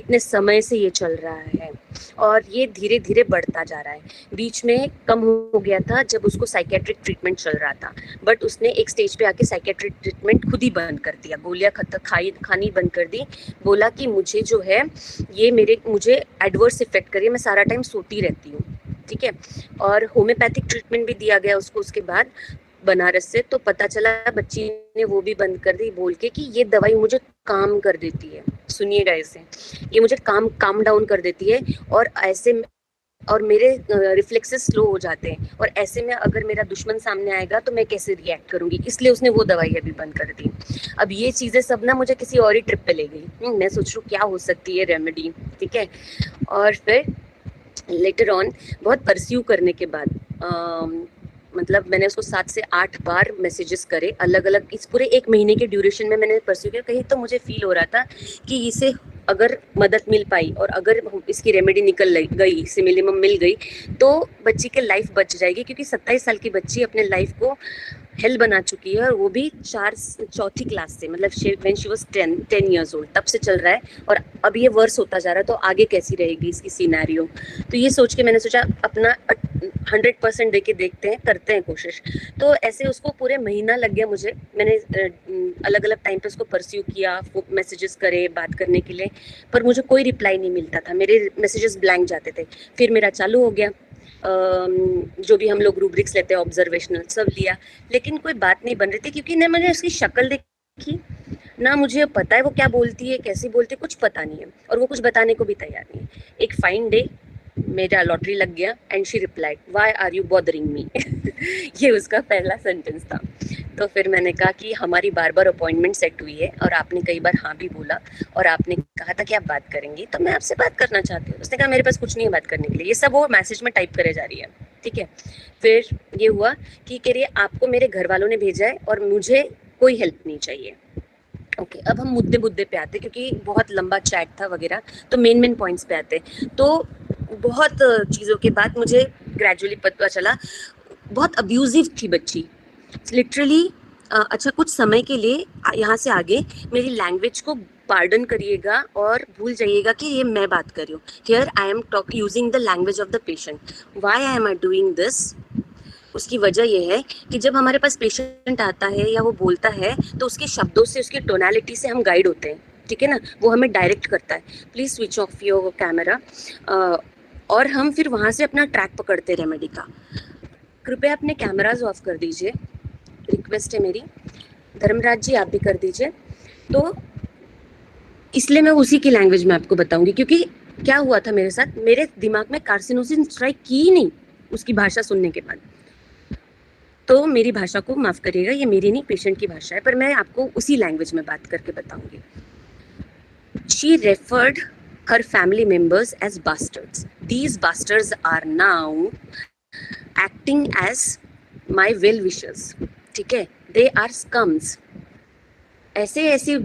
इतने समय से ये चल रहा है और ये धीरे धीरे बढ़ता जा रहा है। बीच में कम हो गया था जब उसको साइकेट्रिक ट्रीटमेंट चल रहा था, बट उसने एक स्टेज पे आके साइकेट्रिक ट्रीटमेंट खुद ही बंद कर दिया, गोलियां खानी बंद कर दी। बोला कि मुझे जो है ये मुझे एडवर्स इफेक्ट करिए, मैं सारा टाइम सोती रहती हूँ, ठीक है। और होम्योपैथिक ट्रीटमेंट भी दिया गया उसको उसके बाद बनारस से, तो पता चला बच्ची ने वो भी बंद कर दी, बोल के कि ये दवाई मुझे काम कर देती है। सुनिएगा इसे, ये मुझे काम डाउन कर देती है और ऐसे और मेरे रिफ्लेक्सेस स्लो हो जाते हैं, और ऐसे में अगर मेरा दुश्मन सामने आएगा तो मैं कैसे रिएक्ट करूंगी, इसलिए उसने वो दवाई अभी बंद कर दी। अब ये चीजें सब ना मुझे किसी और ही ट्रिप पे ले गई। मैं सोच रही हूँ क्या हो सकती है रेमेडी, ठीक है। और फिर लेटर ऑन बहुत परस्यू करने के बाद मतलब मैंने उसको 7 से 8 बार मैसेजेस करे अलग अलग, इस पूरे 1 महीने के ड्यूरेशन में मैंने परस्यू किया। कहीं तो मुझे फील हो रहा था कि इसे अगर मदद मिल पाई और अगर इसकी रेमेडी निकल गई, सिमिलिमम मिल गई, तो बच्ची की लाइफ बच जाएगी, क्योंकि 27 साल की बच्ची अपने लाइफ को हेल बना चुकी है, और वो भी चौथी क्लास से, मतलब when she was 10 years old, तब से चल रहा है और अब ये वर्स होता जा रहा है, तो आगे कैसी रहेगी इसकी सिनेरियो। तो ये सोच के मैंने सोचा अपना 100% देके देखते हैं, करते हैं कोशिश। तो ऐसे उसको पूरे महीना लग गया मुझे, मैंने अलग अलग टाइम पे उसको परस्यू किया, मैसेजेस करे बात करने के लिए, पर मुझे कोई रिप्लाई नहीं मिलता था, मेरे मैसेजेस ब्लैंक जाते थे। फिर मेरा चालू हो गया, जो भी हम लोग रूब्रिक्स लेते हैं ऑब्जर्वेशनल सब लिया, लेकिन कोई बात नहीं बन रही थी, क्योंकि ना मैंने उसकी शक्ल देखी, ना मुझे पता है वो क्या बोलती है, कैसी बोलती है, कुछ पता नहीं है, और वो कुछ बताने को भी तैयार नहीं है। एक फाइन डे मेरा लॉटरी लग गया and she replied, why are you bothering me. ये उसका पहला सेंटेंस था। तो फिर मैंने कहा कि हमारी बार बार अपॉइंटमेंट सेट हुई है और आपने कई बार हाँ भी बोला, और आपने कहा था कि आप बात करेंगी, तो मैं आपसे बात करना चाहती हूँ। उसने कहा मेरे पास कुछ नहीं है बात करने के लिए, ये सब वो मैसेज में टाइप करे जा रही है, ठीक है। फिर ये हुआ कि कह रही है आपको मेरे घर वालों ने भेजा है और मुझे कोई हेल्प नहीं चाहिए। ओके, अब हम मुद्दे पे आते, क्योंकि बहुत लंबा चैट था वगैरह, तो मेन पॉइंट्स पे आते। तो बहुत चीज़ों के बाद मुझे ग्रेजुअली पता चला बहुत अब्यूजिव थी बच्ची, लिटरली। अच्छा, कुछ समय के लिए यहाँ से आगे मेरी लैंग्वेज को पार्डन करिएगा और भूल जाइएगा कि ये मैं बात कर रही हूँ। Here I am using the language of the patient. Why I am doing this? उसकी वजह यह है कि जब हमारे पास पेशेंट आता है या वो बोलता है, तो उसके शब्दों से, उसकी टोनालिटी से हम गाइड होते हैं, ठीक है ना, वो हमें डायरेक्ट करता है। Please switch off your camera. और हम फिर वहाँ से अपना ट्रैक पकड़ते हैं रेमेडी का। कृपया अपने कैमराज ऑफ कर दीजिए, रिक्वेस्ट है मेरी। धर्मराज जी आप भी कर दीजिए। तो इसलिए मैं उसी की लैंग्वेज में आपको बताऊंगी, क्योंकि क्या हुआ था मेरे साथ, मेरे दिमाग में कार्सिनोसिन स्ट्राइक की ही नहीं उसकी भाषा सुनने के बाद। तो मेरी भाषा को माफ करिएगा, ये मेरी नहीं पेशेंट की भाषा है, पर मैं आपको उसी लैंग्वेज में बात करके बताऊंगी। She referred her family members as bastards. These bastards are now acting as my well wishers. ठीक है, they are scums. ऐसे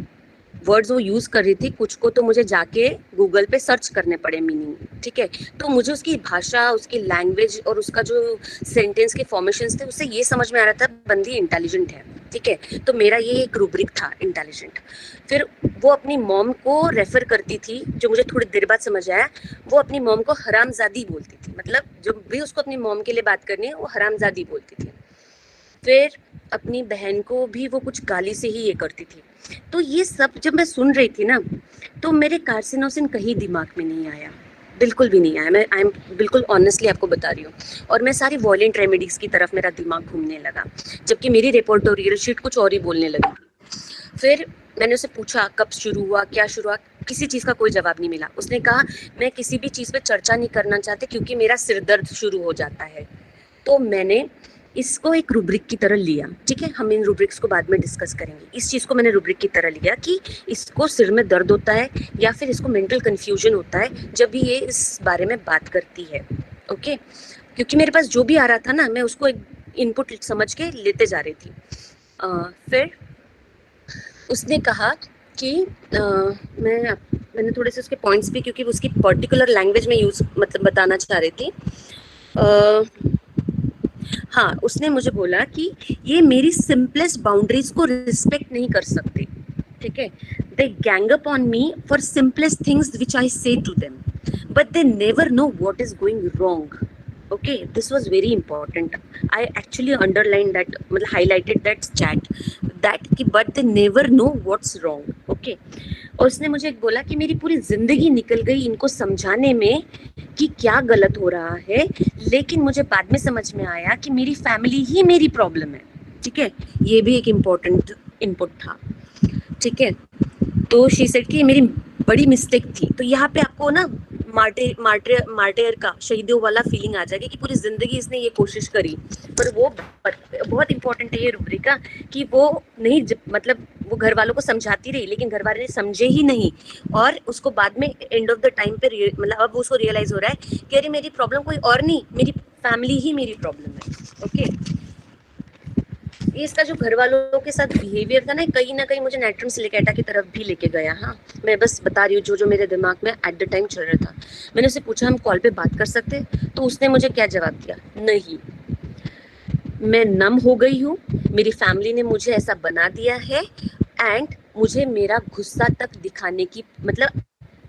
वर्ड्स वो यूज कर रही थी, कुछ को तो मुझे जाके गूगल पे सर्च करने पड़े मीनिंग, ठीक है। तो मुझे उसकी भाषा, उसकी लैंग्वेज और उसका जो सेंटेंस के फॉर्मेशंस थे, उससे ये समझ में आ रहा था बंदी इंटेलिजेंट है, ठीक है। तो मेरा ये एक रूब्रिक था, इंटेलिजेंट। फिर वो अपनी मॉम को रेफर करती थी, जो मुझे थोड़ी देर बाद समझ आया। वो अपनी मॉम को हरामजादी बोलती थी, मतलब जब भी उसको अपनी मॉम के लिए बात करनी है वो हरामजादी बोलती थी। फिर अपनी बहन को भी वो कुछ गाली से ही ये करती थी। तो ये सब जब मैं सुन रही थी ना, तो मेरे कार्सिनोसिन कहीं दिमाग में नहीं आया, बिल्कुल भी नहीं आया। मैं आई एम बिल्कुल ऑनेस्टली आपको बता रही हूँ। और मैं सारी वॉयलेंट रेमेडीज की तरफ मेरा दिमाग घूमने लगा, जबकि मेरी रिपोर्टोरियल शीट कुछ और ही बोलने लगी। फिर मैंने उसे पूछा कब शुरू हुआ, क्या शुरू हुआ, किसी चीज़ का कोई जवाब नहीं मिला। उसने कहा मैं किसी भी चीज़ पे चर्चा नहीं करना चाहती क्योंकि मेरा सिर दर्द शुरू हो जाता है। तो मैंने इसको एक रूब्रिक की तरह लिया, ठीक है। हम इन रूब्रिक्स को बाद में डिस्कस करेंगे। इस चीज़ को मैंने रूब्रिक की तरह लिया कि इसको सिर में दर्द होता है या फिर इसको मेंटल कंफ्यूजन होता है जब भी ये इस बारे में बात करती है, ओके। क्योंकि मेरे पास जो भी आ रहा था ना, मैं उसको एक इनपुट समझ के लेते जा रही थी। फिर उसने कहा कि मैंने थोड़े से उसके पॉइंट्स भी, क्योंकि उसकी पर्टिकुलर लैंग्वेज में यूज मतलब बताना चाह रही थी। हाँ, उसने मुझे बोला कि ये मेरी सिंपलेस्ट बाउंड्रीज को रिस्पेक्ट नहीं कर सकते, ठीक है। They gang up on me for simplest things which I say to them, but they never know what is going wrong. Okay, this was very important. I actually underlined that, मतलब highlighted that chat, that कि but they never know what's wrong. Okay, और उसने मुझे बोला कि मेरी पूरी जिंदगी निकल गई इनको समझाने में कि क्या गलत हो रहा है, लेकिन मुझे बाद में समझ में आया कि मेरी फैमिली ही मेरी प्रॉब्लम है. ठीक है, ये भी एक इम्पोर्टेंट इनपुट था. ठीक है, तो शी सेड कि मेरी बड़ी मिस्टेक थी. तो यहाँ पे आपको ना मार्टेयर का, शहीदों वाला फीलिंग आ जाएगा कि पूरी जिंदगी इसने ये कोशिश करी, पर वो बहुत इंपॉर्टेंट है ये रुब्रिका कि वो नहीं, मतलब वो घर वालों को समझाती रही लेकिन घर वाले समझे ही नहीं, और उसको बाद में एंड ऑफ द टाइम पे मतलब अब उसको रियलाइज हो रहा है कि अरे मेरी प्रॉब्लम कोई और नहीं, मेरी फैमिली ही मेरी प्रॉब्लम है. ओके, ये इसका जो घर वालों के साथ बिहेवियर था ना कहीं मुझे नाइट्रम सिलिकेटा की तरफ भी लेके गया. हाँ, मैं बस बता रही हूँ जो मेरे दिमाग में एट द टाइम चल रहा था. मैंने उससे पूछा हम कॉल पे बात कर सकते, तो उसने मुझे क्या जवाब दिया, नहीं, मैं नम हो गई हूँ, मेरी फैमिली ने मुझे ऐसा बना दिया है, एंड मुझे मेरा गुस्सा तक दिखाने की, मतलब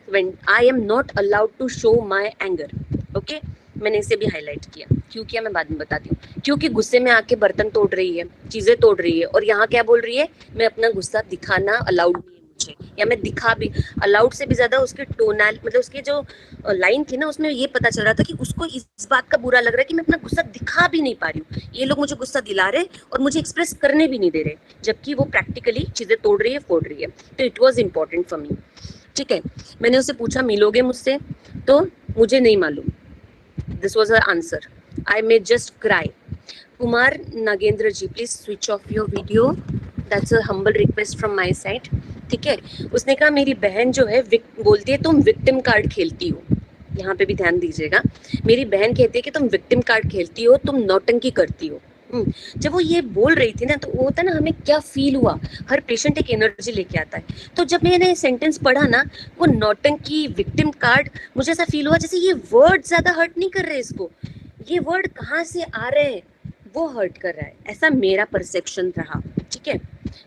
when I am not allowed to show my anger. Okay, मैंने इसे भी हाईलाइट किया. क्यों किया मैं बाद में बताती हूँ. क्योंकि गुस्से में आके बर्तन तोड़ रही है, चीजें तोड़ रही है, और यहाँ क्या बोल रही है, मैं अपना गुस्सा दिखाना अलाउड नहीं है मुझे, या मैं दिखा भी, अलाउड से भी ज्यादा उसके टोनल, मतलब उसके जो लाइन थी ना उसमें ये पता चल रहा था कि उसको इस बात का बुरा लग रहा है कि मैं अपना गुस्सा दिखा भी नहीं पा रही हूँ. ये लोग मुझे गुस्सा दिला रहे और मुझे एक्सप्रेस करने भी नहीं दे रहे, जबकि वो प्रैक्टिकली चीजें तोड़ रही है, फोड़ रही है. तो it was important for me. ठीक है, मैंने उससे पूछा मिलोगे मुझसे, तो मुझे नहीं मालूम. This was her answer. I may just cry. Kumar Nagendra ji, please switch off your video, that's a humble request from my side. ठीक है, उसने कहा मेरी बहन जो है बोलती है तुम विक्टिम कार्ड खेलती हो. यहाँ पे भी ध्यान दीजिएगा, मेरी बहन कहती है कि तुम विक्टिम कार्ड खेलती हो, तुम नौटंकी करती हो. जब वो ये बोल रही थी ना, तो वो होता है ना, हमें क्या फील हुआ, हर पेशेंट एक एनर्जी लेके आता है. तो जब मैंने सेंटेंस पढ़ा ना, वो नौटंकी, विक्टिम कार्ड, मुझे ऐसा फील हुआ जैसे ये वर्ड ज्यादा हर्ट नहीं कर रहे इसको, ये वर्ड कहाँ से आ रहे हैं वो हर्ट कर रहा है, ऐसा मेरा परसेप्शन रहा. ठीक है,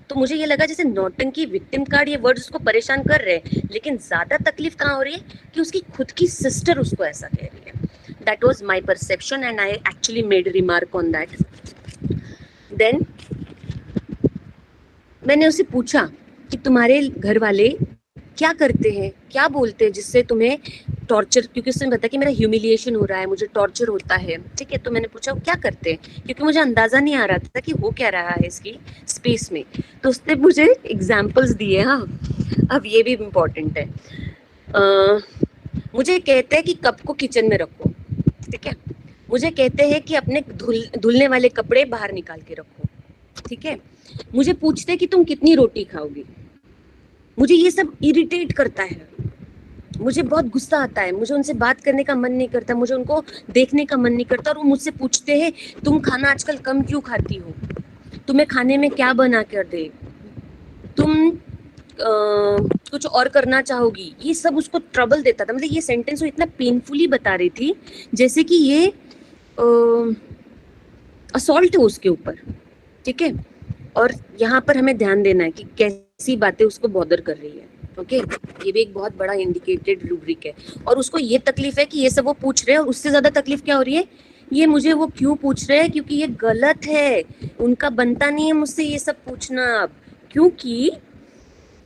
तो मुझे ये लगा जैसे नौटंकी, विक्टिम कार्ड, ये वर्ड उसको परेशान कर रहे हैं, लेकिन ज्यादा तकलीफ कहाँ हो रही है कि उसकी खुद की सिस्टर उसको ऐसा कह रही है. That was my perception and I actually made a remark on that. Then मैंने उसे पूछा कि तुम्हारे घर वाले क्या करते हैं, क्या बोलते हैं जिससे तुम्हें टॉर्चर, क्योंकि उसने बताया कि मेरा ह्यूमिलिएशन हो रहा है, मुझे टॉर्चर होता है. ठीक है, तो मैंने पूछा क्या करते हैं, क्योंकि मुझे अंदाजा नहीं आ रहा था कि हो क्या रहा है इसकी स्पेस में. तो उसने मुझे एग्जाम्पल्स दिए. हाँ, अब ये भी इम्पोर्टेंट है. मुझे कहते हैं कि कप को किचन में रखो. ठीक है, मुझे कहते हैं कि अपने धुलने वाले कपड़े बाहर निकाल के रखो. ठीक है, मुझे पूछते हैं कि तुम कितनी रोटी खाओगी. मुझे ये सब इरिटेट करता है, मुझे बहुत गुस्सा आता है, मुझे उनसे बात करने का मन नहीं करता, मुझे उनको देखने का मन नहीं करता. और वो मुझसे पूछते हैं तुम खाना आजकल कम क्यों खाती हो, तुम्हें खाने में क्या बना कर दे, तुम कुछ और करना चाहोगी. ये सब उसको ट्रबल देता था. मतलब ये सेंटेंस वो इतना पेनफुली बता रही थी जैसे कि ये असॉल्ट है उसके ऊपर. ठीक है, और यहाँ पर हमें ध्यान देना है कि कैसी बातें उसको बॉदर कर रही है. ओके, ये भी एक बहुत बड़ा इंडिकेटेड रूब्रिक है. और उसको ये तकलीफ है कि ये सब वो पूछ रहे हैं, और उससे ज्यादा तकलीफ क्या हो रही है, ये मुझे वो क्यों पूछ रहे हैं, क्योंकि ये गलत है, उनका बनता नहीं है मुझसे ये सब पूछना. अब क्योंकि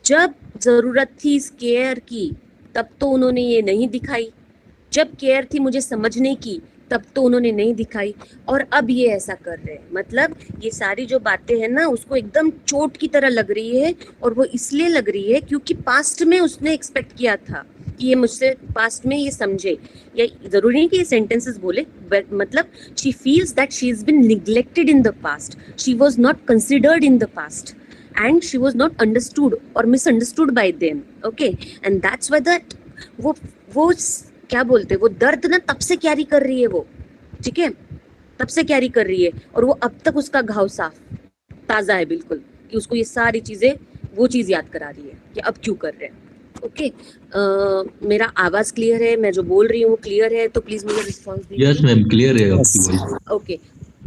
जब जरूरत थी इस केयर की तब तो उन्होंने ये नहीं दिखाई, जब केयर थी मुझे समझने की तब तो उन्होंने नहीं दिखाई, और अब ये ऐसा कर रहे हैं. मतलब ये सारी जो बातें हैं ना उसको एकदम चोट की तरह लग रही है, और वो इसलिए लग रही है क्योंकि पास्ट में उसने एक्सपेक्ट किया था कि ये मुझसे पास्ट में ये समझे. या जरूरी नहीं कि ये सेंटेंसेस बोले, मतलब she feels that she is been neglected in the past, she was not considered in the past, and she was not understood or misunderstood by them. Okay, and that's why that वो क्या बोलते हैं, वो दर्द ना तब से carry कर रही है वो. ठीक है, तब से कैरी कर रही है, और वो अब तक उसका घाव साफ ताजा है बिल्कुल, कि उसको ये सारी चीजें वो चीज याद करा रही है कि अब क्यों कर रहे हैं. ओके, मेरा आवाज क्लियर है, मैं जो बोल रही हूँ वो क्लियर है, तो प्लीज मुझे रिस्पॉन्स दीजिए. यस मैम, क्लियर है आपकी वॉइस. ओके,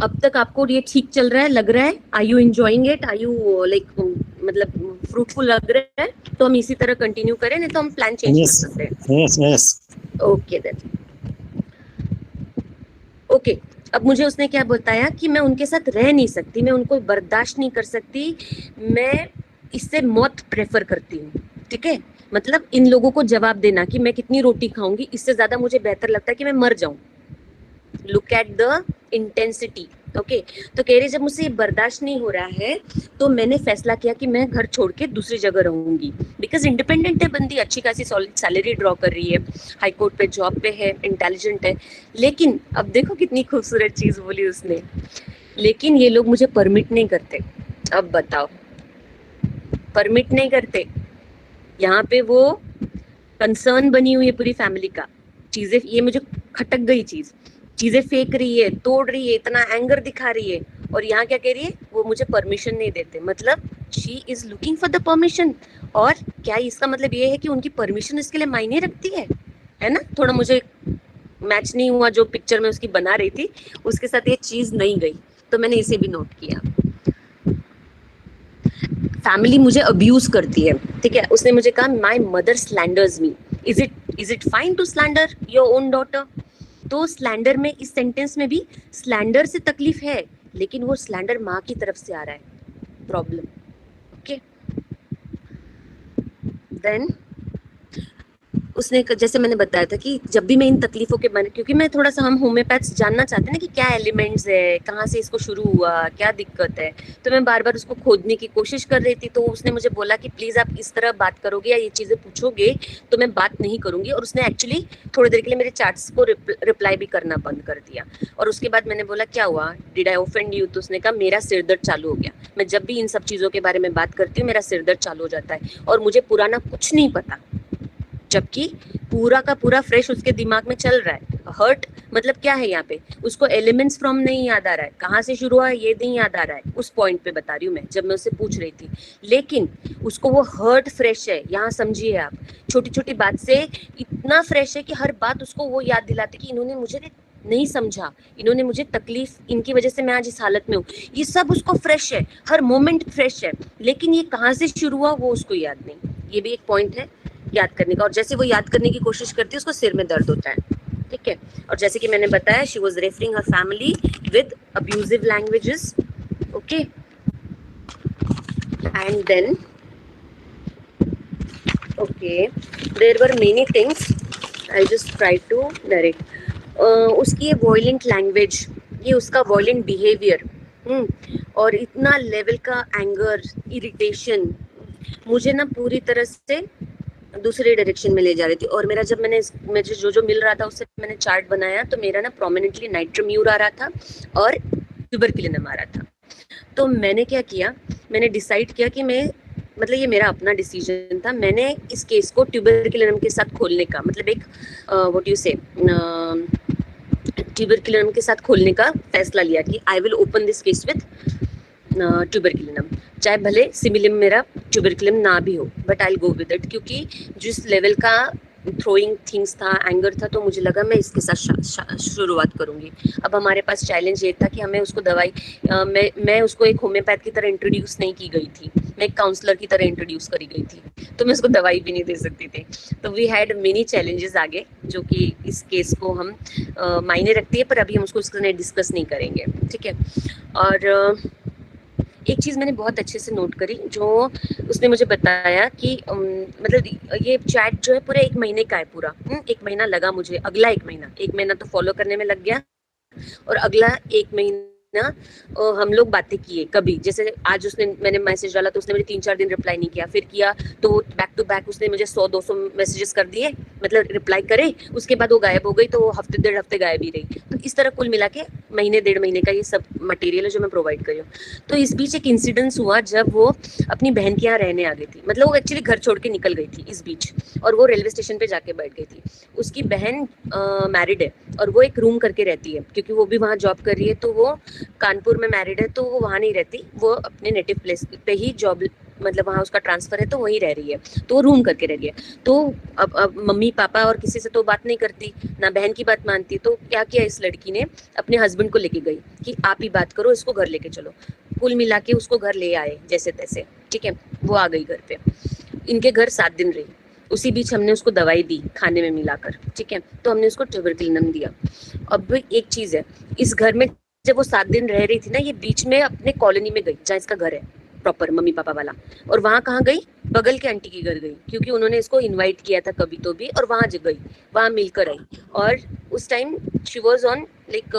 अब तक आपको ये ठीक चल रहा है, लग रहा है, are you enjoying it, are you like मतलब फ्रूटफुल लग रहा है तो हम इसी तरह कंटिन्यू करें, नहीं तो हम प्लान चेंज कर सकते हैं। Yes okay then, okay. अब मुझे उसने क्या बताया कि मैं उनके साथ रह नहीं सकती, मैं उनको बर्दाश्त नहीं कर सकती, मैं इससे मौत प्रेफर करती हूँ। ठीक है, मतलब इन लोगों को जवाब देना कि मैं कितनी रोटी खाऊंगी, इससे ज्यादा मुझे बेहतर लगता है कि मैं मर जाऊं। Look at the intensity. Okay, तो कह रहे जब मुझसे ये बर्दाश्त नहीं हो रहा है तो मैंने फैसला किया कि मैं घर छोड़ के दूसरी जगह रहूंगी। बिकॉज इंडिपेंडेंट है बंदी, अच्छी खासी सैलरी ड्रॉ कर रही है, हाई कोर्ट पे जॉब पे है, इंटेलिजेंट है। लेकिन अब देखो कितनी खूबसूरत चीज बोली उसने, लेकिन ये लोग मुझे परमिट नहीं करते। अब बताओ, परमिट नहीं करते। यहाँ पे वो कंसर्न बनी हुई है पूरी फैमिली का। चीजें, ये मुझे खटक गई चीजें फेंक रही है, तोड़ रही है, इतना एंगर दिखा रही है, और यहाँ क्या कह रही है, वो मुझे परमिशन नहीं देते। मतलब she is looking for the permission. और क्या इसका मतलब ये है कि उनकी परमिशन इसके लिए मायने रखती है ना? थोड़ा मुझे मैच नहीं हुआ, जो पिक्चर में उसकी बना रही थी उसके साथ ये चीज नहीं गई, तो मैंने इसे भी नोट किया। फैमिली मुझे अब्यूज करती है। ठीक है, उसने मुझे कहा my mother slanders me. Is it fine to slander your own daughter? तो स्लैंडर में, इस सेंटेंस में भी स्लैंडर से तकलीफ है, लेकिन वो स्लैंडर माँ की तरफ से आ रहा है, प्रॉब्लम। ओके, देन उसने जैसे मैंने बताया था कि जब भी मैं इन तकलीफों के बारे, क्योंकि मैं थोड़ा सा, हम होम्योपैथ्स जानना चाहते हैं ना कि क्या एलिमेंट्स है, कहाँ से इसको शुरू हुआ, क्या दिक्कत है, तो मैं बार बार उसको खोदने की कोशिश कर रही थी। तो उसने मुझे बोला कि प्लीज आप इस तरह बात करोगे या ये चीजें पूछोगे तो मैं बात नहीं करूंगी। और उसने एक्चुअली थोड़ी देर के लिए मेरे चैट्स को रिप्लाई भी करना बंद कर दिया। और उसके बाद मैंने बोला क्या हुआ, डिड आई ऑफेंड यू? तो उसने कहा मेरा सिर दर्द चालू हो गया, मैं जब भी इन सब चीजों के बारे में बात करती हूँ मेरा सिर दर्द चालू हो जाता है, और मुझे पुराना कुछ नहीं पता, जबकि पूरा का पूरा फ्रेश उसके दिमाग में चल रहा है। हर्ट मतलब क्या है यहाँ पे, उसको एलिमेंट्स फ्रॉम नहीं याद आ रहा है, कहाँ से शुरू हुआ ये नहीं याद आ रहा है। उस पॉइंट पे बता रही हूँ मैं, जब मैं उससे पूछ रही थी, लेकिन उसको वो हर्ट फ्रेश है। यहाँ समझिए आप, छोटी छोटी बात से इतना फ्रेश है कि हर बात उसको वो याद दिलाती कि इन्होंने मुझे नहीं समझा, इन्होंने मुझे तकलीफ, इनकी वजह से मैं आज इस हालत में हूँ। ये सब उसको फ्रेश है, हर मोमेंट फ्रेश है, लेकिन ये कहाँ से शुरू हुआ वो उसको याद नहीं। ये भी एक पॉइंट है याद करने का। और जैसे वो याद करने की कोशिश करती है उसको सिर में दर्द होता है। ठीक है, और जैसे कि मैंने बताया, she was referring her family with abusive languages. Okay, and then okay, there were many things, I just try to narrate. उसकी ये वॉयलेंट लैंग्वेज, ये उसका वॉयलेंट बिहेवियर, और इतना लेवल का एंगर, इरिटेशन, मुझे ना पूरी तरह से दूसरे डायरेक्शन में ले जा रही थी। और मेरा, जब मैंने मुझे जो मिल रहा था उससे मैंने चार्ट बनाया, तो मेरा ना प्रोमिनेंटली नाइट्रोम्यूर आ रहा था और ट्यूबरकुलिनम आ रहा था। तो मैंने क्या किया, मैंने डिसाइड किया कि मैं, मतलब ये मेरा अपना डिसीजन था, मैंने इस केस को ट्यूबरकुलिनम के साथ खोलने का, मतलब एक व्हाट यू से, ट्यूबरकुलिनम के साथ खोलने का फैसला लिया कि I will open this case with tuberculinum, चाहे भले सिमिलिम मेरा ट्यूबरकुलिनम ना भी हो, but I will go with it. क्योंकि जिस लेवल का थ्रोइंग थिंग्स था, एंगर था, तो मुझे लगा मैं इसके साथ शुरुआत करूंगी। अब हमारे पास चैलेंज ये था कि हमें उसको दवाई, मैं उसको एक होम्योपैथ की तरह इंट्रोड्यूस नहीं की गई थी, मैं एक काउंसलर की तरह इंट्रोड्यूस करी गई थी, तो मैं उसको दवाई भी नहीं दे सकती थी। तो वी हैड मेनी चैलेंजेस आगे, जो कि इस केस को हम मायने रखती है, पर अभी हम उसको डिस्कस नहीं करेंगे। ठीक है, और एक चीज़ मैंने बहुत अच्छे से नोट करी, जो उसने मुझे बताया कि मतलब ये चैट जो है पूरे 1 महीने का है पूरा। 1 महीना लगा मुझे, अगला 1 महीना तो फॉलो करने में लग गया, और अगला 1 महीना हम लोग बातें किए। कभी जैसे आज मैंने मैसेज डाला तो उसने मुझे 3-4 दिन रिप्लाई नहीं किया, फिर किया तो बैक टू बैक उसने मुझे 100-200 मैसेजेस कर दिए, मतलब रिप्लाई करे, उसके बाद वो गायब हो गई, तो वो हफ्ते 1.5 हफ्ते गायब ही रही। तो इस तरह कुल मिला के महीने 1.5 महीने का ये सब मटेरियल है जो मैं प्रोवाइड कर रही हूँ। तो इस बीच एक इंसिडेंस हुआ जब वो अपनी बहन के यहाँ रहने आ गई थी, मतलब वो एक्चुअली घर छोड़ के निकल गई थी इस बीच, और वो रेलवे स्टेशन पे जाके बैठ गई थी। उसकी बहन मैरिड है और वो एक रूम करके रहती है, क्योंकि वो भी वहाँ जॉब कर रही है, तो वो कानपुर में मैरिड है, तो वो वहाँ नहीं रहती, वो अपने नेटिव प्लेस पे ही जॉब, मतलब वहाँ उसका ट्रांसफर है, तो वहीं रह रही है, तो वो रूम करके रह रही है। तो अब मम्मी पापा और किसी से तो बात नहीं करती, ना बहन की बात मानती, तो क्या किया इस लड़की ने, अपने हस्बैंड को लेके गई कि आप ही बात करो, इसको घर लेके चलो। कुल मिला के उसको घर ले आए जैसे तैसे। ठीक है, वो आ गई घर पे, इनके घर 7 दिन रही। उसी बीच हमने उसको दवाई दी खाने में मिलाकर, ठीक है, तो हमने उसको ट्यूबरक्लिनम दिया। अब एक चीज है, इस घर में जब वो 7 दिन रह रही थी ना, ये बीच में अपने कॉलोनी में गई जहाँ इसका घर है प्रॉपर मम्मी पापा वाला, और वहाँ कहाँ गई, बगल के आंटी के घर गई, क्योंकि उन्होंने इसको इनवाइट किया था कभी तो भी, और वहाँ गई, वहाँ मिलकर आई। और उस time she was on like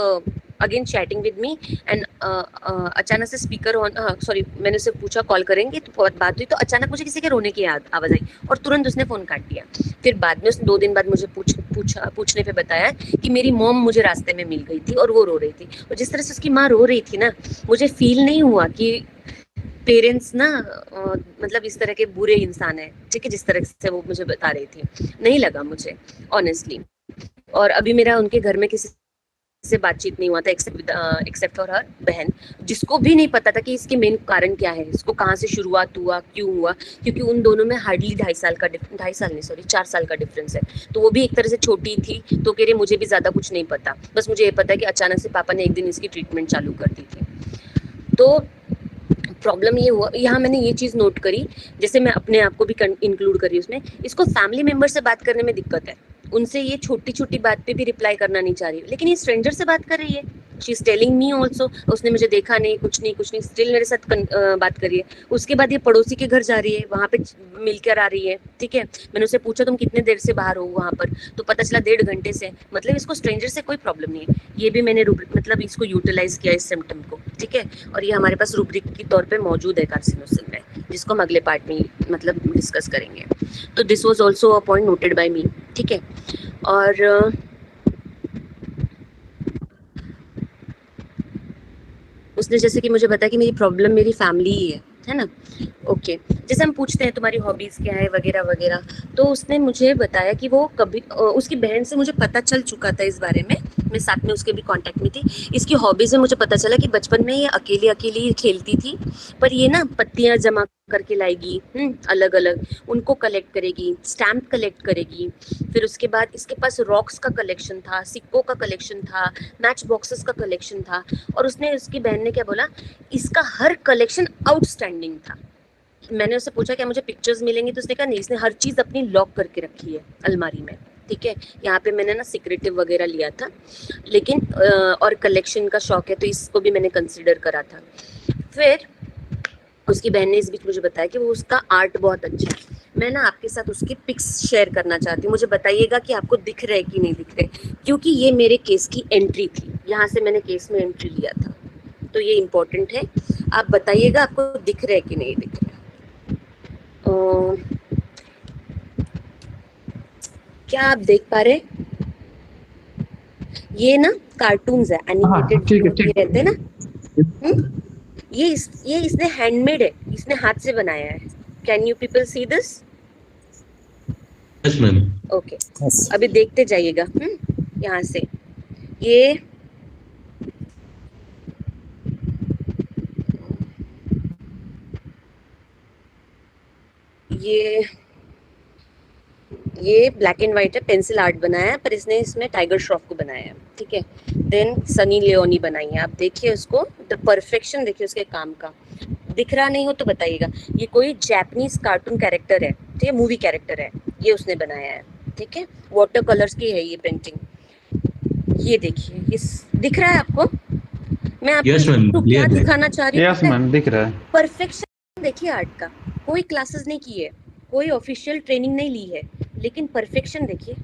again chatting with me and अचानक से स्पीकर ऑन, सॉरी, मैंने उससे पूछा कॉल करेंगे, तो बहुत बात हुई, तो अचानक मुझे किसी के रोने की आवाज आई और तुरंत उसने फोन काट दिया। फिर बाद में उसने 2 दिन बाद मुझे पूछने पे बताया कि मेरी मॉम मुझे रास्ते में मिल गई थी और वो रो रही थी। और जिस तरह से उसकी माँ रो रही थी ना, मुझे फील नहीं हुआ कि पेरेंट्स ना मतलब इस तरह के बुरे इंसान है, ठीक है, जिस तरह से वो मुझे बता रही थी, नहीं लगा मुझे ऑनेस्टली। और अभी मेरा उनके घर में किसी से बातचीत नहीं हुआ था एक्सेप्ट फॉर हर बहन, जिसको भी नहीं पता था कि इसके मेन कारण क्या है, इसको कहाँ से शुरुआत हुआ, क्यों हुआ, क्योंकि उन दोनों में हार्डली 2.5 साल नहीं, सॉरी 4 साल का डिफरेंस है। तो वो भी एक तरह से छोटी थी, तो कह रही मुझे भी ज्यादा कुछ नहीं पता, बस मुझे ये पता है कि अचानक से पापा ने एक दिन इसकी ट्रीटमेंट चालू कर दी थी। तो प्रॉब्लम ये हुआ, यहाँ मैंने ये चीज नोट करी, जैसे मैं अपने आप को भी इंक्लूड करी उसमें, इसको फैमिली मेंबर से बात करने में दिक्कत है, उनसे ये छोटी छोटी बात पे भी रिप्लाई करना नहीं चाह रही, लेकिन ये स्ट्रेंजर से बात कर रही है। She is telling me also, उसने मुझे देखा नहीं, कुछ नहीं कुछ नहीं, स्टिल मेरे साथ बात कर रही है। उसके बाद ये पड़ोसी के घर जा रही है, वहां पे मिलकर आ रही है, ठीक है। मैंने उससे पूछा तुम कितने देर से बाहर हो वहां पर, तो पता चला 1.5 घंटे से। मतलब इसको स्ट्रेंजर से कोई प्रॉब्लम नहीं है, ये भी मैंने मतलब इसको यूटिलाइज किया इस सिम्टम को, ठीक है। और ये हमारे पास रूब्रिक के तौर पे मौजूद है कार्सिनोसिन में, जिसको हम अगले पार्ट में मतलब डिस्कस करेंगे। तो this was also a point noted by me, ठीक है। और उसने जैसे कि मुझे बताया कि मेरी प्रॉब्लम मेरी फैमिली ही है ना। ओके, जैसे हम पूछते हैं तुम्हारी हॉबीज क्या है वगैरह वगैरह, तो उसने मुझे बताया कि वो कभी उसकी बहन से मुझे पता चल चुका था इस बारे में, मैं साथ में उसके भी कांटेक्ट में थी। इसकी हॉबीज में मुझे पता चला कि बचपन में ये अकेली अकेली खेलती थी, पर ये ना पत्तियां जमा करके लाएगी, अलग अलग, उनको कलेक्ट करेगी, स्टैम्प कलेक्ट करेगी। फिर उसके बाद इसके पास रॉक्स का कलेक्शन था, सिक्कों का कलेक्शन था, मैच बॉक्सेस का कलेक्शन था। और उसने, उसकी बहन ने क्या बोला, इसका हर कलेक्शन आउटस्टैंडिंग था। मैंने उससे पूछा क्या मुझे पिक्चर्स मिलेंगी, तो उसने कहा नहीं, इसने हर चीज अपनी लॉक करके रखी है अलमारी में, ठीक है। यहाँ पे मैंने ना सिक्रेटिव वगैरह लिया था, लेकिन और कलेक्शन का शौक है तो इसको भी मैंने कंसिडर करा था। फिर उसकी बहन ने इस बीच मुझे बताया कि वो उसका आर्ट बहुत अच्छा है। मैं ना आपके साथ उसकी पिक्स शेयर करना चाहती हूँ, मुझे बताइएगा कि आपको दिख रहे कि नहीं दिख रहे, क्योंकि ये मेरे केस की एंट्री थी, यहाँ से मैंने केस में एंट्री लिया था, तो ये इम्पोर्टेंट है। आप बताइएगा आपको दिख रहे कि नहीं दिख रहे। क्या आप देख पा रहे, ये ना कार्टून्स है, एनिमेटेड ठीक है, जो रहते हैं ना, ये इसने हैंडमेड है, इसने हाथ से बनाया है। Can you people see this? Yes ma'am. Okay, अभी देखते जाइएगा यहाँ से। ये ये ब्लैक एंड व्हाइट है, पेंसिल आर्ट बनाया है, पर इसने इसमें टाइगर श्रॉफ को बनाया है, ठीक है। देन सनी लियोनी बनाई है, आप देखिए उसको, द परफेक्शन देखिए उसके काम का। दिख रहा नहीं हो तो बताइएगा। ये कोई जापानीज कार्टून कैरेक्टर है, ठीक है, मूवी कैरेक्टर है, ये उसने बनाया है, ठीक है। वाटर कलर्स की है ये पेंटिंग। ये देखिए, ये दिख रहा है आपको? मैं आपको यस मैम, क्या क्लियर है। दिखाना चाह रही हूँ? यस मैम, दिख रहा है। परफेक्शन देखिए आर्ट का, कोई क्लासेस नहीं की है, कोई ऑफिशियल ट्रेनिंग नहीं ली है, लेकिन परफेक्शन देखिए।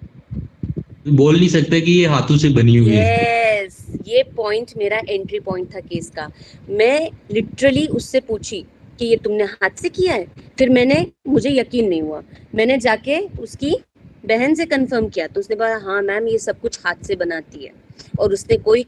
बोल नहीं सकते कि ये हाथों से बनी हुई है। यस, ये पॉइंट मेरा एंट्री पॉइंट था केस का। मैं लिटरली उससे पूछी कि ये तुमने हाथ से किया है? फिर मुझे यकीन नहीं हुआ, मैंने जाके उसकी बहन से कंफर्म किया, तो उसने बोला हाँ मैम ये सब कुछ हाथ से बनाती है, और उसने कोई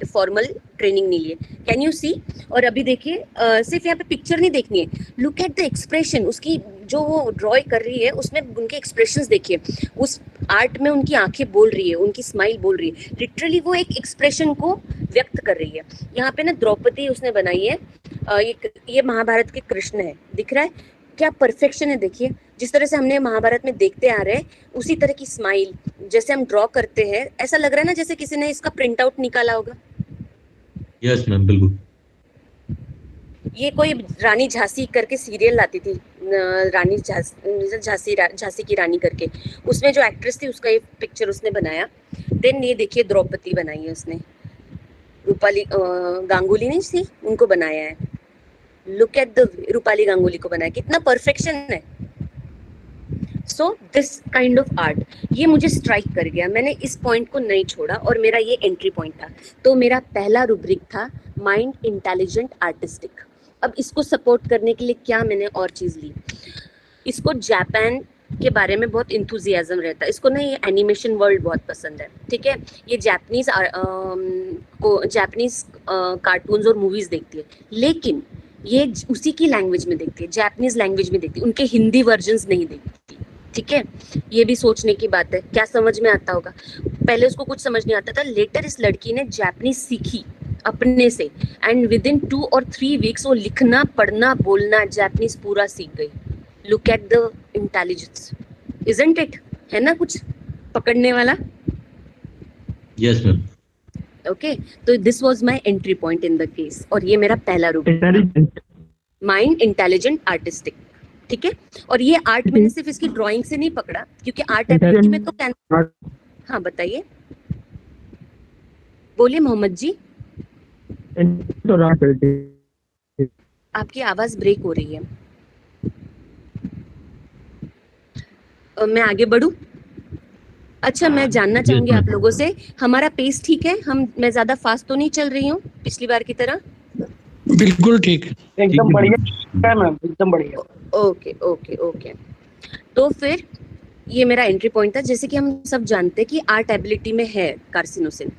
फॉर्मल ट्रेनिंग नहीं ली है। Can you see? और अभी देखिए, सिर्फ यहाँ पे पिक्चर नहीं देखनी है, लुक एट द एक्सप्रेशन, उसकी जो वो ड्रॉ कर रही है उसमें उनके एक्सप्रेशंस देखिए, उस आर्ट में उनकी आंखें बोल रही है, उनकी स्माइल बोल रही है, लिटरली वो एक एक्सप्रेशन को व्यक्त कर रही है। यहाँ पे ना द्रौपदी उसने बनाई है, ये महाभारत के कृष्ण है, दिख रहा है क्या परफेक्शन है? देखिए जिस तरह से हमने महाभारत में देखते आ रहे हैं, उसी तरह की स्माइल, जैसे हम ड्रॉ करते हैं, ऐसा लग रहा है ना जैसे किसी ने इसका प्रिंट आउट निकाला होगा। यस मैम, बिल्कुल। ये कोई रानी झांसी करके सीरियल आती थी, रानी झांसी की रानी करके, उसमें जो एक्ट्रेस थी उसका ये पिक्चर उसने बनाया। देन ये देखिए द्रौपदी बनाई है उसने, रूपाली गांगुली नहीं थी, उनको बनाया है। Look at the Rupali Ganguly को बनाया, कितना परफेक्शन है। So this kind of art, ये मुझे स्ट्राइक कर गया, मैंने इस पॉइंट को नहीं छोड़ा और मेरा ये एंट्री पॉइंट था। तो मेरा पहला रूब्रिक था माइंड इंटेलिजेंट आर्टिस्टिक। अब इसको सपोर्ट करने के लिए क्या मैंने और चीज़ ली, इसको जापान के बारे में बहुत इंथुजियाज्म रहता है इसको ना, ये एनिमेशन वर्ल्ड बहुत पसंद है, ठीक है। ये जापानीज कार्टून्स और मूवीज देखती है, लेकिन ये उसी की लैंग्वेज में देखती है, जापानीज लैंग्वेज में देखती है, उनके हिंदी वर्जन्स नहीं देखती, ठीक है। ये भी सोचने की बात है, क्या समझ में आता होगा। पहले उसको कुछ समझ नहीं आता था, लेटर इस लड़की ने जापानीज सीखी अपने से, एंड विद इन 2 और 3 वीक्स वो लिखना पढ़ना बोलना जापानीज पूरा सीख गई। Look at the intelligence, isn't it, है ना कुछ पकड़ने वाला। Yes ma'am. ओके, तो this was my entry point in the case, और ये मेरा पहला रूप माइंड इंटेलिजेंट आर्टिस्टिक, ठीक है। और ये आर्ट मैंने सिर्फ इसकी ड्राइंग से नहीं पकड़ा, क्योंकि आर्ट एबिलिटी में तो हाँ बताइए, बोलिए मोहम्मद जी। आपकी आवाज ब्रेक हो रही है, मैं आगे बढ़ूं। अच्छा, मैं जानना चाहूंगी आप लोगों से, हमारा पेस ठीक है, मैं ज्यादा फास्ट तो नहीं चल रही हूँ पिछली बार की तरह? बिल्कुल ठीक, एकदम बढ़िया मैम, एकदम बढ़िया। ओके ओके ओके, तो फिर ये मेरा एंट्री पॉइंट था। जैसे कि हम सब जानते हैं कि आर्ट एबिलिटी में है कार्सिनोसिन,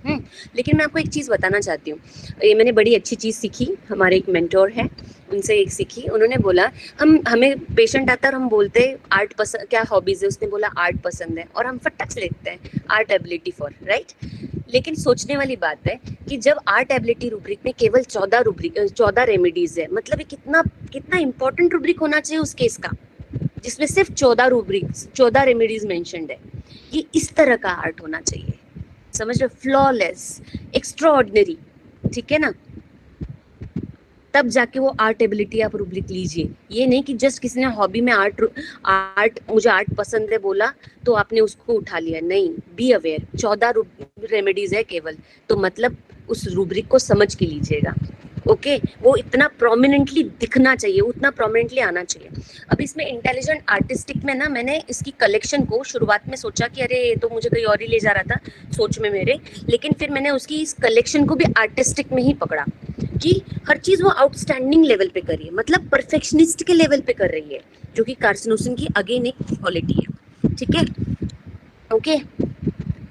लेकिन मैं आपको एक चीज़ बताना चाहती हूँ। ये मैंने बड़ी अच्छी चीज़ सीखी, हमारे एक मेंटोर है, उनसे एक सीखी। उन्होंने बोला, हमें पेशेंट आता है और हम बोलते हैं आर्ट पसंद, क्या हॉबीज़ है, उसने बोला आर्ट पसंद है, और हम फटक से लिखते हैं आर्ट एबिलिटी फॉर, राइट। लेकिन सोचने वाली बात है कि जब आर्ट एबिलिटी रूब्रिक में केवल 14 रेमेडीज है, मतलब ये कितना इंपॉर्टेंट रूब्रिक होना चाहिए उस केस का, जिसमें सिर्फ 14 रेमेडीज मेंशन्ड है। ये इस तरह का आर्ट होना चाहिए, समझ रहे, फ्लॉलेस, एक्स्ट्राऑर्डिनरी, ठीक है ना। तब जाके वो आर्ट एबिलिटी आप रूब्रिक लीजिए। ये नहीं कि जस्ट किसी ने हॉबी में मुझे आर्ट पसंद है बोला तो आपने उसको उठा लिया, नहीं। बी अवेयर, 14 रेमेडीज है केवल, तो मतलब उस रूब्रिक को समझ के लीजिएगा, ओके। वो इतना प्रोमिनेंटली दिखना चाहिए, उतना प्रोमिनेंटली आना चाहिए। अब इसमें इंटेलिजेंट आर्टिस्टिक में ना, मैंने इसकी कलेक्शन को शुरुआत में सोचा कि अरे ये तो मुझे कहीं और ही ले जा रहा था सोच में मेरे, लेकिन फिर मैंने उसकी इस कलेक्शन को भी आर्टिस्टिक में ही पकड़ा कि हर चीज वो आउटस्टैंडिंग लेवल पे कर रही है, मतलब परफेक्शनिस्ट के लेवल पे कर रही है, जो कि कार्सिनोसिन की अगेन एक क्वालिटी है, ठीक है, ओके,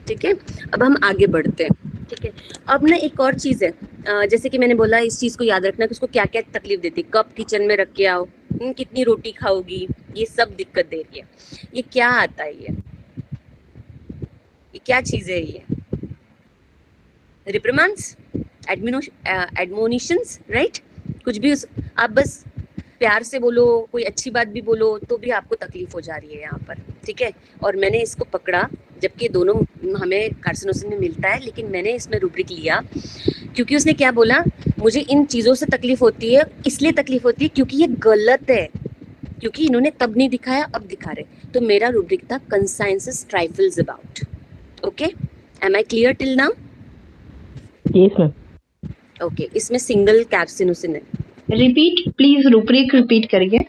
ठीक है। अब हम आगे बढ़ते हैं, ठीक है। अब ना एक और चीज है, जैसे कि मैंने बोला, इस चीज को याद रखना कि उसको क्या क्या तकलीफ देती है, कब किचन में रख के आओ, कितनी रोटी खाओगी, ये सब दिक्कत दे रही है। ये क्या आता है, ये क्या चीज है, ये रिप्रिमांड्स, एडमोनिशंस, राइट। कुछ भी आप बस प्यार से बोलो, कोई अच्छी बात भी बोलो तो भी आपको तकलीफ हो जा रही है यहाँ पर, ठीक है। और मैंने इसको पकड़ा, जबकि दोनों हमें कार्सिनोसिन में मिलता है, लेकिन मैंने इसमें रूब्रिक लिया क्योंकि उसने क्या बोला, मुझे इन चीज़ों से तकलीफ होती है, इसलिए तकलीफ होती है क्योंकि ये गलत है, क्योंकि इन्होंने तब नहीं दिखाया अब दिखा रहे। तो मेरा रूब्रिक था consciences trifles about, okay. Am I clear till now? Yes ma'am. Okay, इसमें सिंगल कार्सिनोसिन है। रिपीट प्लीज, रूब्रिक रिपीट करिए।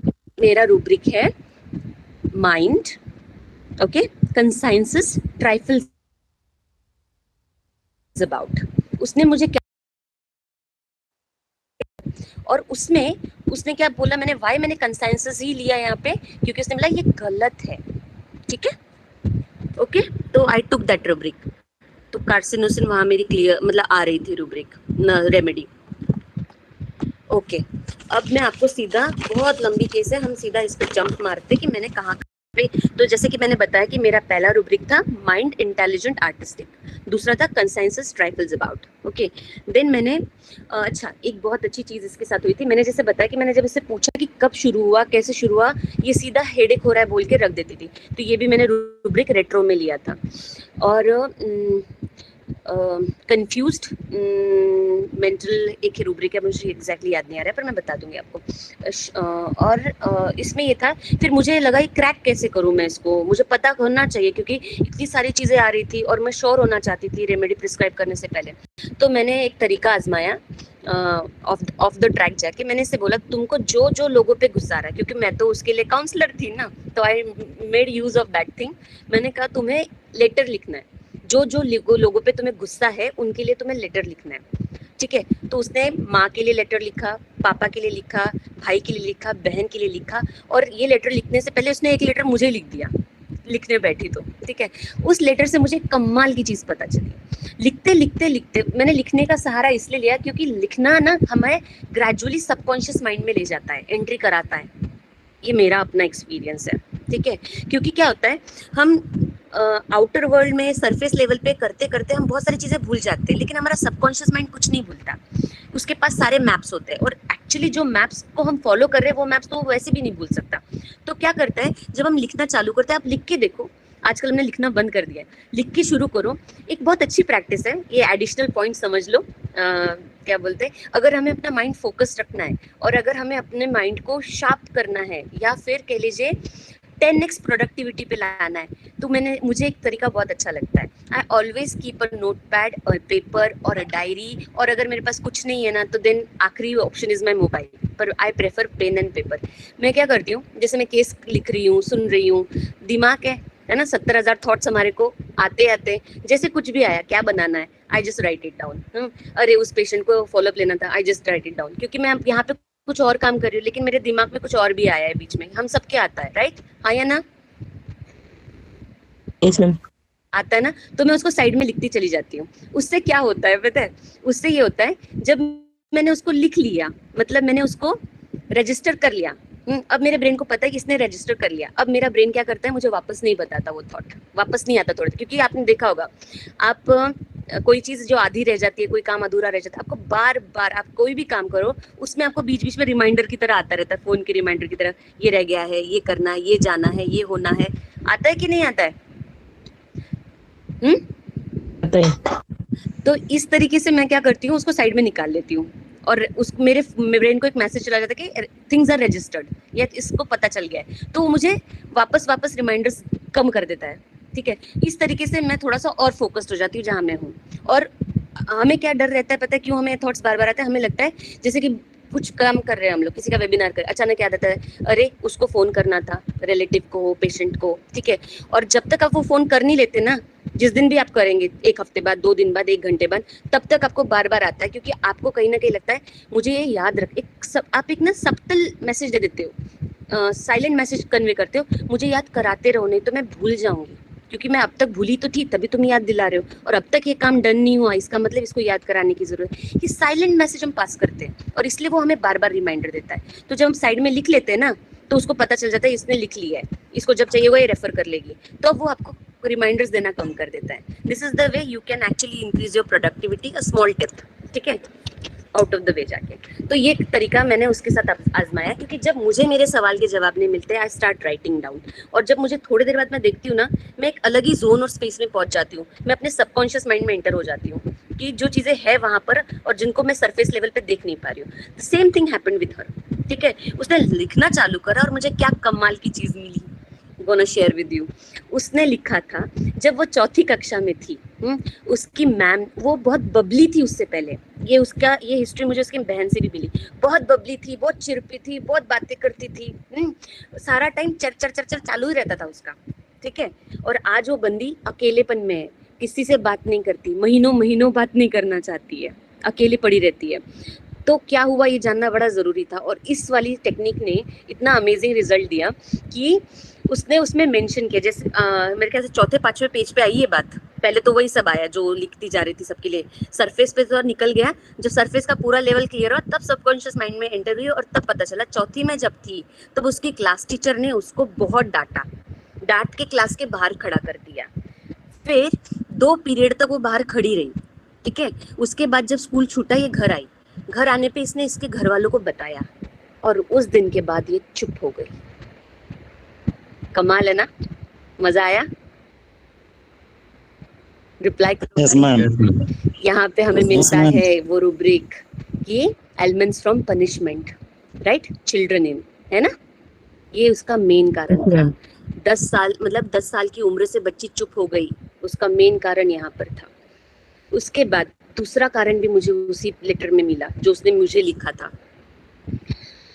मेरा रूब्रिक है mind, okay, consciences trifles about. उसने मुझे क्या, और उसमें उसने क्या बोला, मैंने कंसाइंसेस ही लिया यहाँ पे क्योंकि उसने बोला ये गलत है, ठीक है, ओके। तो आई टुक दैट रूब्रिक, तो कार्सिनोसिन वहां मेरी क्लियर, मतलब आ रही थी रूब्रिक रेमेडी, ओके। अब मैं आपको सीधा, बहुत लंबी केस है, हम सीधा इस पे जंप मारते कि मैंने कहाँ पे। तो जैसे कि मैंने बताया कि मेरा पहला रूब्रिक था माइंड इंटेलिजेंट आर्टिस्टिक, दूसरा था consciences trifles about, okay. Then मैंने अच्छा, एक बहुत अच्छी चीज़ इसके साथ हुई थी। मैंने जैसे बताया कि मैंने जब इससे पूछा कि कब शुरू हुआ, कैसे शुरू हुआ, ये सीधा हेडेक हो रहा है बोल के रख देती थी। तो ये भी मैंने रूब्रिक रेट्रो में लिया था। और कंफ्यूज्ड मेंटल एक रूब्रिक है, मुझे एग्जैक्टली याद नहीं आ रहा है पर मैं बता दूंगी आपको। और इसमें ये था, फिर मुझे लगा ये क्रैक कैसे करूँ मैं इसको, मुझे पता होना चाहिए क्योंकि इतनी सारी चीज़ें आ रही थी और मैं श्योर होना चाहती थी रेमेडी प्रिस्क्राइब करने से पहले। तो मैंने एक तरीका आजमाया, ऑफ द ट्रैक जाके मैंने इससे बोला तुमको जो जो लोगों पे गुस्सा रहा है, क्योंकि मैं तो उसके लिए काउंसलर थी ना, तो I made use of that thing. मैंने कहा तुम्हें लेटर लिखना है, जो जो लोगों पे तुम्हें गुस्सा है उनके लिए तुम्हें लेटर लिखना है, ठीक है। तो उसने माँ के लिए लेटर लिखा, पापा के लिए लिखा, भाई के लिए लिखा, बहन के लिए लिखा, और ये लेटर लिखने से पहले उसने एक लेटर मुझे लिख दिया लिखने बैठी तो, ठीक है। उस लेटर से मुझे कमाल की चीज पता चली। लिखते लिखते लिखते मैंने लिखने का सहारा इसलिए लिया क्योंकि लिखना ना हमें ग्रेजुअली सबकॉन्शियस माइंड में ले जाता है, एंट्री कराता है। ये मेरा अपना एक्सपीरियंस है, ठीक है। क्योंकि क्या होता है, हम आउटर वर्ल्ड में सरफेस लेवल पे करते करते हम बहुत सारी चीजें भूल जाते हैं, लेकिन हमारा सबकॉन्शियस माइंड कुछ नहीं भूलता। उसके पास सारे मैप्स होते हैं, और एक्चुअली जो मैप्स को हम फॉलो कर रहे हैं वो मैप्स तो वो वैसे भी नहीं भूल सकता। तो क्या करता है, जब हम लिखना चालू करते हैं, आप लिख के देखो, आजकल हमने लिखना बंद कर दिया है, लिख के शुरू करो। एक बहुत अच्छी प्रैक्टिस है, ये एडिशनल पॉइंट समझ लो। क्या बोलते हैं, अगर हमें अपना माइंड फोकस रखना है और अगर हमें अपने माइंड को शार्प करना है या फिर कह लीजिए 10x प्रोडक्टिविटी पे लाना है, तो मुझे एक तरीका बहुत अच्छा लगता है। I always keep a note pad और पेपर और अ डायरी, और अगर मेरे पास कुछ नहीं है ना तो देन आखिरी ऑप्शन इज माई मोबाइल, पर I prefer pen and paper. मैं क्या करती हूँ, जैसे मैं केस लिख रही हूँ, सुन रही हूँ, दिमाग है ना, 70,000 थॉट्स हमारे को आते आते, जैसे कुछ भी आया, क्या बनाना है, I just right it down. अरे उस पेशेंट को फॉलोअप लेना था, I just right it down, क्योंकि मैं यहाँ पे कुछ और काम कर रही हूँ लेकिन मेरे दिमाग में कुछ और भी आया है बीच में। हम सबके आता है, राइट? हाँ या ना? Yes ma'am. आता है ना, तो मैं उसको साइड में लिखती चली जाती हूँ। उससे क्या होता है पता है, उससे ये होता है, जब मैंने उसको लिख लिया, मतलब मैंने उसको रजिस्टर कर लिया, अब मेरे ब्रेन को पता है कि इसने रजिस्टर कर लिया। अब मेरा ब्रेन क्या करता है, मुझे वापस नहीं बताता, वो थॉट वापस नहीं आता थोड़ा, क्योंकि आपने देखा होगा, आप कोई चीज जो आधी रह जाती है, कोई काम अधूरा रह जाता है, आपको बार बार आप कोई भी काम करो, उसमें आपको बीच बीच में रिमाइंडर की तरह आता रहता है, फोन के रिमाइंडर की तरह, ये रह गया है, ये करना है, ये जाना है, ये होना है। आता है कि नहीं आता है? आता है। तो इस तरीके से मैं क्या करती हूँ, उसको साइड में निकाल लेती हूँ, और उस मेरे ब्रेन को एक मैसेज चला जाता है कि थिंग्स आर रजिस्टर्ड, या इसको पता चल गया है, तो मुझे वापस रिमाइंडर्स कम कर देता है, ठीक है। इस तरीके से मैं थोड़ा सा और फोकस्ड हो जाती हूँ जहाँ मैं हूँ। और हमें क्या डर रहता है पता है क्यों हमें थॉट्स बार बार आते हैं? हमें लगता है जैसे कि कुछ काम कर रहे हैं हम लोग, किसी का वेबिनार कर, अचानक याद आता है, अरे उसको फोन करना था, रिलेटिव को, पेशेंट को, ठीक है। और जब तक आप वो फोन कर नहीं लेते ना, जिस दिन भी आप करेंगे, 1 हफ्ते बाद, 2 दिन बाद, 1 घंटे बाद, तब तक आपको बार बार आता है, क्योंकि आपको कहीं ना कहीं लगता है मुझे ये याद रख, आप एक ना सबटल मैसेज दे देते हो, साइलेंट मैसेज कन्वे करते हो, मुझे याद कराते रहो नहीं तो मैं भूल जाऊंगी, क्योंकि मैं अब तक भूली तो थी, तभी तुम याद दिला रहे हो, और अब तक ये काम डन नहीं हुआ, इसका मतलब इसको याद कराने की जरूरत है। ये साइलेंट मैसेज हम पास करते हैं और इसलिए वो हमें बार बार रिमाइंडर देता है। तो जब हम साइड में लिख लेते हैं ना, तो उसको पता चल जाता है इसने लिख लिया है, इसको जब चाहिए वो ये रेफर कर लेगी, तो अब वो आपको रिमाइंडर्स देना कम कर देता है। This is the way you can actually increase your productivity, a small tip, ठीक है, आउट ऑफ द वे जाके। तो ये तरीका मैंने उसके साथ आजमाया, क्योंकि जब मुझे मेरे सवाल के जवाब नहीं मिलते, आई स्टार्ट राइटिंग डाउन, और जब मुझे थोड़ी देर बाद मैं देखती हूँ ना, मैं एक अलग ही जोन और स्पेस में पहुंच जाती हूँ, मैं अपने सबकॉन्शियस माइंड में एंटर हो जाती हूँ कि जो चीजें है वहां पर और जिनको मैं सरफेस लेवल पे देख नहीं पा रही हूँ। Same thing happened with her, ठीक है। उसने लिखना चालू करा और मुझे क्या कमाल की चीज मिली, गोना शेयर विद यू। उसने लिखा था जब वो 4th कक्षा में थी, उसकी मैम, वो बहुत बबली थी उससे पहले, ये हिस्ट्री मुझे उसकी बहन से भी मिली, बहुत बबली थी, बहुत चिरपी थी, बहुत बातें करती थी, सारा टाइम चर चालू ही रहता था उसका, ठीक है। और आज वो बंदी अकेलेपन में है, किसी से बात नहीं करती, महीनों बात नहीं करना चाहती है, अकेले पड़ी रहती है। तो क्या हुआ ये जानना बड़ा ज़रूरी था, और इस वाली टेक्निक ने इतना अमेजिंग रिजल्ट दिया कि उसने उसमें मेंशन किया, जैसे मेरे ख्याल से 4-5वें पेज पे आई ये बात, पहले तो वही सब आया जो लिखती जा रही थी सबके लिए, सरफेस पे तो निकल गया, जब सरफेस का पूरा लेवल क्लियर हुआ तब सबकॉन्शियस माइंड में एंटर हुई, और तब पता चला 4th में जब थी तब उसकी क्लास टीचर ने उसको बहुत डांट के क्लास के बाहर खड़ा कर दिया। फिर 2 पीरियड तक वो बाहर खड़ी रही, ठीक है। उसके बाद जब स्कूल छूटा ये घर आई, घर आने पे इसने इसके घर वालों को बताया, और उस दिन के बाद ये चुप हो गई। कमाल है ना? मजा आया? Reply Yes, ma'am. यहाँ पे हमें मिलता है वो रूब्रिक कि elements from punishment, right, children in, है ना, ये उसका मेन कारण था। 10 साल मतलब 10 साल की उम्र से बच्ची चुप हो गई, उसका मेन कारण यहाँ पर था। उसके बाद दूसरा कारण भी मुझे उसी लेटर में मिला जो उसने मुझे लिखा था।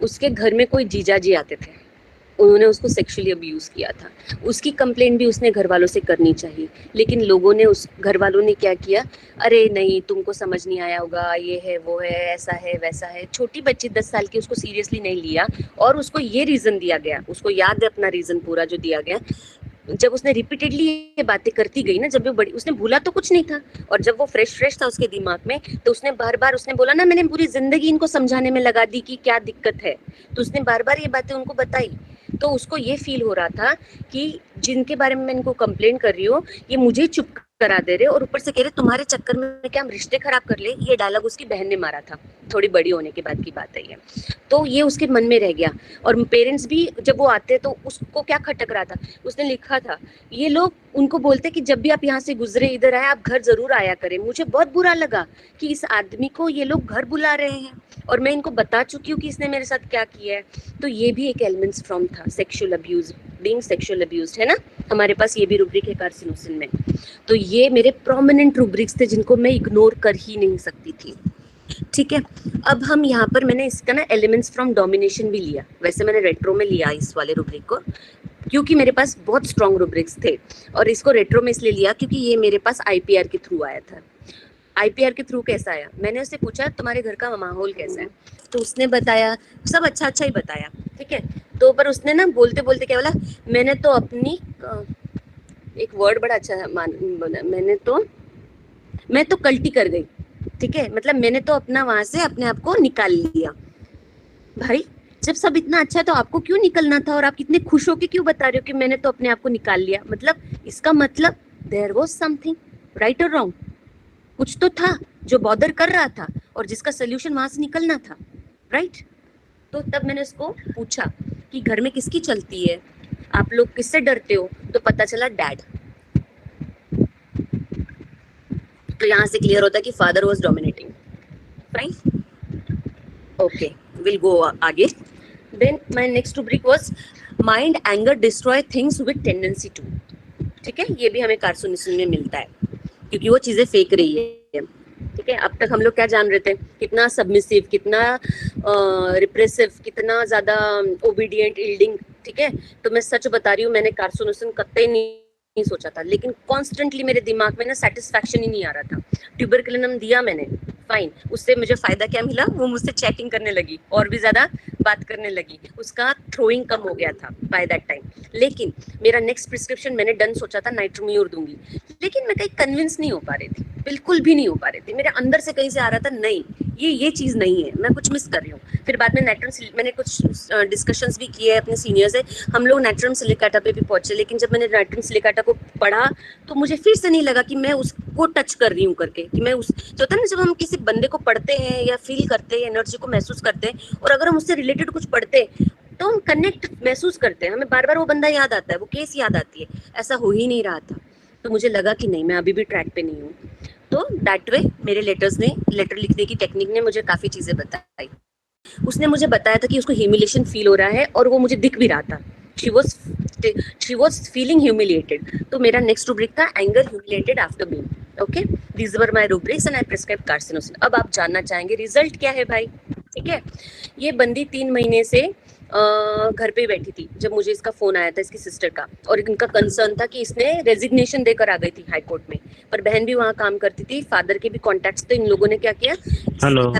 उसके घर में कोई जीजाजी आते थे, उन्होंने उसको सेक्सुअली अब्यूज किया था। उसकी कंप्लेंट भी उसने घर वालों से करनी चाहिए, लेकिन लोगों ने, उस घर वालों ने क्या किया, अरे नहीं तुमको समझ नहीं आया होगा, ये है वो है, ऐसा है वैसा है। छोटी बच्ची 10 साल की, उसको सीरियसली नहीं लिया और उसको ये रीजन दिया गया, उसको याद है अपना रीजन पूरा जो दिया गया। जब उसने रिपीटेडली ये बातें करती गई ना, जब वो बड़ी, उसने भूला तो कुछ नहीं था, और जब वो फ्रेश था उसके दिमाग में, तो उसने बार बार उसने बोला ना, मैंने पूरी जिंदगी इनको समझाने में लगा दी कि क्या दिक्कत है, तो उसने बार बार ये बातें उनको बताई। तो उसको ये फील हो रहा था कि जिनके बारे में मैं इनको कंप्लेन कर रही हूँ ये मुझे चुप करा दे रहे, और ऊपर से कह रहे तुम्हारे चक्कर में क्या हम रिश्ते खराब कर ले। ये डायलॉग उसकी बहन ने मारा था, थोड़ी बड़ी होने के बाद की बात है ये। तो ये उसके मन में रह गया, और पेरेंट्स भी जब वो आते तो उसको क्या खटक रहा था, उसने लिखा था, ये लोग उनको बोलते कि जब भी आप यहाँ से गुजरे इधर आए आप घर जरूर आया करें। मुझे बहुत बुरा लगा कि इस आदमी को ये लोग घर बुला रहे हैं, और मैं इनको बता चुकी हूँ कि इसने मेरे साथ क्या किया है। तो ये भी एक एलिमेंट्स फ्रॉम था, sexual abuse, being sexual abused, है ना। हमारे पास ये भी रूब्रिक है कार्सिनोसिन में। तो ये मेरे प्रोमिनेंट रूब्रिक्स थे जिनको मैं इग्नोर कर ही नहीं सकती थी। ठीक है, अब हम यहाँ पर, मैंने इसका ना एलिमेंट्स फ्रॉम डोमिनेशन भी लिया, वैसे मैंने रेट्रो में लिया इस वाले रूब्रिक को, क्योंकि मेरे पास बहुत स्ट्रॉन्ग रूब्रिक्स थे, और इसको रेट्रो में इसलिए लिया क्योंकि ये मेरे पास आईपीआर के थ्रू आया था। आईपीआर के थ्रू कैसा आया, मैंने उससे पूछा तुम्हारे घर का माहौल कैसा है, तो उसने बताया सब अच्छा ही बताया, ठीक है। तो पर उसने ना बोलते बोलते क्या बोला, मैंने तो अपनी, एक वर्ड बड़ा अच्छा बोला, मैं तो कल्टी कर गई, ठीक है, मतलब मैंने तो अपना वहां से अपने आप को निकाल लिया। भाई जब सब इतना अच्छा है तो आपको क्यों निकलना था, और आप कितने खुश होके क्यों बता रहे हो कि मैंने तो अपने आप को निकाल लिया, मतलब इसका मतलब देयर वाज समथिंग, राइट और रॉन्ग, कुछ तो था जो बॉदर कर रहा था और जिसका सोल्यूशन वहां से निकलना था, राइट। तो तब मैंने उसको पूछा कि घर में किसकी चलती है, आप लोग किससे डरते हो, तो पता चला डैड। तो यहाँ से क्लियर होता है कि father was dominating, fine, okay, will go आगे। Then my next rubric was mind anger destroy things with tendency to, ठीक है, ये भी हमें कार्सिनोसिन में मिलता है क्योंकि वो चीजें फेंक रही है, ठीक है। अब तक हम लोग क्या जान रहे थे, कितना सबमिसिव, कितना रिप्रेसिव, कितना ज्यादा ओबीडिएंट, यील्डिंग, ठीक है। तो मैं सच बता रही हूँ, मैंने कार्सिनोसिन कतई नहीं सोचा था, लेकिन कॉन्स्टेंटली मेरे दिमाग में ना सेटिस्फैक्शन ही नहीं आ रहा था। ट्यूबरकुलिनम दिया मैंने, फाइन, उससे मुझे फायदा क्या मिला, वो मुझसे चैटिंग करने लगी और भी ज्यादा बात करने लगी, उसका थ्रोइंग कम हो गया था बाय दैट टाइम। लेकिन मेरा नेक्स्ट प्रिस्क्रिप्शन मैंने डन सोचा था नाइट्रोम्यूर दूंगी, लेकिन मैं कहीं कन्विंस नहीं हो पा रही थी, बिल्कुल भी नहीं हो पा रही थी, मेरे अंदर से कहीं से आ रहा था नहीं ये चीज नहीं है, मैं कुछ मिस कर रही हूँ। फिर बाद में नाइट्रम, मैंने कुछ डिस्कशंस भी किए अपने सीनियर से, हम लोग नाइट्रम सिलिकाटा पे भी पहुंचे, लेकिन जब मैंने नाइट्रम सिलिकाटा को पढ़ा तो मुझे फिर से नहीं लगा कि मैं उसको टच कर रही हूँ करके, कि मैं उस, जो होता है ना जब हम किसी बंदे को पढ़ते हैं या फील करते हैं, एनर्जी को महसूस करते हैं, और अगर हम उससे रिलेटेड कुछ पढ़ते हैं तो हम कनेक्ट महसूस करते हैं, हमें बार बार वो बंदा याद आता है, वो केस याद आती है। ऐसा हो ही नहीं रहा था, तो मुझे लगा कि नहीं, मैं अभी भी ट्रैक पे नहीं हूँ। तो दैट वे मेरे लेटर लिखने की टेक्निक ने मुझे काफी चीजें बताई। उसने मुझे बताया था कि उसको ह्यूमिलेशन फील हो रहा है, और वो मुझे दिख भी रहा था, शी वाज फीलिंग ह्यूमिलिएटेड। तो मेरा नेक्स्ट रूब्रिक था anger humiliated after being, okay, these were my rubrics and I prescribe carcinosin. अब आप जानना चाहेंगे रिजल्ट क्या है भाई, ठीक है। ये बंदी 3 महीने से घर पे ही बैठी थी जब मुझे इसका फोन आया था, इसकी सिस्टर का, और इनका कंसर्न था कि इसने रेजिग्नेशन देकर आ गई थी हाई कोर्ट में, पर बहन भी वहाँ काम करती थी, फादर के भी कॉन्टैक्ट्स थे। इन लोगों ने क्या किया, hello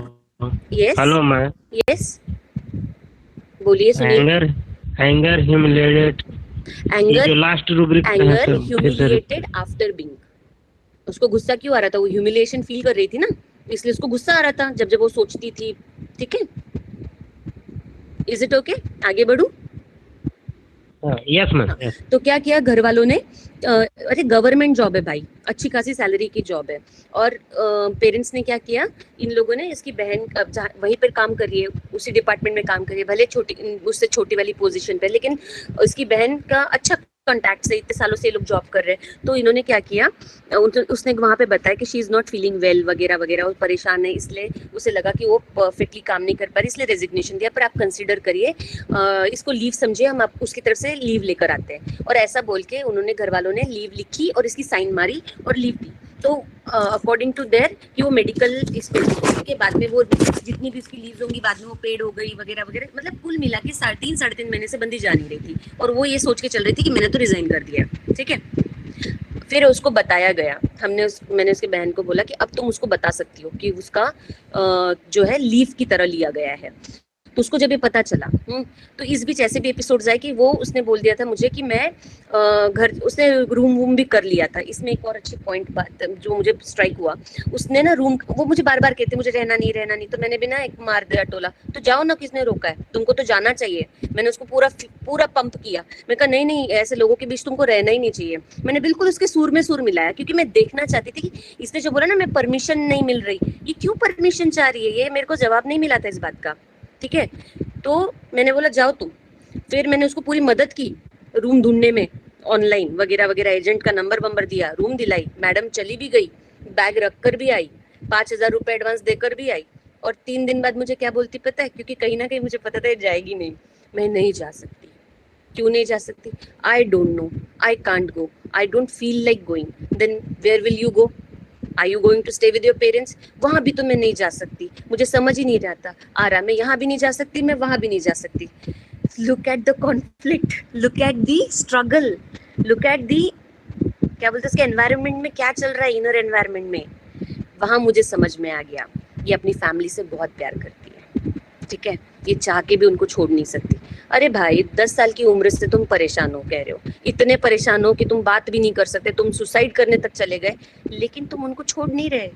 yes hello ma'am, yes बोलिए, सुनिए। एंगर ह्यूमिलिएटेड, एंगर, जो last rubric anger humiliated after being, उसको गुस्सा क्यों आ रहा था, वो ह्यूमिलिएशन फील कर रही थी ना, इसलिए उसको गुस्सा आ रहा था जब वो सोचती थी, ठीक है। इज इट ओके, आगे बढ़ूं? Yes ma'am. तो क्या किया घर वालों ने, अरे गवर्नमेंट जॉब है भाई, अच्छी खासी सैलरी की जॉब है, और पेरेंट्स ने क्या किया, इन लोगों ने इसकी बहन वहीं पर काम कर रही है, उसी डिपार्टमेंट में काम कर रही है, भले छोटी, उससे छोटी वाली पोजीशन पे, लेकिन इसकी बहन का अच्छा कॉन्टैक्ट से इतने सालों से ये लोग जॉब कर रहे हैं। तो इन्होंने क्या किया, उसने वहाँ पे बताया कि she is not feeling well वगैरह वगैरह, और परेशान है, इसलिए उसे लगा कि वो परफेक्टली काम नहीं कर पा रही, इसलिए रेजिग्नेशन दिया। पर आप कंसिडर करिए, इसको लीव समझिए, हम आप उसकी तरफ से लीव लेकर आते हैं। और ऐसा बोल के उन्होंने, घर वालों ने लीव लिखी और इसकी साइन मारी और लीव दी। तो अकॉर्डिंग टू देयर कि वो मेडिकल इस के बाद में वो जितनी भी उसकी लीव्स होंगी बाद में वो पेड हो गई वगैरह वगैरह। मतलब कुल मिला के 3.5 महीने से बंदी जा नहीं रही थी, और वो ये सोच के चल रही थी कि मैंने तो रिजाइन कर दिया। ठीक है, फिर उसको बताया गया, मैंने उसके बहन को बोला कि अब तुम उसको बता सकती हो कि उसका जो है लीव की तरह लिया गया है। तो उसको जब ये पता चला, तो इस बीच ऐसे भी एपिसोड्स आए कि वो उसने बोल दिया था मुझे कि मैं उसने रूम वूम भी कर लिया था। इसमें एक और अच्छी पॉइंट बात जो मुझे स्ट्राइक हुआ, उसने ना रूम, वो मुझे बार बार कहते मुझे रहना नहीं, तो मैंने भी ना एक मार दिया टोला, तो जाओ ना, किसने रोका है, तुमको तो जाना चाहिए। मैंने उसको पूरा पंप किया, मैं कहा नहीं, ऐसे लोगों के बीच तुमको रहना ही नहीं चाहिए। मैंने बिल्कुल उसके सुर में सुर मिलाया, क्योंकि मैं देखना चाहती थी कि इसने जो बोला ना मैं परमिशन नहीं मिल रही, ये क्यों परमिशन चाह रही है, ये मेरे को जवाब नहीं मिला था इस बात का। ठीक है, तो मैंने बोला जाओ तुम। फिर मैंने उसको पूरी मदद की रूम ढूंढने में, ऑनलाइन वगैरह वगैरह, एजेंट का नंबर दिया, रूम दिलाई, मैडम चली भी गई, बैग रख कर भी आई, 5,000 रुपए एडवांस देकर भी आई। और 3 दिन बाद मुझे क्या बोलती पता है, क्योंकि कहीं ना कहीं मुझे पता था जाएगी नहीं, मैं नहीं जा सकती। क्यों नहीं जा सकती? I don't know, I can't go, I don't feel like going. Then where will you go? Are you going to stay with your parents? वहाँ भी तो मैं नहीं जा सकती, मुझे समझ ही नहीं आ रहा, मैं यहाँ भी नहीं जा सकती, मैं वहाँ भी नहीं जा सकती। Look at the conflict, look at the struggle, look at the क्या बोलते हैं उसके एनवायरनमेंट में क्या चल रहा है, इनर एनवायरनमेंट में। वहाँ मुझे समझ में आ गया ये अपनी फैमिली से बहुत प्यार करती है। ठीक है, ये चाह के भी उनको छोड़ नहीं सकती। अरे भाई 10 साल की उम्र से तुम परेशान हो, कह रहे हो इतने परेशान हो कि तुम बात भी नहीं कर सकते, तुम सुसाइड करने तक चले गए, लेकिन तुम उनको छोड़ नहीं रहे।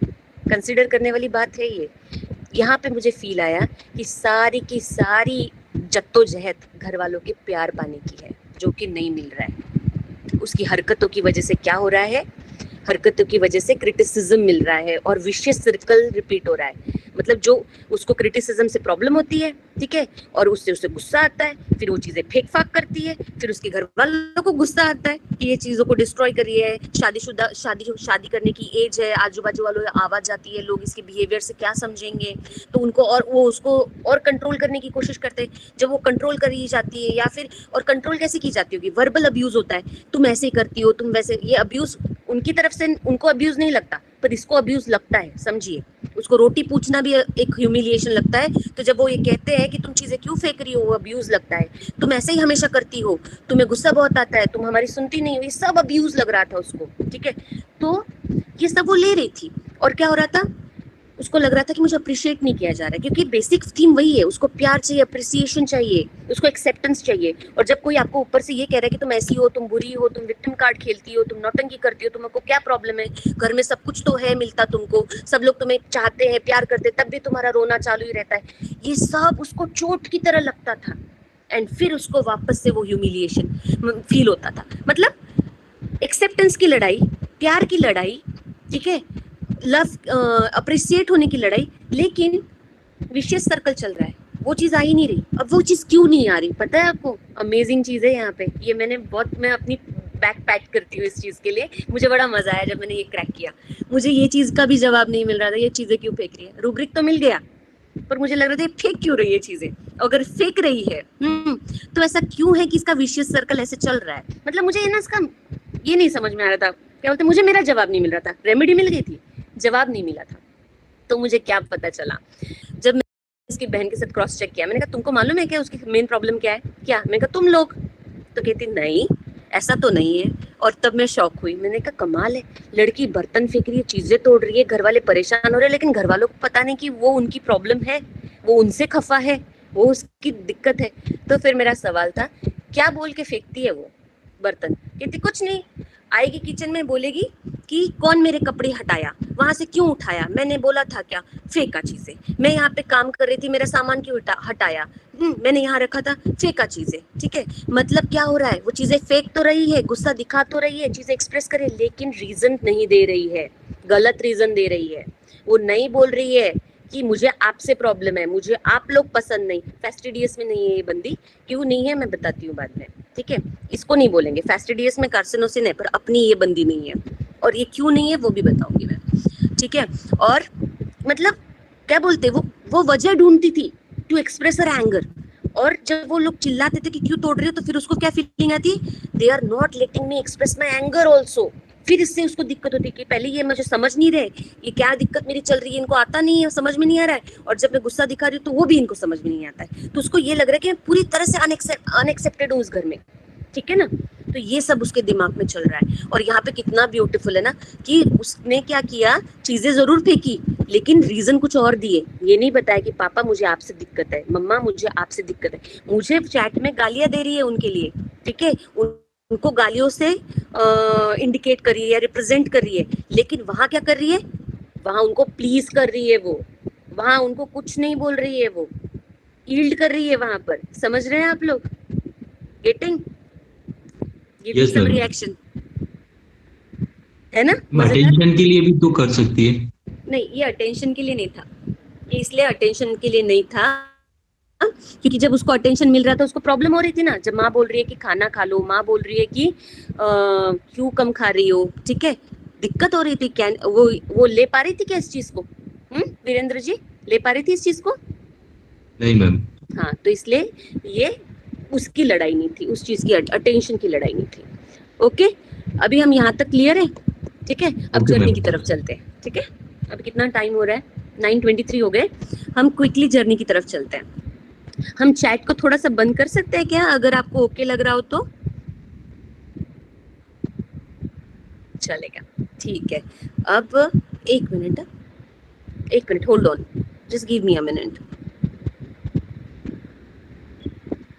कंसिडर करने वाली बात है ये। यहाँ पे मुझे फील आया कि सारी की सारी जद्दोजहद घर वालों के प्यार पाने की है, जो कि नहीं मिल रहा है। उसकी हरकतों की वजह से क्या हो रहा है, हरकतों की वजह से क्रिटिसिज्म मिल रहा है और विशियस सर्कल रिपीट हो रहा है। मतलब जो उसको क्रिटिसिज्म से प्रॉब्लम होती है, ठीक है, और उससे उसे गुस्सा आता है, फिर वो चीजें फेंक फाक करती है, फिर उसके घर वालों को गुस्सा आता है कि ये चीजों को डिस्ट्रॉय कर रही है, शादी करने की एज है, आजू बाजू वालों आवाज आती है, लोग इसके बिहेवियर से क्या समझेंगे, तो उनको और वो उसको और कंट्रोल करने की कोशिश करते हैं। जब वो कंट्रोल करी जाती है, या फिर और कंट्रोल कैसे की जाती होगी, वर्बल अब्यूज होता है, तुम ऐसे करती हो, तुम वैसे, ये अब्यूज उनकी तरफ से उनको अब्यूज नहीं लगता, पर इसको अब्यूज लगता है। समझिए, उसको रोटी पूछना भी एक ह्यूमिलिएशन लगता है। तो जब वो ये कहते हैं कि तुम चीजें क्यों फेंक रही हो, वो अब्यूज लगता है। तुम ऐसे ही हमेशा करती हो, तुम्हें गुस्सा बहुत आता है, तुम हमारी सुनती नहीं हो, ये सब अब्यूज लग रहा था उसको। ठीक है, तो ये सब वो ले रही थी, और क्या हो रहा था, उसको लग रहा था कि मुझे अप्रिशिएट नहीं किया जा रहा है, क्योंकि बेसिक थीम वही है, उसको प्यार चाहिए, अप्रिसिएशन चाहिए, उसको एक्सेप्टेंस चाहिए। और जब कोई आपको ऊपर से ये कह रहा है कि तुम ऐसी हो, तुम बुरी हो, तुम विक्टिम कार्ड खेलती हो, तुम नौटंकी करती हो, तुमको क्या प्रॉब्लम है, घर में सब कुछ तो है मिलता तुमको, सब लोग तुम्हें चाहते हैं, प्यार करते, तब भी तुम्हारा रोना चालू ही रहता है, ये सब उसको चोट की तरह लगता था। एंड फिर उसको वापस से वो ह्यूमिलिएशन फील होता था। मतलब एक्सेप्टेंस की लड़ाई, प्यार की लड़ाई, ठीक है, लव अप्रिशिएट होने की लड़ाई, लेकिन विशियस सर्कल चल रहा है, वो चीज आ ही नहीं रही। अब वो चीज क्यों नहीं आ रही पता है आपको? अमेजिंग चीज है यहाँ पे, ये मैं अपनी बैक पैक करती हूँ इस चीज के लिए। मुझे बड़ा मजा आया जब मैंने ये क्रैक किया। मुझे ये चीज का भी जवाब नहीं मिल रहा था, ये चीजें क्यों फेंक रही है। रूब्रिक तो मिल गया, पर मुझे लग रहा था फेंक क्यों रही है चीजें। अगर फेंक रही है तो ऐसा क्यों है कि इसका विशियस सर्कल ऐसे चल रहा है। मतलब मुझे ना इसका ये नहीं समझ में आ रहा था, क्या बोलते, मुझे मेरा जवाब नहीं मिल रहा था। रेमेडी मिल गई थी, जवाब नहीं मिला था। तो मुझे क्या पता चला, जब मैंने इसकी बहन के साथ क्रॉस चेक किया, मैंने कहा तुमको मालूम है क्या उसकी मेन प्रॉब्लम क्या है? क्या? मैंने कहा तुम लोग। तो कहती नहीं ऐसा तो नहीं है। और तब मैं शॉक हुई, मैंने कहा कमाल है, लड़की बर्तन फेंक रही है, चीजें तोड़ रही है, घर वाले परेशान हो रहे हैं, लेकिन घर वालों को पता नहीं कि वो उनकी प्रॉब्लम है, वो उनसे खफा है, वो उसकी दिक्कत है। तो फिर मेरा सवाल था, क्या बोल के फेंकती है वो बर्तन? कहती कुछ नहीं, आएगी किचन में बोलेगी कि कौन मेरे कपड़े हटाया, वहां से क्यों उठाया, मैंने बोला था क्या, फेंका चीजें, मैं यहाँ पे काम कर रही थी, मेरा सामान क्यों हटाया, मैंने यहाँ रखा था, फेंका चीजें। ठीक है, मतलब क्या हो रहा है, वो चीजें फेंक तो रही है, गुस्सा दिखा तो रही है, चीजें एक्सप्रेस करे, लेकिन रीजन नहीं दे रही है, गलत रीजन दे रही है। वो नहीं बोल रही है कि मुझे आपसे प्रॉब्लम है, मुझे आप लोग पसंद नहीं। फैस्टिडियस में नहीं है ये बंदी, क्यों नहीं है मैं बताती हूँ बाद में, ठीक है। इसको नहीं बोलेंगे, फैस्टिडियस में कार्सिनोसिन है पर अपनी ये बंदी नहीं है, और ये क्यों नहीं है वो भी बताऊंगी मैं, ठीक है। और मतलब क्या बोलते, वो वजह ढूंढती थी टू एक्सप्रेस हर एंगर, और जब वो लोग चिल्लाते थे कि क्यों तोड़ रहे हो, तो फिर उसको क्या फीलिंग आती, they are not letting me express my anger also. फिर इससे उसको दिक्कत होती है कि पहले ये मुझे समझ नहीं रहे, ये क्या दिक्कत मेरी चल रही है, इनको आता नहीं है, समझ में नहीं आ रहा है, और जब मैं गुस्सा दिखा रही हूँ तो वो भी इनको समझ में नहीं आता है, तो उसको ये लग रहा है कि मैं पूरी तरह से अनएक्सेप्टेड हूँ उस घर में, ठीक है ना। तो ये सब उसके दिमाग में चल रहा है। और यहाँ पे कितना ब्यूटीफुल है ना कि उसने क्या किया, चीजें जरूर फेंकी लेकिन रीजन कुछ और दिए। ये नहीं बताया कि पापा मुझे आपसे दिक्कत है, मम्मा मुझे आपसे दिक्कत है, मुझे चैट में गालियां दे रही है उनके लिए, ठीक है, उनको गालियों से इंडिकेट कर रही है या रिप्रेजेंट कर रही है, लेकिन वहां क्या कर रही है, वहां उनको प्लीज कर रही है, वो वहां उनको कुछ नहीं बोल रही है, वो ईल्ड कर रही है वहां पर। समझ रहे हैं आप लोग? गेटिंग? Yes, सब ma'am. रिएक्शन है ना? अटेंशन के लिए भी तो कर सकती है। नहीं, ये अटेंशन के लिए नहीं था, ये इसलिए अटेंशन के लिए नहीं था क्योंकि जब उसको अटेंशन मिल रहा था उसको प्रॉब्लम हो रही थी ना। जब माँ बोल रही है कि खाना खा लो, माँ बोल रही है कि क्यों कम खा रही हो, ठीक है, दिक्कत हो रही थी। क्या वो ले पा रही थी क्या इस चीज को? वीरेंद्र जी ले पा रही थी इस चीज को? नहीं मैम। हाँ, तो इसलिए ये उसकी लड़ाई नहीं थी, उस चीज की अटेंशन की लड़ाई नहीं थी। ओके, अभी हम यहाँ तक क्लियर है, ठीक है। अब Okay, जर्नी ma'am. की तरफ चलते हैं, ठीक है। अब कितना टाइम हो रहा है? 9:23 हो गए। हम क्विकली जर्नी की तरफ चलते हैं। हम चैट को थोड़ा सा बंद कर सकते हैं क्या, अगर आपको ओके लग रहा हो तो? चलेगा, ठीक है। अब एक minute hold on, just give me a minute.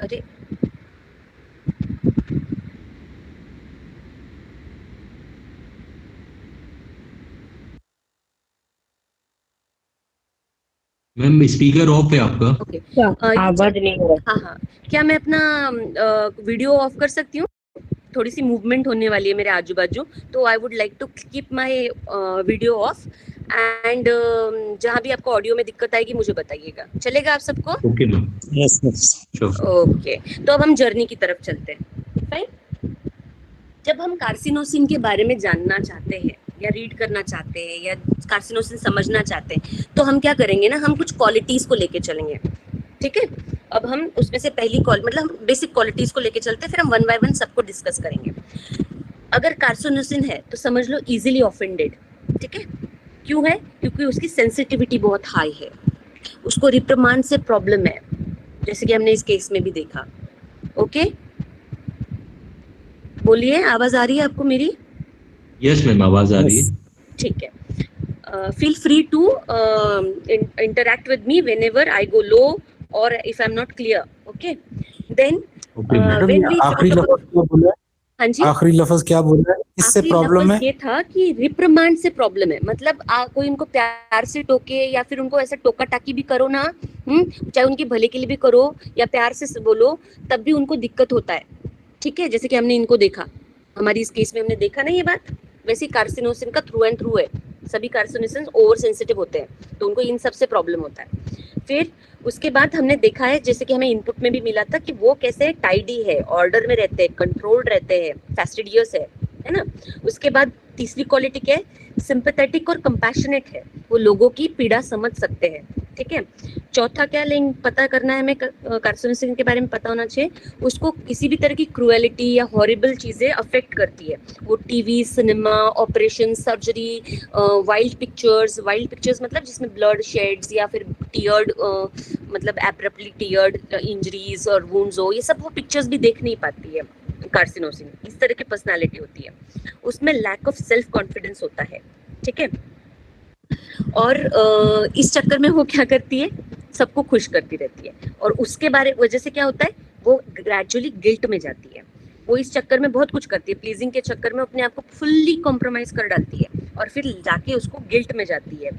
अरे मैम स्पीकर ऑफ है आपका। ओके, आवाज नहीं हो रहा। हाँ हाँ, क्या मैं अपना वीडियो ऑफ कर सकती हूँ? थोड़ी सी मूवमेंट होने वाली है मेरे आजू बाजू, तो I would like to keep my video off, and जहाँ भी आपको ऑडियो में दिक्कत आएगी मुझे बताइएगा, चलेगा आप सबको? Okay ma'am. Yes yes. Okay, तो अब हम जर्नी की तरफ चलते हैं। फाइन। जब हम कार्सिनोसिन के बारे में जानना चाहते हैं या रीड करना चाहते हैं या कार्सिनोसिन समझना चाहते हैं, तो हम क्या करेंगे ना, हम कुछ क्वालिटीज को लेके चलेंगे, ठीक है। अब हम उसमें से पहली मतलब हम बेसिक क्वालिटीज को लेके चलते हैं, फिर हम वन बाय वन सबको डिस्कस करेंगे। अगर कार्सिनोसिन है तो समझ लो इजीली ऑफेंडेड, ठीक है। क्यों है? क्योंकि उसकी सेंसिटिविटी बहुत हाई है, उसको रिप्रिमांड से प्रॉब्लम है, जैसे कि हमने इस केस में भी देखा। ओके, बोलिए, आवाज आ रही है आपको मेरी? यस मैम, आवाज आ रही है। ठीक है। Feel free to interact with me whenever I go low or if I'm not clear. Okay. Then okay madam when we आखिरी talk about, लफ्ज क्या बोला है? हाँ जी, आखिरी लफ्ज क्या बोला है? इससे आखिरी प्रॉब्लम लफ्ज है? ये था कि रिप्रिमांड से प्रॉब्लम है, मतलब कोई उनको प्यार से टोके या फिर उनको ऐसा टोका टाकी भी करो ना, चाहे उनके भले के लिए भी करो या प्यार से बोलो, तब भी उनको दिक्कत होता है, ठीक है। जैसे कि हमने इनको देखा, हमारी इस केस में हमने देखा ना ये बात, वैसे ही कार्सिनोसिन का थ्रू एंड थ्रू है। सभी कार्सिनोसिन ओवर सेंसिटिव होते हैं, तो उनको इन सब से प्रॉब्लम होता है। फिर उसके बाद हमने देखा है, जैसे कि हमें इनपुट में भी मिला था, कि वो कैसे टाइडी है, ऑर्डर में रहते हैं, कंट्रोल्ड रहते हैं, फैस्टिडियस है ना। उसके बाद तीसरी क्वालिटी क्या है? सिंपैथेटिक और कंपैशनेट है, वो लोगों की पीड़ा समझ सकते हैं, ठीक है। चौथा क्या लिंक पता करना है हमें, कार्सिनोसिन के बारे में पता होना चाहिए, उसको किसी भी तरह की क्रूएलिटी या हॉरिबल चीजें अफेक्ट करती है। वो TV, cinema, operation, surgery, wild pictures मतलब जिसमें ब्लड शेड्स या फिर टीयर्ड, मतलब एब्रप्टली टीयर्ड इंजरीज और वुंड्स हो, ये सब वो पिक्चर्स भी देख नहीं पाती है कार्सिनोसिन। इस तरह की पर्सनालिटी होती है। उसमें लैक ऑफ सेल्फ कॉन्फिडेंस होता है, ठीक है। और इस चक्कर में वो क्या करती है, सबको खुश करती रहती है, और उसके वजह से क्या होता है, वो ग्रेजुअली गिल्ट में जाती है। वो इस चक्कर में बहुत कुछ करती है, प्लीजिंग के चक्कर में अपने आप को फुल्ली कॉम्प्रोमाइज कर डालती है, और फिर जाके उसको गिल्ट में जाती है,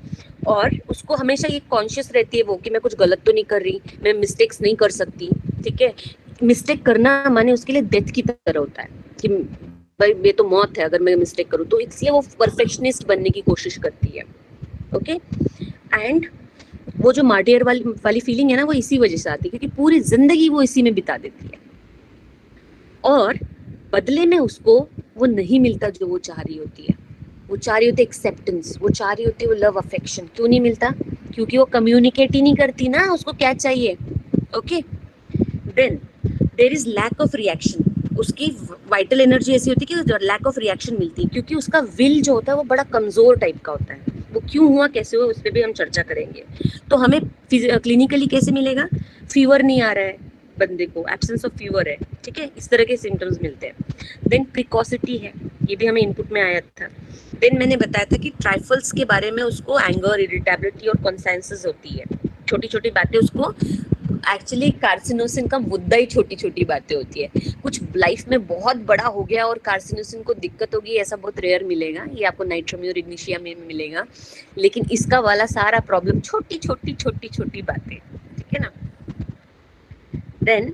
और उसको हमेशा ये कॉन्शियस रहती है वो कि मैं कुछ गलत तो नहीं कर रही, मैं मिस्टेक्स नहीं कर सकती, ठीक है। मिस्टेक करना माने उसके लिए डेथ की तरह होता है कि भाई ये तो मौत है अगर मैं मिस्टेक करूँ, तो इसलिए वो परफेक्शनिस्ट बनने की कोशिश करती है। ओके, एंड वो जो मार्टियर वाली फीलिंग है ना, वो इसी वजह से आती है क्योंकि पूरी जिंदगी वो इसी में बिता देती है और बदले में उसको वो नहीं मिलता जो वो चाह रही होती है। वो चाह रही होती है एक्सेप्टेंस, वो चाह रही होती है वो लव अफेक्शन। क्यों नहीं मिलता? क्योंकि वो कम्युनिकेट ही नहीं करती ना उसको क्या चाहिए। Okay, then there is lack of reaction. उसकी वाइटल एनर्जी ऐसी होती है कि लैक ऑफ रिएक्शन मिलती है क्योंकि उसका विल जो होता है वो बड़ा कमजोर टाइप का होता है। वो क्यों हुआ, कैसे हुआ, उस पर भी हम चर्चा करेंगे। तो हमें क्लिनिकली कैसे मिलेगा? फीवर नहीं आ रहा है बंदे को, एब्सेंस ऑफ फीवर है, ठीक है, इस तरह के सिम्टम्स मिलते हैं। देन प्रिकॉसिटी है, ये भी हमें इनपुट में आया था। देन मैंने बताया था कि ट्राइफल्स के बारे में उसको एंगर, इरिटेबिलिटी और कॉन्सेंसस होती है। छोटी छोटी बातें उसको, एक्चुअली कार्सिनोसिन का मुद्दा ही छोटी छोटी बातें होती है। कुछ लाइफ में बहुत बड़ा हो गया और कार्सिनोसिन को दिक्कत होगी, ऐसा बहुत रेयर मिलेगा। ये आपको नाइट्रोमी और इग्निशिया में मिलेगा, लेकिन इसका वाला सारा प्रॉब्लम छोटी छोटी छोटी छोटी बातें, ठीक है ना। Then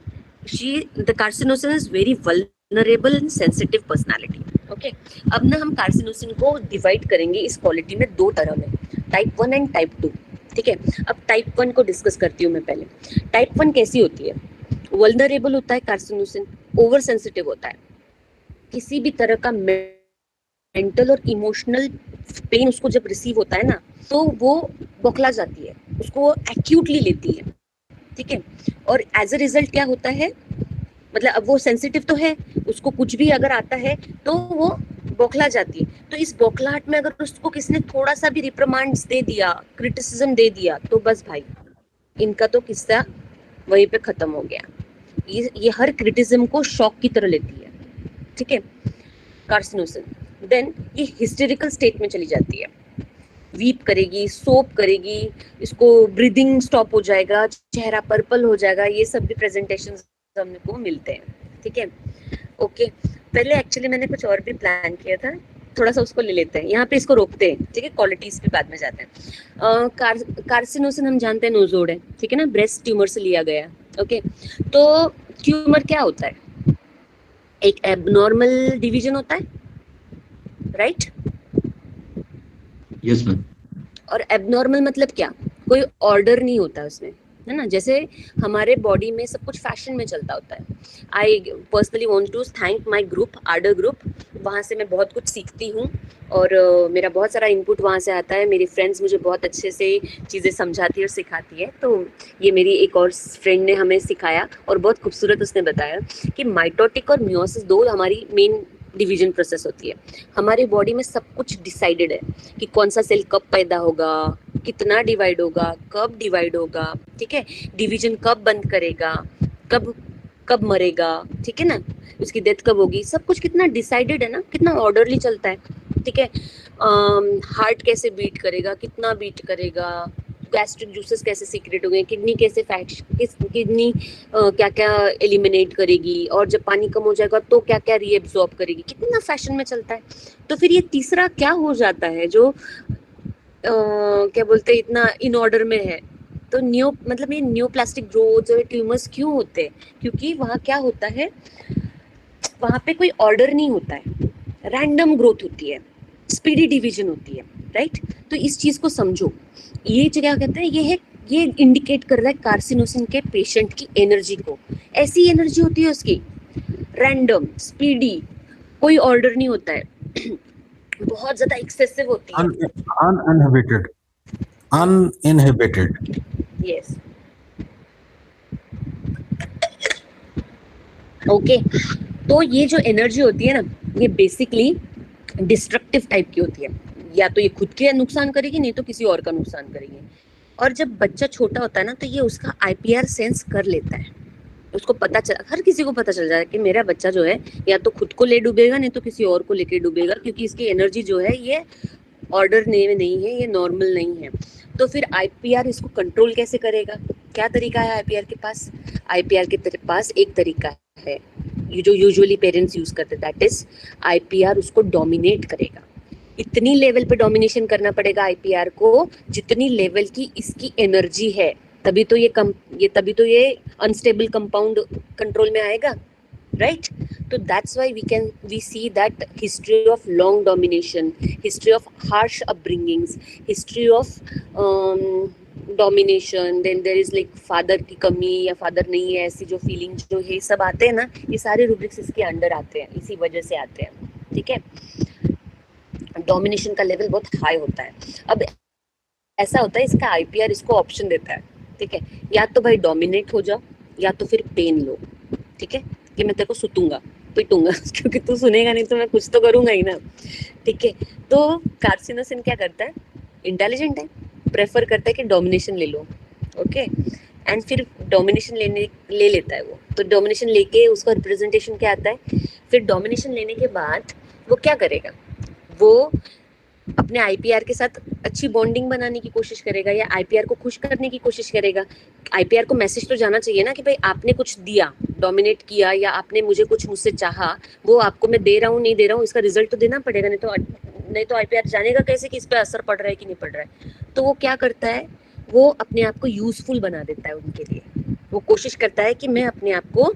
the carcinosin is very vulnerable and sensitive personality. Okay, अब ना हम कार्सिनोसिन को डिवाइड करेंगे इस क्वालिटी में दो तरह में, टाइप 1 एंड टाइप 2, ठीक है। अब टाइप 1 को डिस्कस करती हूँ मैं पहले। टाइप 1 कैसी होती है? वल्नरेबल होता है कार्सिनोसिन, ओवर सेंसिटिव होता है। किसी भी तरह का मेंटल और इमोशनल पेन उसको जब रिसीव होता है ना, तो वो बौखला जाती है, उसको एक्यूटली लेती है, ठीक है। और एज अ रिजल्ट क्या होता है, मतलब अब वो सेंसिटिव तो है, उसको कुछ भी अगर आता है तो वो बौखला जाती है। तो इस बौखलाहट में अगर उसको किसने थोड़ा सा भी रिप्रिमांड्स दे दिया, क्रिटिसिज्म दे दिया, तो बस भाई इनका तो किस्सा वहीं पे खत्म हो गया। ये हर क्रिटिसिज्म को शॉक की तरह लेती है, ठीक है, कार्सिनोसिन। देन ये हिस्टेरिकल स्टेट में चली जाती है, वीप करेगी, सोप करेगी, इसको ब्रीदिंग स्टॉप हो जाएगा, चेहरा पर्पल हो जाएगा। ये सब भी प्रेजेंटेशंस हमने को मिलते हैं, ठीक है। ओके, पहले एक्चुअली मैंने कुछ और भी प्लान किया था, थोड़ा सा उसको ले लेते हैं, यहाँ पे इसको रोकते हैं, ठीक है, क्वालिटीज पे बाद में जाते हैं। कार्सिनोसिन हम जानते हैं नोजोड है, ठीक है ना, ब्रेस्ट ट्यूमर से लिया गया। ओके, तो ट्यूमर क्या होता है? एक एबनॉर्मल डिवीजन होता है, राइट? Yes ma'am. और एबनॉर्मल मतलब क्या? कोई ऑर्डर नहीं होता उसमें, है ना। जैसे हमारे बॉडी में सब कुछ फैशन में चलता होता है। I personally want to thank my group, order group. वहाँ से मैं बहुत कुछ सीखती हूँ और मेरा बहुत सारा इनपुट वहाँ से आता है। मेरी फ्रेंड्स मुझे बहुत अच्छे से चीज़ें समझाती है और सिखाती है। तो ये मेरी एक और फ्रेंड ने हमें सिखाया और बहुत खूबसूरत उसने बताया कि माइटोटिक और मियोसिस दो हमारी मेन डिवीजन प्रोसेस होती है। हमारी बॉडी में सब कुछ डिसाइडेड है कि कौन सा सेल कब पैदा होगा, कितना डिवाइड होगा, कब डिवाइड होगा, ठीक है, डिवीजन कब बंद करेगा, कब मरेगा, ठीक है ना, उसकी डेथ कब होगी, सब कुछ कितना डिसाइडेड है ना, कितना ऑर्डरली चलता है, ठीक है। हार्ट कैसे बीट करेगा, कितना बीट करेगा, गैस्ट्रिक जूसेस कैसे सीक्रेट होंगे, किडनी कैसे किडनी क्या क्या एलिमिनेट करेगी, और जब पानी कम हो जाएगा तो क्या क्या रीएब्सॉर्ब करेगी, कितना फैशन में चलता है। तो फिर ये तीसरा क्या हो जाता है जो क्या बोलते हैं इतना इन ऑर्डर में है। तो मतलब ये न्यूप्लास्टिक ग्रोथ और ट्यूमर्स क्यों होते हैं? क्योंकि वहाँ क्या होता है, वहाँ पे कोई ऑर्डर नहीं होता है, रैंडम ग्रोथ होती है, स्पीडी डिवीजन होती है, राइट। तो इस चीज को समझो। ये क्या कहते हैं, ये इंडिकेट कर रहा है कार्सिनोसिन के पेशेंट की एनर्जी को। ऐसी एनर्जी होती है उसकी, रैंडम, स्पीडी, कोई ऑर्डर नहीं होता है, बहुत ज्यादा एक्सेसिव होती है, uninhibited. यस। ओके, तो ये जो एनर्जी होती है ना, ये बेसिकली डिस्ट्रक्टिव टाइप की होती है। या तो ये खुद के नुकसान करेगी, नहीं तो किसी और का नुकसान करेगी। और जब बच्चा छोटा होता है ना, तो ये उसका आईपीआर सेंस कर लेता है, उसको पता चला, हर किसी को पता चल जाता है कि मेरा बच्चा जो है या तो खुद को ले डूबेगा, नहीं तो किसी और को लेके डूबेगा, क्योंकि इसकी एनर्जी जो है ये ऑर्डर नहीं है, ये नॉर्मल नहीं है। तो फिर आईपीआर इसको कंट्रोल कैसे करेगा? क्या तरीका है आईपीआर के पास? आईपीआर के पास एक तरीका है जो यूजुअली पेरेंट्स यूज करते हैं, दैट इज आईपीआर उसको डोमिनेट करेगा। इतनी लेवल पे डोमिनेशन करना पड़ेगा आईपीआर को जितनी लेवल की इसकी एनर्जी है, तभी तो ये अनस्टेबल कंपाउंड कंट्रोल में आएगा, राइट। तो that's why we see that history of long domination, history of harsh upbringings, history of domination, then there is like father की कमी या फादर नहीं है, ऐसी जो फीलिंग जो ये सब आते हैं ना, ये सारे रूब्रिक्स इसके अंडर आते हैं, इसी वजह से आते हैं, ठीक है। डोमिनेशन का लेवल बहुत हाई होता है। अब ऐसा होता है, इसका आईपीआर इसको ऑप्शन देता है, ठीक है, या तो भाई डोमिनेट हो जाओ या तो फिर पेन लो, ठीक है, कि मैं तेरे को सुतूंगा पिटूंगा क्योंकि तू सुनेगा नहीं तो मैं कुछ तो करूंगा ही ना, ठीक है। तो कार्सिनोसिन क्या करता है, इंटेलिजेंट है, प्रेफर करता है कि डोमिनेशन ले लो, ओके, एंड फिर डोमिनेशन ले लेता है वो। तो डोमिनेशन लेके उसका रिप्रेजेंटेशन क्या आता है, फिर डोमिनेशन लेने के बाद वो क्या करेगा, वो अपने आईपीआर के साथ अच्छी बॉन्डिंग बनाने की कोशिश करेगा या आईपीआर को खुश करने की कोशिश करेगा। आईपीआर को मैसेज तो जाना चाहिए ना कि भाई आपने कुछ दिया, डोमिनेट किया, या आपने मुझे कुछ मुझसे चाहा, वो आपको मैं दे रहा हूँ नहीं दे रहा हूँ, इसका रिजल्ट तो देना पड़ेगा, नहीं तो आईपीआर जानेगा कैसे कि इस पे असर पड़ रहा है कि नहीं पड़ रहा है। तो वो क्या करता है, वो अपने आप को यूजफुल बना देता है उनके लिए। वो कोशिश करता है कि मैं अपने आप को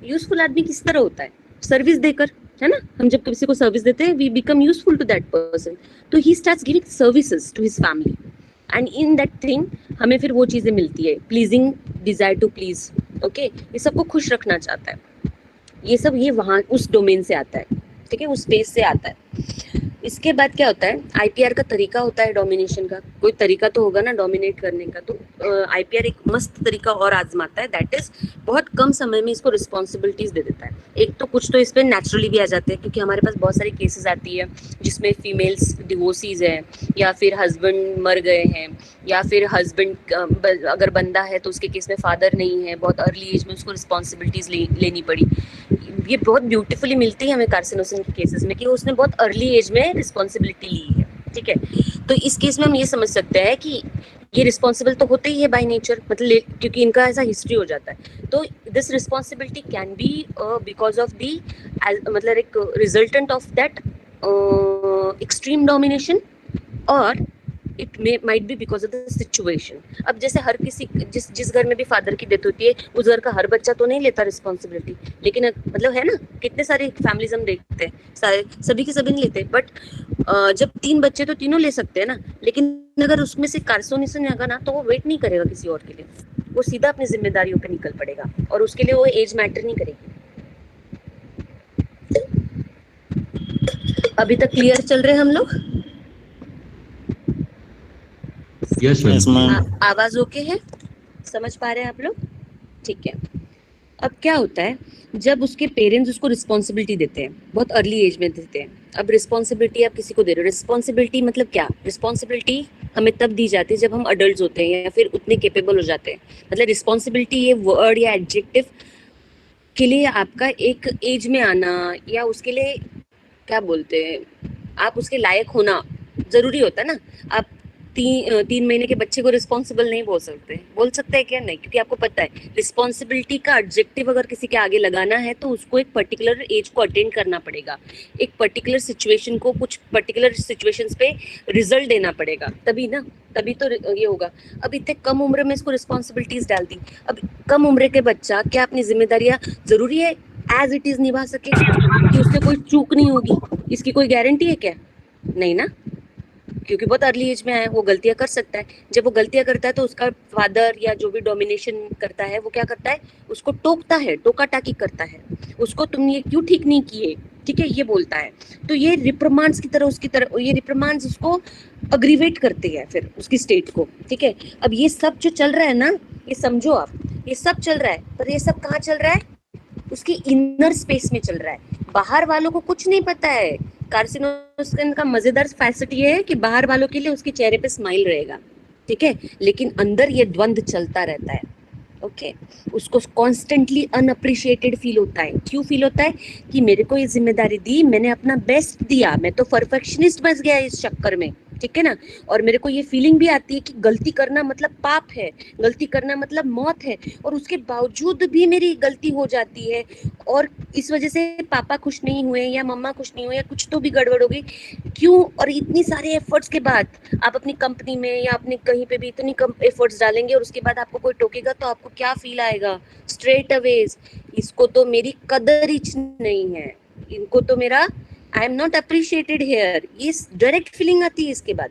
यूजफुल आदमी किस तरह होता है, सर्विस देकर, है ना। हम जब किसी को सर्विस देते हैं, we become useful to that person, तो he starts giving services to his family, and in that thing हमें फिर वो चीजें मिलती है, pleasing, desire to please, okay, ये सबको खुश रखना चाहता है। ये सब ये वहाँ उस डोमेन से आता है, ठीक है, उस स्पेस से आता है। इसके बाद क्या होता है, आईपीआर का तरीका होता है डोमिनेशन का, कोई तरीका तो होगा ना डोमिनेट करने का। तो आईपीआर एक मस्त तरीका और आजमाता है, दैट इज बहुत कम समय में इसको रिस्पॉन्सिबिलिटीज दे देता है। एक तो कुछ तो इस पर नेचुरली भी आ जाते हैं, क्योंकि हमारे पास बहुत सारी केसेस आती है जिसमें फीमेल्स डिवोर्सीज है, या फिर हस्बैंड मर गए हैं, या फिर हस्बैंड अगर बंदा है तो उसके केस में फादर नहीं है, बहुत अर्ली एज में उसको रिस्पॉन्सिबिलिटीज लेनी पड़ी। ये बहुत ब्यूटीफुली मिलती है हमें कार्सिनोसिन के केसेस में कि उसने बहुत अर्ली एज में रिस्पॉन्सिबिलिटी ली है, ठीक है। तो इस केस में हम ये समझ सकते हैं कि ये रिस्पॉन्सिबल तो होते ही है बाय नेचर, मतलब क्योंकि इनका ऐसा हिस्ट्री हो जाता है। तो this responsibility can be because of the, मतलब एक resultant of that extreme domination, और it may might be because of the situation. अब जैसे हर किसी जिस घर में भी फादर की डेथ होती है, उस घर का हर बच्चा तो नहीं लेता रिस्पॉन्सिबिलिटी, लेकिन मतलब है ना, कितने सारे फैमिलीज हम देखते हैं, सारे सभी के सभी नहीं लेते, बट जब 3 बच्चे तो तीनों ले सकते हैं ना। लेकिन अगर उसमें से कार्सिनोसिन आएगा ना, तो वो वेट नहीं करेगा किसी और के लिए, वो सीधा अपनी जिम्मेदारियों पे निकल पड़ेगा, और उसके लिए वो एज मैटर नहीं करेगी। अभी तक क्लियर चल रहे हैं हम लोग? Yes ma'am. आवाज ओके है, समझ पा रहे हैं आप लोग? ठीक है। अब क्या होता है, जब उसके पेरेंट्स उसको रिस्पॉन्सिबिलिटी देते हैं, बहुत अर्ली एज में देते हैं। अब रिस्पॉन्सिबिलिटी आप किसी को दे रहे हो, रिस्पॉन्सिबिलिटी मतलब क्या, रिस्पॉन्सिबिलिटी हमें तब दी जाती है जब हम अडल्ट होते हैं या फिर उतने केपेबल हो जाते हैं। मतलब रिस्पॉन्सिबिलिटी ये वर्ड या एडजेक्टिव के लिए आपका एक एज में आना, या उसके लिए क्या बोलते हैं, आप उसके लायक होना जरूरी होता है ना। आप 3 महीने के बच्चे को रिस्पॉन्सिबल नहीं बोल सकते हैं क्या? नहीं, क्योंकि आपको पता है रिस्पॉन्सिबिलिटी का एडजेक्टिव अगर किसी के आगे लगाना है तो उसको एक पर्टिकुलर एज को अटेंड करना पड़ेगा, एक पर्टिकुलर सिचुएशन को, कुछ पर्टिकुलर सिचुएशंस पे रिजल्ट देना पड़ेगा, तभी तो ये होगा। अब इतने कम उम्र में इसको रिस्पॉन्सिबिलिटीज डाल दी। अब कम उम्र के बच्चा क्या अपनी जिम्मेदारियां जरूरी है एज इट इज निभा सके, कि उससे कोई चूक नहीं होगी, इसकी कोई गारंटी है क्या? नहीं ना, क्योंकि बहुत अर्ली एज में है, वो गलतियां कर सकता है। जब वो गलतियां करता है तो उसका फादर या जो भी डोमिनेशन करता है वो क्या करता है, उसको टोकता है, टोका टाकी करता है, उसको तुम ये क्यों ठीक नहीं किए, ठीक है, ये बोलता है। तो ये रिप्रिमांड्स की तरह ये रिप्रिमांड्स उसको अग्रीवेट करते हैं फिर उसकी स्टेट को, ठीक है। अब ये सब जो चल रहा है ना, ये समझो आप, ये सब चल रहा है, पर ये सब कहाँ चल रहा है? उसके इनर स्पेस में चल रहा है। बाहर वालों को कुछ नहीं पता है। कार्सिनोसिन का मजेदार फैसेट ये है कि बाहर वालों के लिए उसके चेहरे पे स्माइल रहेगा, ठीक है, लेकिन अंदर ये द्वंद चलता रहता है, ओके। उसको कॉन्स्टेंटली अनअप्रिशिएटेड फील होता है। क्यों फील होता है? कि मेरे को ये जिम्मेदारी दी, मैंने अपना बेस्ट दिया, मैं तो परफेक्शनिस्ट बस गया इस चक्कर में, ठीक है ना। और मेरे को ये फीलिंग भी आती है कि गलती करना मतलब पाप है, गलती करना मतलब मौत है, और उसके बावजूद भी मेरी गलती हो जाती है, और इस वजह से पापा खुश नहीं हुए या मम्मा खुश नहीं हुए या कुछ तो भी गड़बड़ हो गई। क्यों? और इतनी सारे एफर्ट्स के बाद आप अपनी कंपनी में या अपने कहीं पे भी इतनी कम एफर्ट्स डालेंगे और उसके बाद आपको कोई टोकेगा तो आपको क्या फील आएगा? स्ट्रेट अवेज, इसको तो मेरी कदर ही नहीं है, इनको तो मेरा I am not appreciated here, ये डायरेक्ट फीलिंग आती है। इसके बाद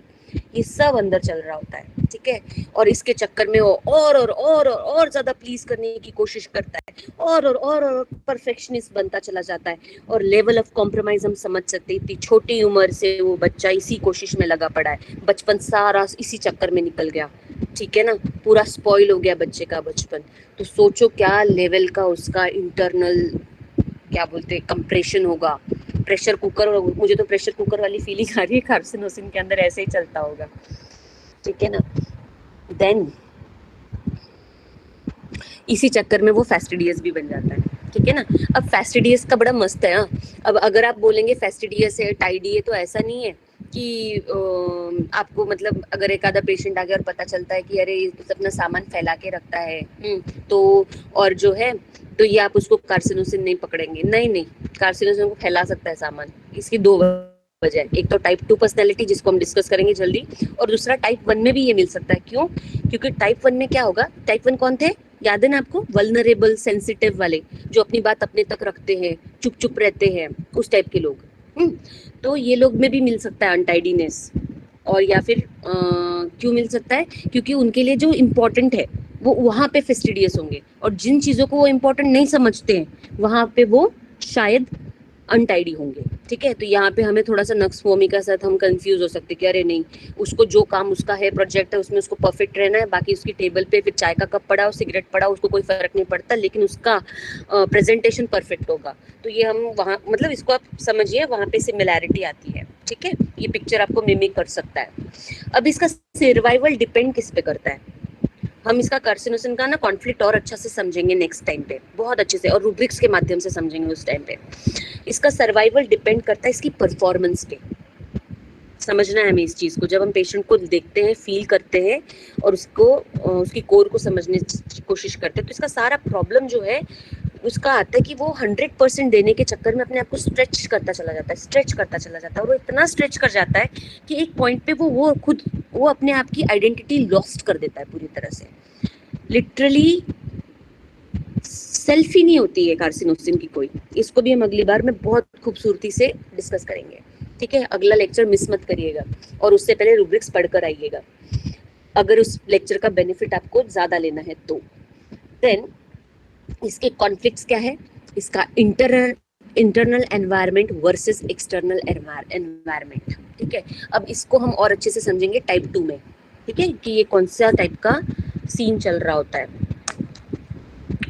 ये सब अंदर चल रहा होता है, ठीक है। और इसके चक्कर में वो और ज्यादा प्लीज करने की कोशिश करता है, और परफेक्शनिस्ट बनता चला जाता है। और लेवल ऑफ कॉम्प्रोमाइज हम समझ सकते हैं, इतनी छोटी उम्र से वो बच्चा इसी कोशिश में लगा पड़ा है, बचपन सारा इसी चक्कर में निकल गया, ठीक है ना, पूरा स्पॉइल हो गया बच्चे का बचपन। तो सोचो क्या लेवल का उसका इंटरनल क्या बोलते हैं कंप्रेशन होगा, प्रेशर कुकर। और मुझे तो प्रेशर कुकर वाली फीलिंग आ रही है, कार्सिनोसिन के अंदर ऐसे ही चलता होगा, ठीक है ना। देन इसी चक्कर में वो फैस्टिडियस भी बन जाता है, ठीक है ना। अब फैस्टिडियस का बड़ा मस्त है। हाँ, अब अगर आप बोलेंगे फैस्टिडियस है, टाइडी है, तो ऐसा नहीं है कि आपको मतलब अगर एक आधा पेशेंट आ गया और पता चलता है कि अरे ये तो अपना सामान फैला के रखता है, तो और जो है तो ये आप उसको कार्सिनोसिन नहीं पकड़ेंगे। नहीं, कार्सिनोसिन को फैला सकता है सामान। इसकी दो वजह है, एक तो टाइप 2 पर्सनैलिटी जिसको हम डिस्कस करेंगे जल्दी, और दूसरा टाइप 1 में भी ये मिल सकता है। क्यों? क्योंकि टाइप 1 में क्या होगा, टाइप 1 कौन थे याद है ना आपको, वल्नरेबल सेंसिटिव वाले, जो अपनी बात अपने तक रखते हैं, चुप रहते हैं, उस टाइप के लोग। तो ये लोग में भी मिल सकता है अनटाइडीनेस। और या फिर क्यों मिल सकता है, क्योंकि उनके लिए जो इम्पोर्टेंट है वो वहां पे फेस्टिडियस होंगे, और जिन चीजों को वो इम्पोर्टेंट नहीं समझते हैं वहां पे वो शायद अनटाइडी होंगे, ठीक है। तो यहाँ पे हमें थोड़ा सा नक्सफोमी का साथ हम कंफ्यूज हो सकते हैं कि अरे नहीं, उसको जो काम उसका है, प्रोजेक्ट है, उसमें उसको परफेक्ट रहना है, बाकी उसकी टेबल पे फिर चाय का कप पड़ा हो, सिगरेट पड़ा हो, उसको कोई फर्क नहीं पड़ता, लेकिन उसका प्रेजेंटेशन परफेक्ट होगा। तो ये हम वहाँ मतलब इसको आप समझिए, वहाँ पे सिमिलैरिटी आती है, ठीक है। ये पिक्चर आपको मिमिक कर सकता है। अब इसका सर्वाइवल डिपेंड किस पे करता है, हम इसका कार्सिनोसिन का ना कॉन्फ्लिक्ट और अच्छा से समझेंगे नेक्स्ट टाइम पे, बहुत अच्छे से, और रूब्रिक्स के माध्यम से समझेंगे उस टाइम पे। इसका सर्वाइवल डिपेंड करता है इसकी परफॉर्मेंस पे। समझना है हमें इस चीज को, जब हम पेशेंट को देखते हैं, फील करते हैं और उसको उसकी कोर को समझने की कोशिश करते हैं, तो इसका सारा प्रॉब्लम जो है उसका आता है कि वो 100% देने के चक्कर में अपने आप को स्ट्रेच करता चला जाता है, और वो इतना स्ट्रेच कर जाता है कि एक पॉइंट पे वो अपने आप की आइडेंटिटी लॉस्ट कर देता है पूरी तरह से। लिटरली सेल्फ ही नहीं होती है कार्सिनोसिन की कोई। इसको भी हम अगली बार में बहुत खूबसूरती से डिस्कस करेंगे, ठीक है। अगला लेक्चर मिस मत करिएगा, और उससे पहले रूब्रिक्स पढ़कर आइएगा, अगर उस लेक्चर का बेनिफिट आपको ज्यादा लेना है तो। देन इसके कॉन्फ्लिक्ट्स क्या है, इसका internal environment versus external environment, ठीक है। अब इसको हम और अच्छे से समझेंगे टाइप 2 में, ठीक है, कि ये कौन सा टाइप का सीन चल रहा होता है।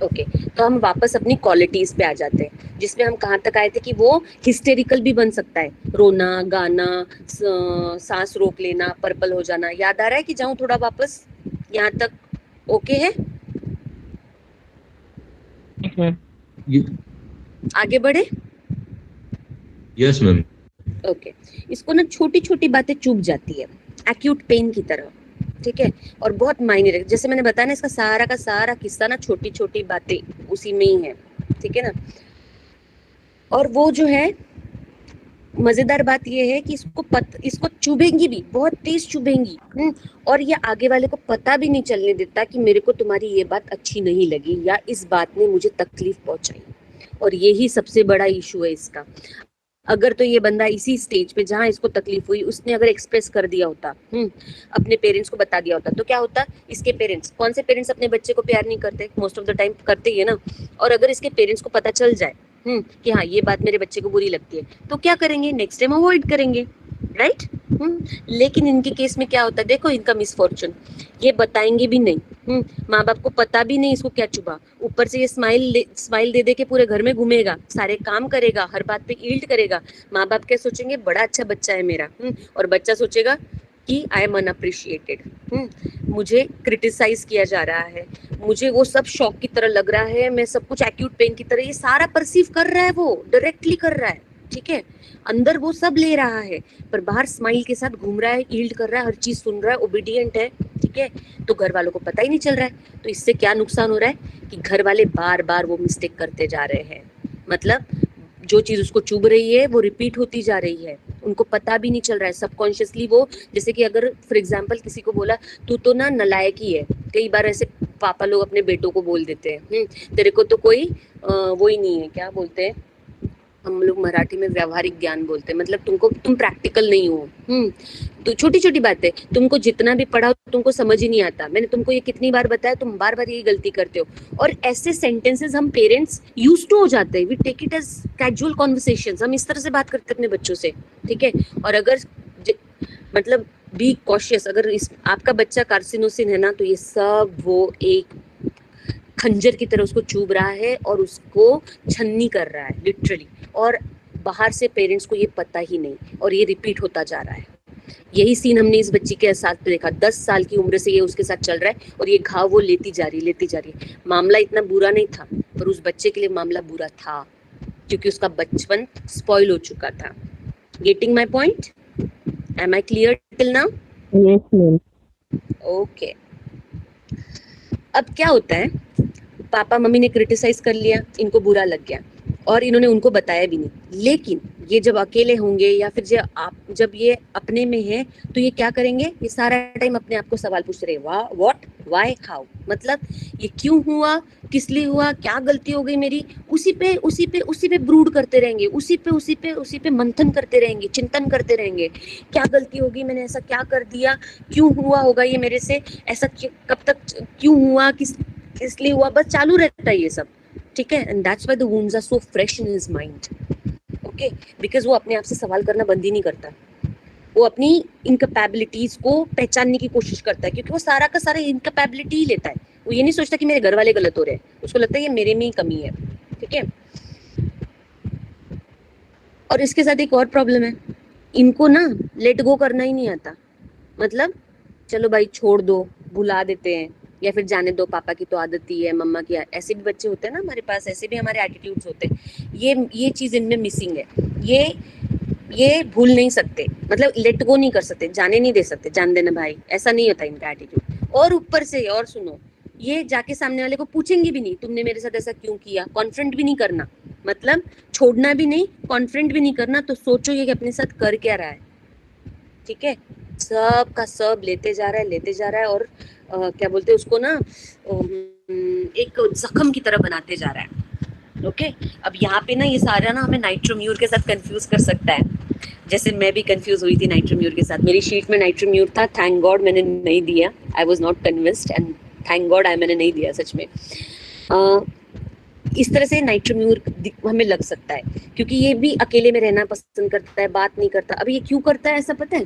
ओके, तो हम वापस अपनी क्वालिटीज पे आ जाते हैं, जिसमें हम कहाँ तक आए थे कि वो हिस्टेरिकल भी बन सकता है, रोना, गाना, सांस रोक लेना, पर्पल हो जाना। याद आ रहा है कि जाऊं थोड़ा वापस यहाँ तक? ओके है, आगे बढ़े? Yes ma'am. ओके, इसको ना छोटी छोटी बातें चुभ जाती है, एक्यूट पेन की तरह, ठीक है, और बहुत मायने, जैसे मैंने बताया ना, इसका सारा का सारा किस्सा ना छोटी छोटी बातें उसी में ही है, ठीक है ना। और वो जो है मजेदार बात ये है कि इसको चुभेंगी भी, बहुत तेज चुभेंगी, और ये आगे वाले को पता भी नहीं चलने देता कि मेरे को तुम्हारी ये बात अच्छी नहीं लगी या इस बात ने मुझे तकलीफ पहुंचाई। और यही सबसे बड़ा इशू है इसका। अगर तो ये बंदा इसी स्टेज पे जहाँ इसको तकलीफ हुई उसने अगर एक्सप्रेस कर दिया होता, अपने पेरेंट्स को बता दिया होता, तो क्या होता, इसके पेरेंट्स, कौन से पेरेंट्स अपने बच्चे को प्यार नहीं करते, मोस्ट ऑफ द टाइम करते ही है ना। और अगर इसके पेरेंट्स को पता चल जाए कि हाँ ये बात मेरे बच्चे को बुरी लगती है, तो क्या करेंगे, नेक्स्ट टाइम अवॉइड करेंगे, राइट। लेकिन इनके केस में क्या होता है, देखो इनका मिसफॉर्चून, ये बताएंगे भी नहीं, माँ बाप को पता भी नहीं इसको क्या चुभा, ऊपर से ये स्माइल दे दे के पूरे घर में घूमेगा, सारे काम करेगा, हर बात पे ईल्ट करेगा। माँ बाप क्या सोचेंगे, बड़ा अच्छा बच्चा है मेरा, और बच्चा सोचेगा कि आई एम अनअप्रिशिएटेड, मुझे क्रिटिसाइज किया जा रहा है, मुझे वो सब शॉक की तरह लग रहा है, मैं सब कुछ एक्यूट पेन की तरह, ये सारा परसीव कर रहा है, वो डायरेक्टली कर रहा है, ठीक है। अंदर वो सब ले रहा है, पर बाहर स्माइल के साथ घूम रहा है, ईल्ड कर रहा है, हर चीज सुन रहा है, ओबीडियंट है, ठीक है। तो घर वालों को पता ही नहीं चल रहा है। तो इससे क्या नुकसान हो रहा है कि घर वाले बार बार वो मिस्टेक करते जा रहे हैं, मतलब जो चीज उसको चुभ रही है वो रिपीट होती जा रही है, उनको पता भी नहीं चल रहा है। सबकॉन्शियसली वो, जैसे कि अगर फॉर एग्जांपल किसी को बोला तू तो ना नालायक ही है, कई बार ऐसे पापा लोग अपने बेटों को बोल देते हैं, तेरे को तो कोई वो ही नहीं है, क्या बोलते हैं, हम लोग मराठी में व्यवहारिक ज्ञान बोलते हैं, मतलब तुम प्रैक्टिकल नहीं हो। तो छोटी छोटी बातें, तुमको जितना भी पढ़ाओ तुमको समझ ही नहीं आता। मैंने तुमको ये कितनी बार बताया, तुम बार बार यही गलती करते हो। और ऐसे सेंटेंसेस हम पेरेंट्स यूज टू हो जाते हैं, we take it as casual conversations, हम इस तरह से बात करते हैं अपने बच्चों से, ठीक है। और अगर मतलब बी कॉशियस, अगर आपका बच्चा कार्सिनोसिन है ना, तो ये सब वो एक खंजर की तरह उसको चुभ रहा है और उसको छन्नी कर रहा है लिटरली, और बाहर से पेरेंट्स को ये पता ही नहीं, और ये रिपीट होता जा रहा है। यही सीन हमने इस बच्ची के साथ देखा, 10 साल की उम्र से ये उसके साथ चल रहा है, और ये घाव वो लेती जा रही है। मामला इतना बुरा नहीं था, पर उस बच्चे के लिए मामला बुरा था, क्योंकि उसका बचपन स्पॉइल हो चुका था। Getting my point? Am I clear till now? Yes, ma'am. Okay. अब क्या होता है, पापा मम्मी ने क्रिटिसाइज कर लिया, इनको बुरा लग गया, और इन्होंने उनको बताया भी नहीं। लेकिन ये जब अकेले होंगे या फिर जब ये अपने में है, तो ये क्या करेंगे, ये सारा टाइम अपने आप को सवाल पूछते रहे, वाह, व्हाट, व्हाई, हाउ, मतलब ये क्यों हुआ, किस लिए हुआ, क्या गलती हो गई मेरी, उसी पे ब्रूड करते रहेंगे, उसी पे मंथन करते रहेंगे, चिंतन करते रहेंगे, क्या गलती होगी, मैंने ऐसा क्या कर दिया, क्यों हुआ होगा ये मेरे से, ऐसा कब तक क्यों हुआ, किस लिए हुआ, बस चालू रहता है ये सब, ठीक है। And that's why the wounds are so fresh in his mind, okay, because वो अपने आप से सवाल करना बंद ही नहीं करता, वो अपनी इनकैपेबिलिटीज को पहचानने की कोशिश करता है, क्योंकि वो सारा का सारा इनकैपेबिलिटी ही लेता है। वो ये नहीं सोचता कि मेरे घर वाले गलत हो रहे हैं, उसको लगता है ये मेरे में ही कमी है, ठीक है। और इसके साथ एक और प्रॉब्लम है, इनको ना लेट गो करना ही नहीं आता, मतलब चलो भाई छोड़ दो, भुला देते हैं, या फिर जाने दो, पापा की तो आदत ही है, मम्मा की, ऐसे भी बच्चे होते हैं ना हमारे पास, ऐसे भी हमारे एटीट्यूड्स होते हैं। ये चीज इनमें मिसिंग है, ये भूल नहीं सकते, मतलब लेट गो नहीं कर सकते, जाने नहीं दे सकते, जान देना भाई, ऐसा नहीं होता इनका एटीट्यूड। और ऊपर से और सुनो, ये जाके सामने वाले को पूछेंगे भी नहीं, तुमने मेरे साथ ऐसा क्यों किया, कॉन्फ्रंट भी नहीं करना, मतलब छोड़ना भी नहीं, कॉन्फ्रंट भी नहीं करना। तो सोचो ये कि अपने साथ कर क्या रहा है, ठीक है, सब का सब लेते जा रहा है, और क्या बोलते हैं उसको ना, एक जख्म की तरह बनाते जा रहा है, ओके। अब यहाँ पे ना ये सारा ना हमें नाइट्रोम्यूर के साथ कंफ्यूज कर सकता है, जैसे मैं भी कंफ्यूज हुई थी नाइट्रोम्यूर के साथ। मेरी शीट में नाइट्रोम्यूर था, थैंक गॉड मैंने नहीं दिया, I was not convinced, and thank God मैंने नहीं दिया सच में। इस तरह से नाइट्रोम्यूर हमें लग सकता है, क्योंकि ये भी अकेले में रहना पसंद करता है, बात नहीं करता। अब ये क्यों करता है ऐसा पता है?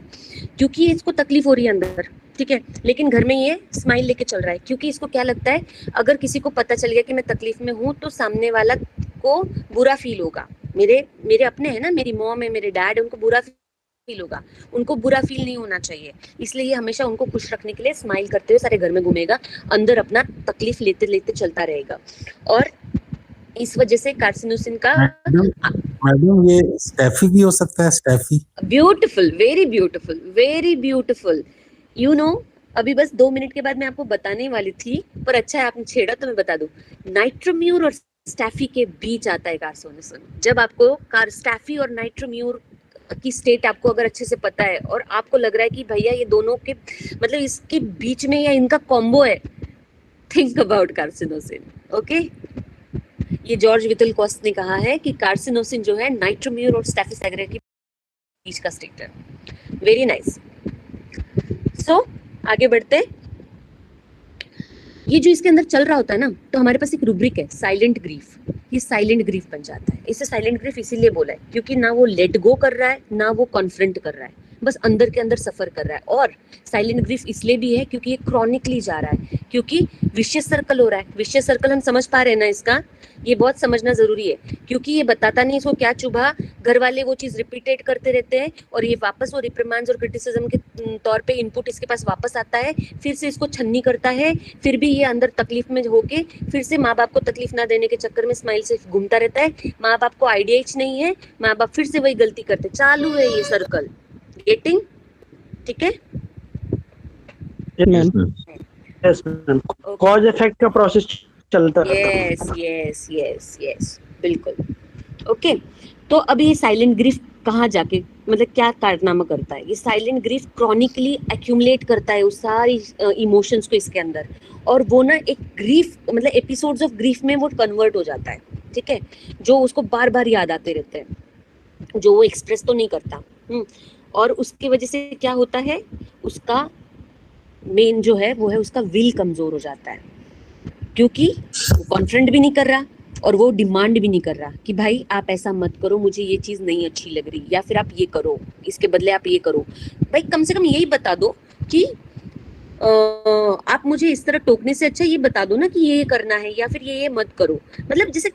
क्योंकि इसको तकलीफ हो रही है अंदर, ठीक है, लेकिन घर में ये स्माइल लेके चल रहा है, क्योंकि इसको क्या लगता है, अगर किसी को पता चल गया कि मैं तकलीफ में हूँ तो सामने वाला को बुरा फील होगा। मेरे अपने है ना, मेरी मॉम है, मेरे डैड है, उनको बुरा फील होगा, उनको बुरा फील नहीं होना चाहिए, इसलिए ये हमेशा उनको खुश रखने के लिए स्माइल करते हुए सारे घर में घूमेगा, अंदर अपना तकलीफ लेते लेते चलता रहेगा। और इस वजह से कार्सिनोसिन का मैडम ये स्टैफी भी हो सकता है, staphy. Beautiful, very beautiful, you know. अभी बस 2 मिनट के बाद मैं आपको बताने वाली थी, पर अच्छा है आपने छेड़ा तो मैं बता दूं। नाइट्रोम्यूर और स्टैफी के बीच आता है कार्सिनोसिन। जब आपको स्टैफी और नाइट्रोम्यूर की स्टेट आपको अगर अच्छे से पता है, और आपको लग रहा है कि भैया ये दोनों के मतलब इसके बीच में या इनका कॉम्बो है, थिंक अबाउट कार्सिनोसिन, ओके। ये जॉर्ज विटलकॉस्ट ने कहा है कि कार्सिनोसिन जो है नाइट्रोम्यूर और स्टैफी सैगरे के बीच का स्टेट है। Very nice. सो आगे बढ़ते। ये जो इसके अंदर चल रहा होता है ना, तो हमारे पास एक रूब्रिक है, साइलेंट ग्रीफ। ये साइलेंट ग्रीफ बन जाता है। इसे साइलेंट ग्रीफ इसीलिए बोला है क्योंकि ना वो लेट गो कर रहा है, ना वो कॉन्फ्रंट कर रहा है, बस अंदर के अंदर सफर कर रहा है। और साइलेंट ग्रीफ इसलिए भी है क्योंकि ये क्रॉनिकली जा रहा है, क्योंकि विशियस सर्कल हो रहा है। विशियस सर्कल हम समझ पा रहे हैं ना इसका, ये बहुत समझना जरूरी है, क्योंकि ये बताता नहीं इसको क्या चुभा, घर वाले वो चीज रिपीटेड करते रहते हैं, और ये वापस वो रिप्रिमांड्स और क्रिटिसिज्म के तौर पे इनपुट इसके पास वापस आता है, फिर से इसको छन्नी करता है, फिर भी ये अंदर तकलीफ में होके फिर से माँ बाप को तकलीफ ना देने के चक्कर में स्माइल से घूमता रहता है। माँ बाप को आइडिया ही नहीं है, माँ बाप फिर से वही गलती करते, चालू है ये सर्कल। गेटिंग? ठीक है, यस मैम, कॉज इफेक्ट का प्रोसेस चलता है। यस बिल्कुल। ओके, तो अभी ये साइलेंट ग्रीफ कहाँ जाके मतलब क्या कारनामा करता है? ये साइलेंट ग्रीफ क्रॉनिकली एक्यूमुलेट करता है उस सारी इमोशंस को इसके अंदर, और वो ना एक ग्रीफ मतलब एपिसोड्स ऑफ ग्रीफ में वो कन्वर्ट हो जाता है। ठीक है, जो उसको बार बार याद आते रहते हैं, जो वो एक्सप्रेस तो नहीं करता। और उसकी वजह से क्या होता है, उसका मेन जो है वो है उसका विल कमजोर हो जाता है, क्योंकि वो कॉन्फ्रंट भी नहीं कर रहा और वो डिमांड भी नहीं कर रहा कि भाई आप ऐसा मत करो, मुझे ये चीज नहीं अच्छी लग रही, या फिर आप ये करो, इसके बदले आप ये करो। भाई कम से कम यही बता दो कि आप मुझे इस तरह टोकने से अच्छा ये बता दो ना कि ये करना है या फिर ये मत करो। मतलब जैसे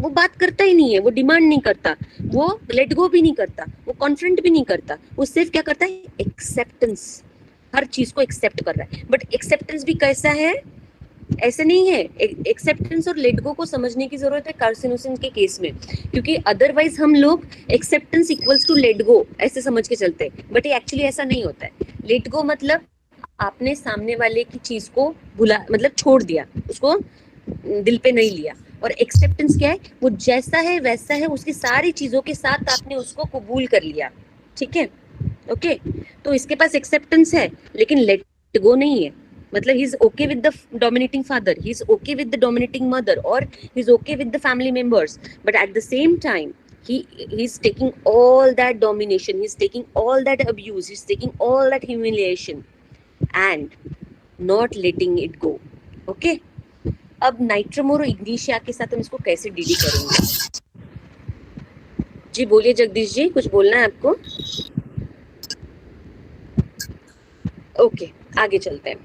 वो बात करता ही नहीं है, वो डिमांड नहीं करता, वो लेट गो भी नहीं करता, वो कॉन्फ्रंट भी नहीं करता, वो सिर्फ क्या करता है, एक्सेप्टेंस, हर चीज को एक्सेप्ट कर रहा है। बट एक्सेप्टेंस भी कैसा है, ऐसे नहीं है। एक्सेप्टेंस और लेट गो को समझने की जरूरत है कार्सिनोसिन के केस में, क्योंकि अदरवाइज हम लोग acceptance equals to let go ऐसे समझ के चलते हैं, बट ये एक्चुअली ऐसा नहीं होता है। लेट गो मतलब आपने सामने वाले की चीज को भुला, मतलब छोड़ दिया, उसको दिल पे नहीं लिया। और एक्सेप्टेंस क्या है, वो जैसा है वैसा है, उसकी सारी चीजों के साथ आपने उसको कबूल कर लिया, ठीक है, ओके। तो इसके पास एक्सेप्टेंस है लेकिन लेट गो नहीं है। मतलब he is okay with the dominating father, he is okay with the dominating mother, और he is okay with the family members, but at the same time he is taking all that domination, he is taking all that abuse, he is taking all that humiliation and not letting it go, okay। अब नाइट्रोमोर और Ignatia के साथ हम इसको कैसे DD करेंगे? जी बोलिए जगदीश जी, कुछ बोलना है आपको? ओके, आगे चलते हैं।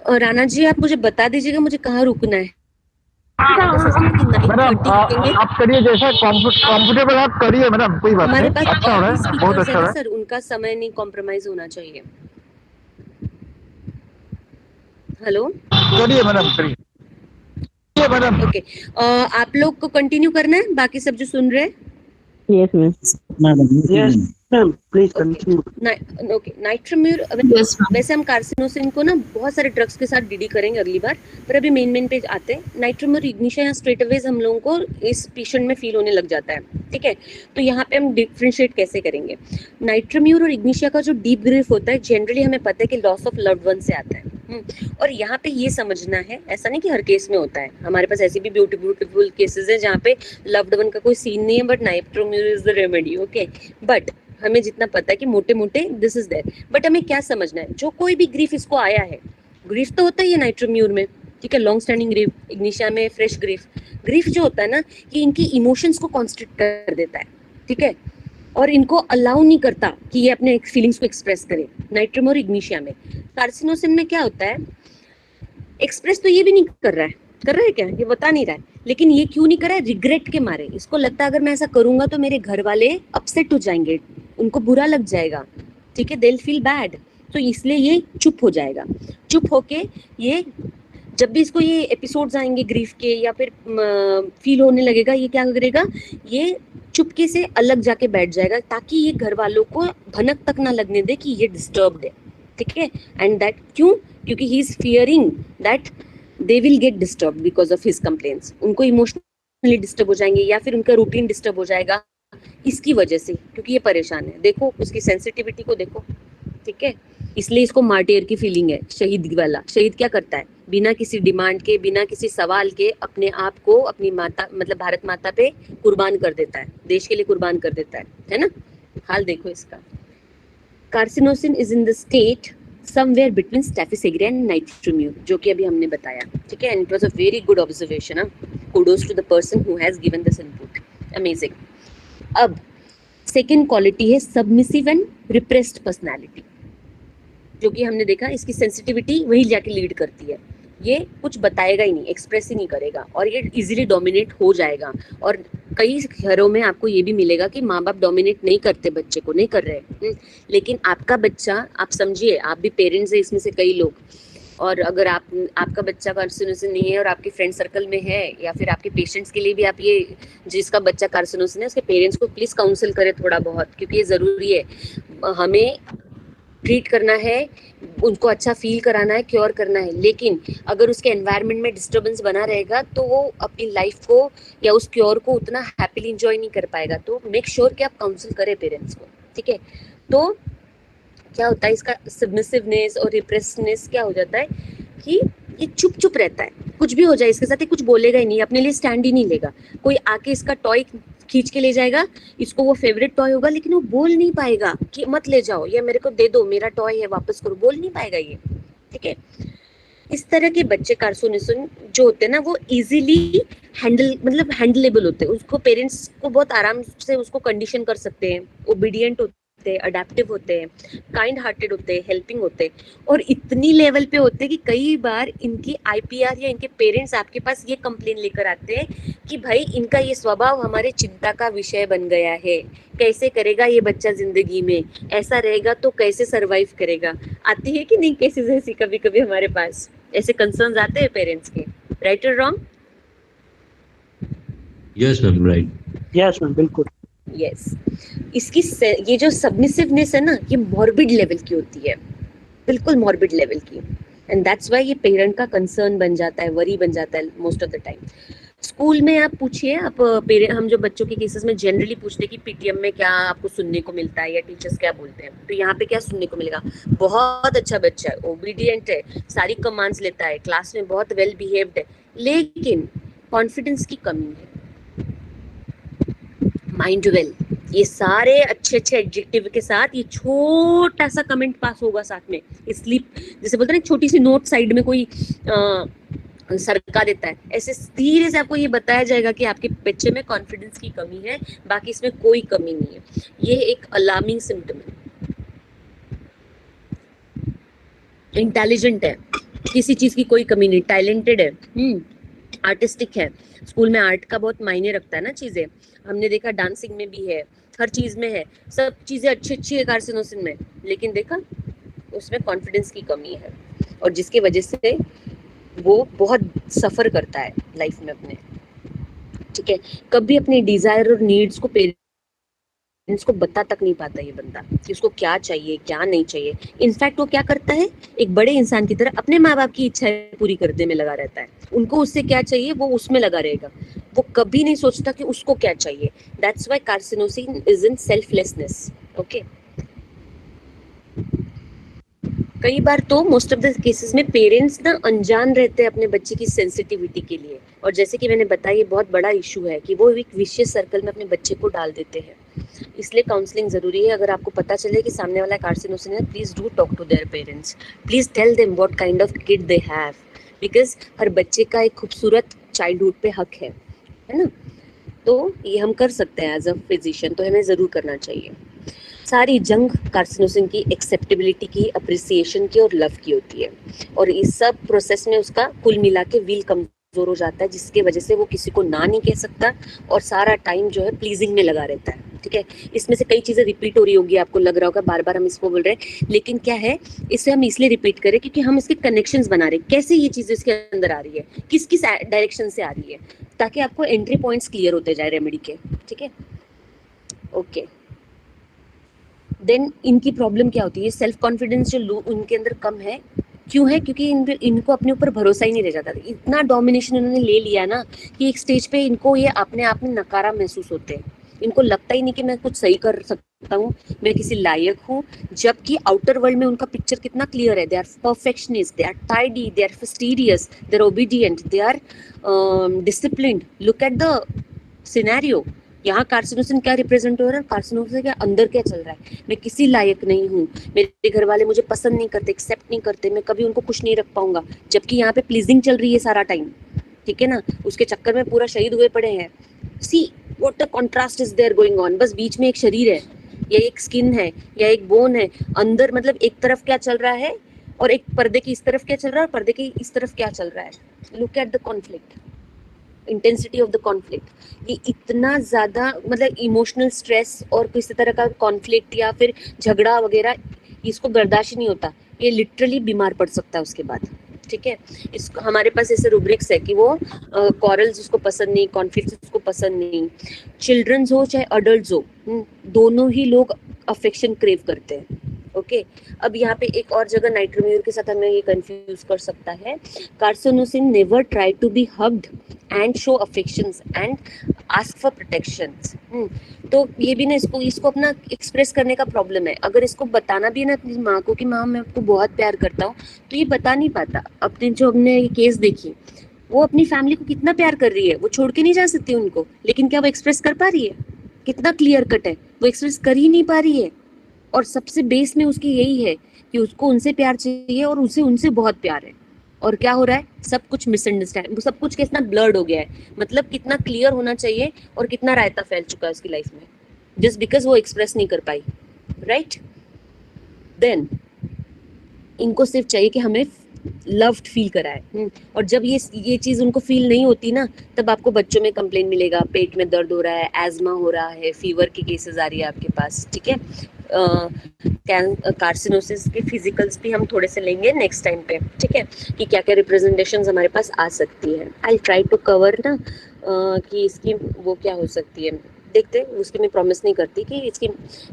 और राणा जी आप मुझे बता दीजिएगा मुझे कहाँ रुकना है। मैडम आप करिए जैसा कंफर्टेबल आप करिए मैडम, कोई बात नहीं, अच्छा हो रहा है, बहुत अच्छा हो रहा है सर, उनका समय नहीं कॉम्प्रोमाइज होना चाहिए। हेलो, करिए मैडम, करिए मैडम। ओके, आप लोग को कंटिन्यू करना है, बाकी सब जो सुन रहे हैं? Yes ma'am. Madam yes ma'am, please continue. Okay, nitromur, वैसे हम कार्सिनोसिन को ना बहुत सारे ड्रग्स के साथ डीडी करेंगे अगली बार, पर अभी मेन पे आते हैं। नाइट्रोम्यूर इग्निशिया यहाँ स्ट्रेट अवेज हम लोगों को इस पेशेंट में फील होने लग जाता है, ठीक है। तो यहाँ पे हम डिफ्रेंशिएट कैसे करेंगे? नाइट्रोम्यूर और इग्निशिया का जो डीप ग्रीफ होता है, जनरली हमें पता है कि लॉस ऑफ लव्ड वन से आता है। और यहाँ पे ये समझना है, ऐसा नहीं कि हर केस में होता है, हमारे पास ऐसी भी ब्यूटीफुल केसेस है जहाँ पे लव्ड वन का कोई सीन नहीं है, but nitromur is the remedy, okay. But हमें जितना पता है कि मोटे मोटे दिस इज देयर, बट हमें क्या समझना है, जो कोई भी ग्रीफ इसको आया है, ग्रीफ तो होता ही है नाइट्रोम्यूर में, ठीक है, लॉन्ग स्टैंडिंग ग्रीफ, इग्निशिया में फ्रेश ग्रीफ। ग्रीफ जो होता है ना, ये इनकी इमोशंस को कॉन्स्ट्रिक्ट कर देता है, ठीक है, और इनको अलाउ नहीं करता कि ये अपने फीलिंग्स को एक्सप्रेस करे। नाइट्रोम्यूर इग्निशिया में, कार्सिनोसिन में क्या होता है, एक्सप्रेस तो ये भी नहीं कर रहा है क्या, ये बता नहीं रहा है, लेकिन ये क्यों नहीं कर रहा है, रिग्रेट के मारे। इसको लगता है अगर मैं ऐसा करूंगा तो मेरे घर वाले अपसेट हो जाएंगे, उनको बुरा लग जाएगा, ठीक है, दे विल फील बैड, तो इसलिए ये चुप हो जाएगा। चुप होके ये जब भी इसको ये एपिसोड्स आएंगे ग्रीफ के या फिर फील होने लगेगा, ये क्या करेगा, ये चुपके से अलग जाके बैठ जाएगा, ताकि ये घर वालों को भनक तक ना लगने दे कि ये डिस्टर्ब्ड है, ठीक है। एंड दैट क्यों, क्योंकि he is fearing that they will get disturbed because of his complaints, उनको इमोशनली डिस्टर्ब हो जाएंगे या फिर उनका रूटीन डिस्टर्ब हो जाएगा इसकी वजह से, क्योंकि ये परेशान है। देखो उसकी सेंसिटिविटी को देखो, ठीक है, इसलिए इसको मार्टियर की फीलिंग है, शहीद वाला। शहीद क्या करता है, बिना किसी डिमांड के, बिना किसी सवाल के अपने आप को अपनी माता, मतलब भारत माता पे कुर्बान कर देता है, देश के लिए कुर्बान कर देता है ना। हाल देखो इसका। Carcinosin is in the state somewhere between staphysagria and nitrosamine, जो कि अभी हमने बताया, ठीक है। And it was a very good observation, kudos to the person who has given this input, amazing। अब सेकेंड क्वालिटी है सबमिसिव एंड रिप्रेस्ड पर्सनालिटी, जो कि हमने देखा इसकी सेंसिटिविटी वही जाके लीड करती है, ये कुछ बताएगा ही नहीं, एक्सप्रेस ही नहीं करेगा, और ये इजीली डोमिनेट हो जाएगा। और कई घरों में आपको ये भी मिलेगा कि माँ बाप डोमिनेट नहीं करते बच्चे को, नहीं कर रहे, लेकिन आपका बच्चा, आप समझिए, आप भी पेरेंट्स है इसमें से कई लोग, और अगर आपका बच्चा कार्सिनोसिन नहीं है और आपके फ्रेंड सर्कल में है, या फिर आपके पेशेंट्स के लिए भी आप ये, जिसका बच्चा कार्सिनोसिन है उसके पेरेंट्स को प्लीज काउंसिल करें थोड़ा बहुत, क्योंकि ये जरूरी है। हमें ट्रीट करना है, उनको अच्छा फील कराना है, क्योर करना है, लेकिन अगर उसके एनवायरनमेंट में डिस्टर्बेंस बना रहेगा तो वो अपनी लाइफ को या उस क्योर को उतना हैप्पीली एंजॉय नहीं कर पाएगा। तो मेक श्योर कि आप काउंसिल करें पेरेंट्स को, ठीक है। तो क्या होता है, इसका सबमिसिवनेस और रिप्रेसनेस क्या हो जाता है कि ये चुप चुप रहता है, कुछ भी हो जाए इसके साथ, ये कुछ बोलेगा ही नहीं, अपने लिए स्टैंड ही नहीं लेगा। कोई आके इसका टॉय खींच के ले जाएगा, इसको वो फेवरेट टॉय होगा, लेकिन वो बोल नहीं पाएगा कि मत ले जाओ, ये मेरे को दे दो, मेरा टॉय है वापस करो, बोल नहीं पाएगा ये। ठीक है, इस तरह के बच्चे कार्सोनेसन जो होते हैं ना, वो इजीली हैंडलेबल होते हैं। उसको पेरेंट्स को बहुत आराम से उसको कंडीशन कर सकते हैं, ओबीडियंट होते हैं, अडेप्टिव होते हैं, काइंड हार्टेड होते हैं, हेल्पिंग होते हैं, और इतनी लेवल पे होते हैं कि कई बार इनकी आईपीआर या इनके पेरेंट्स आपके पास ये कंप्लेन लेकर आते हैं कि भाई इनका ये स्वभाव हमारे चिंता का विषय बन गया है, कैसे करेगा ये बच्चा जिंदगी में, ऐसा रहेगा तो कैसे सरवाइव करेगा। आती है कि नहीं केसेस ऐसी कभी कभी हमारे पास, ऐसे कंसर्न्स आते हैं पेरेंट्स के, राइट और wrong? Yes ma'am, right. Yes ma'am, बिल्कुल। यस, इसकी ये जो सबमिसिवनेस है ना, ये मॉर्बिड लेवल की होती है, बिल्कुल मॉर्बिड लेवल की, एंड दैट्स व्हाई ये पेरेंट का कंसर्न बन जाता है, वरी बन जाता है most of the time. School में आप पूछिए, आप हम जो बच्चों के केसेस में जनरली पूछते हैं कि पीटीएम में क्या आपको सुनने को मिलता है या टीचर्स क्या बोलते हैं, तो यहाँ पे क्या सुनने को मिलेगा? बहुत अच्छा बच्चा है, ओबीडियंट है, सारी कमांड्स लेता है, क्लास में बहुत वेल बिहेव्ड है, लेकिन कॉन्फिडेंस की कमी है, माइंड वेल, ये सारे अच्छे अच्छे एडजेक्टिव के साथ ये छोटा सा कमेंट पास होगा साथ में, स्लीप, जैसे बोलते हैं ना, छोटी सी नोट साइड में कोई सरका देता है, ऐसे धीरे से आपको ये बताया जाएगा कि आपके बच्चे में कॉन्फिडेंस की कमी है, बाकी इसमें कोई कमी नहीं है। ये एक अलार्मिंग सिम्टम है। इंटेलिजेंट है, किसी चीज की कोई कमी नहीं, टैलेंटेड है, आर्टिस्टिक है, स्कूल में आर्ट का बहुत मायने रखता है ना चीजें, हमने देखा डांसिंग में भी है, हर चीज में है, सब चीजें अच्छी अच्छी है कार्सिनोसिन में, लेकिन देखा उसमें कॉन्फिडेंस की कमी है, और जिसकी वजह से वो बहुत सफर करता है लाइफ में अपने। ठीक है, कभी अपने डिजायर और नीड्स को पेरेंट्स को बता तक नहीं पाता ये बंदा कि उसको क्या चाहिए क्या नहीं चाहिए। इनफैक्ट वो क्या करता है, एक बड़े इंसान की तरह अपने माँ बाप की इच्छाएं पूरी करने में लगा रहता है, उनको उससे क्या चाहिए वो उसमें लगा रहेगा, वो कभी नहीं सोचता कि उसको क्या चाहिए। That's why carcinosin is in selflessness. Okay, कई बार तो मोस्ट ऑफ द केसेस में पेरेंट्स ना अनजान रहते हैं अपने बच्चे की सेंसिटिविटी के लिए, और जैसे कि मैंने बताया ये बहुत बड़ा इशू है कि वो एक विशियस सर्कल में अपने बच्चे को डाल देते हैं। इसलिए काउंसलिंग जरूरी है। अगर आपको पता चले कि सामने वाला कार्सिनोसिन है, please do talk to their parents, please tell them what kind of kid they have, because हर बच्चे का एक खूबसूरत चाइल्डहुड पे हक है ना। तो ये हम कर सकते हैं एज अ फिजिशियन, तो हमें जरूर करना चाहिए। सारी जंग कार्सिनोसिन की एक्सेप्टेबिलिटी की, अप्रिसिएशन की और लव की होती है, और इस सब प्रोसेस में उसका कुल मिला के विल कमजोर हो जाता है, जिसकी वजह से वो किसी को ना नहीं कह सकता और सारा टाइम जो है प्लीजिंग में लगा रहता है। ठीक है, इसमें से कई चीजें रिपीट हो रही होगी, आपको लग रहा होगा बार बार हम इसको बोल रहे हैं, लेकिन क्या है, इसे हम इसलिए रिपीट करें क्योंकि हम इसके कनेक्शंस बना रहे हैं, कैसे ये चीजें इसके अंदर आ रही है, किस किस डायरेक्शन से आ रही है, ताकि आपको एंट्री पॉइंट्स क्लियर होते जाए रेमेडी के। ठीक है, ओके। देन इनकी प्रॉब्लम क्या होती है, सेल्फ कॉन्फिडेंस जो उनके अंदर कम है, क्यों है? क्योंकि इनको अपने ऊपर भरोसा ही नहीं रह जाता। इतना डोमिनेशन उन्होंने ले लिया ना कि एक स्टेज पे इनको ये अपने आप में नकारा महसूस होते हैं, इनको लगता ही नहीं कि मैं कुछ सही कर सकता हूँ, मैं किसी लायक हूँ, जबकि आउटर वर्ल्ड में उनका पिक्चर कितना क्लियर है। They are perfectionist, they are tidy, they are fastidious, they are obedient, they are disciplined. Look at the scenario, यहाँ कार्सिनोसिन क्या रिप्रेजेंट हो रहा है, कार्सिनोसिन के अंदर क्या चल रहा है, मैं किसी लायक नहीं हूँ, मेरे घर वाले मुझे पसंद नहीं करते, एक्सेप्ट नहीं करते, मैं कभी उनको खुश नहीं रख पाऊंगा, जबकि यहाँ पे प्लीजिंग चल रही है सारा टाइम। ठीक है ना, उसके चक्कर में पूरा शहीद हुए पड़े हैं। See what the contrast is there going on. बस बीच में एक शरीर है, या एक स्किन है, या एक बोन है, अंदर मतलब एक तरफ क्या चल रहा है और एक पर्दे की इस तरफ क्या चल रहा है और पर्दे की इस तरफ क्या चल रहा है। Look at the conflict, intensity of the conflict. ये इतना ज्यादा मतलब इमोशनल स्ट्रेस और किसी तरह का कॉन्फ्लिक्ट या फिर झगड़ा वगैरह इसको बर्दाश्त नहीं होता, ये लिटरली बीमार पड़ सकता है उसके बाद। ठीक है, इसको हमारे पास ऐसे रूब्रिक्स है कि वो कॉरल्स उसको पसंद नहीं, कॉन्फ्लिक्ट्स उसको पसंद नहीं, चिल्ड्रंस हो चाहे अडल्ट्स हो, दोनों ही लोग अफेक्शन क्रेव करते हैं। ओके, अब यहाँ पे एक और जगह नाइट्रोम्यूर के साथ हमें ये कंफ्यूज कर सकता है। Carcinosin never try to be hugged and show affections and ask for protections. तो ये भी ना इसको अपना एक्सप्रेस करने का प्रॉब्लम है। अगर इसको बताना भी है ना अपनी माँ को कि माँ मैं आपको बहुत प्यार करता हूँ, तो ये बता नहीं पाता। अपने जो हमने केस देखी, वो अपनी फैमिली को कितना प्यार कर रही है, वो छोड़ के नहीं जा सकती उनको, लेकिन क्या वो एक्सप्रेस कर पा रही है? कितना क्लियर कट है, वो एक्सप्रेस कर ही नहीं पा रही है। और सबसे बेस में उसकी यही है कि उसको उनसे प्यार चाहिए और उसे उनसे बहुत प्यार है। और क्या हो रहा है, सब कुछ मिसअंडरस्टैंड, सब कुछ कितना ब्लर्ड हो गया है, मतलब कितना क्लियर होना चाहिए और कितना रायता फैल चुका है उसकी लाइफ में, जस्ट बिकॉज वो एक्सप्रेस नहीं कर पाई, राइट? देन इनको सिर्फ चाहिए कि हमें लव्ड फील कराए। और जब ये चीज उनको फील नहीं होती ना, तब आपको बच्चों में कंप्लेन मिलेगा, पेट में दर्द हो रहा है, एजमा हो रहा है, फीवर की केसेस आ रही है आपके पास, ठीक है? कार्सिनोसिस के फिजिकल्स भी हम थोड़े से लेंगे नेक्स्ट टाइम पे, ठीक है, कि क्या क्या रिप्रेजेंटेशंस हमारे पास आ सकती है। आई ट्राई टू कवर ना कि इसकी वो क्या हो सकती है, देखते हैं, उसकी मैं प्रॉमिस नहीं करती कि इसकी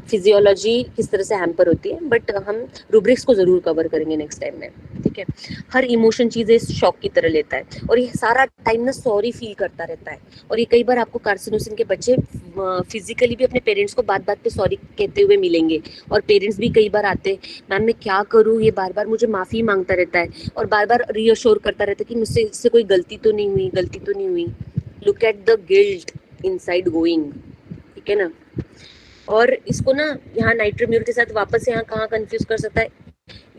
फिजियोलॉजी किस तरह से हैम्पर होती है, बट हम रूब्रिक्स को जरूर कवर करेंगे नेक्स्ट टाइम में, ठीक है? हर इमोशन चीजें शॉक की तरह लेता है और ये सारा टाइम ना सॉरी फील करता रहता है। और ये कई बार आपको कार्सिनोसिन के बच्चे फिजिकली भी अपने पेरेंट्स को बात बात पे सॉरी कहते हुए मिलेंगे, और पेरेंट्स भी कई बार आते हैं, मैम मैं क्या करूँ, ये बार बार मुझे माफी मांगता रहता है और बार बार रीअश्योर करता रहता है कि मुझसे इससे कोई गलती तो नहीं हुई, गलती तो नहीं हुई। Look at the guilt inside going, ठीक है ना? और इसको ना यहाँ नाइट्रोम्यूर के साथ वापस यहाँ कहाँ कंफ्यूज कर सकता है,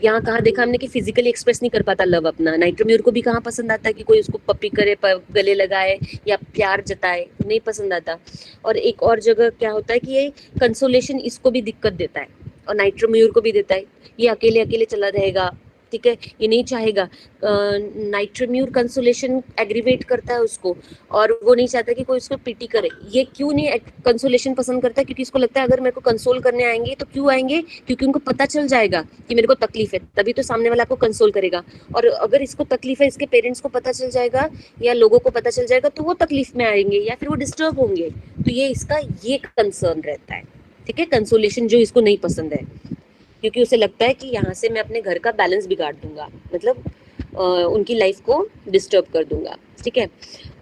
यहाँ कहाँ देखा हमने कि फिजिकली एक्सप्रेस नहीं कर पाता लव अपना। नाइट्रोम्यूर को भी कहाँ पसंद आता है कि कोई उसको पपी करे, गले लगाए या प्यार जताए, नहीं पसंद आता। और एक और जगह क्या होता है कि ये कंसोलेशन इसको भी दिक्कत देता है और नाइट्रोम्यूर को भी देता है, ये अकेले अकेले चला रहेगा, ठीक है, ये नहीं चाहेगा। नाइट्रोम्यूर कंसोलेशन एग्रीवेट करता है उसको और वो नहीं चाहता कि कोई उसको पीटी करे। ये क्यों नहीं कंसोलेशन पसंद करता है? क्योंकि इसको लगता है अगर मेरे को कंसोल करने आएंगे तो क्यों आएंगे, क्योंकि उनको पता चल जाएगा कि मेरे को तकलीफ है, तभी तो सामने वाला आपको कंसोल करेगा। और अगर इसको तकलीफ है, इसके पेरेंट्स को पता चल जाएगा या लोगों को पता चल जाएगा तो वो तकलीफ में आएंगे या फिर वो डिस्टर्ब होंगे। तो ये इसका ये कंसर्न रहता है, ठीक है, कंसोलेशन जो इसको नहीं पसंद है, क्योंकि उसे लगता है कि यहाँ से मैं अपने घर का बैलेंस बिगाड़ दूंगा, मतलब उनकी लाइफ को डिस्टर्ब कर दूंगा, ठीक है।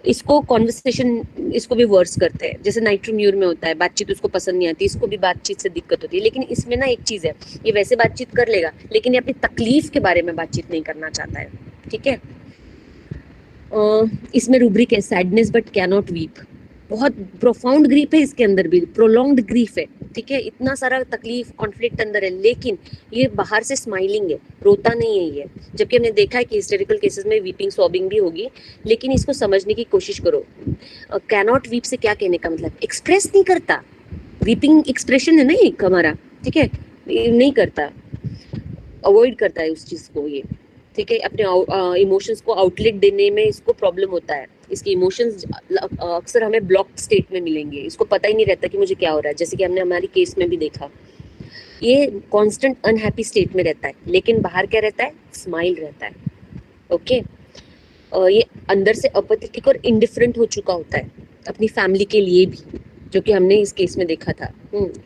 इसको कॉन्वर्सेशन, इसको भी वर्स करते हैं, जैसे नाइट्रोम्यूर में होता है, बातचीत उसको पसंद नहीं आती, इसको भी बातचीत से दिक्कत होती है। लेकिन इसमें ना एक चीज है, ये वैसे बातचीत कर लेगा लेकिन ये अपनी तकलीफ के बारे में बातचीत नहीं करना चाहता है, ठीक है। इसमें रूब्रिक है sadness but can not weep, बहुत प्रोफाउंड ग्रीफ है इसके अंदर भी, प्रोलॉन्ग्ड ग्रीफ है, ठीक है, इतना सारा तकलीफ कॉन्फ्लिक्ट अंदर है, लेकिन ये बाहर से स्माइलिंग है, रोता नहीं है ये। जबकि हमने देखा है कि हिस्टेरिकल केसेस में वीपिंग सॉबिंग भी होगी, लेकिन इसको समझने की कोशिश करो। कैनॉट वीप से क्या कहने का मतलब, एक्सप्रेस नहीं करता, वीपिंग एक्सप्रेशन है ना एक हमारा, ठीक है, नहीं करता, अवॉइड करता है उस चीज को ये, ठीक है। अपने इमोशंस को आउटलेट देने में इसको प्रॉब्लम होता है, इसके इमोशंस अक्सर हमें ब्लॉक स्टेट में मिलेंगे, इसको पता ही नहीं रहता कि मुझे क्या हो रहा है, जैसे कि हमने हमारी केस में भी देखा, ये कांस्टेंट अनहैप्पी स्टेट में रहता है, लेकिन बाहर क्या रहता है, स्माइल रहता है, ओके। ये अंदर से अपैथेटिक और इंडिफरेंट हो चुका होता है अपनी फैमिली के लिए भी, जो कि हमने इस केस में देखा था।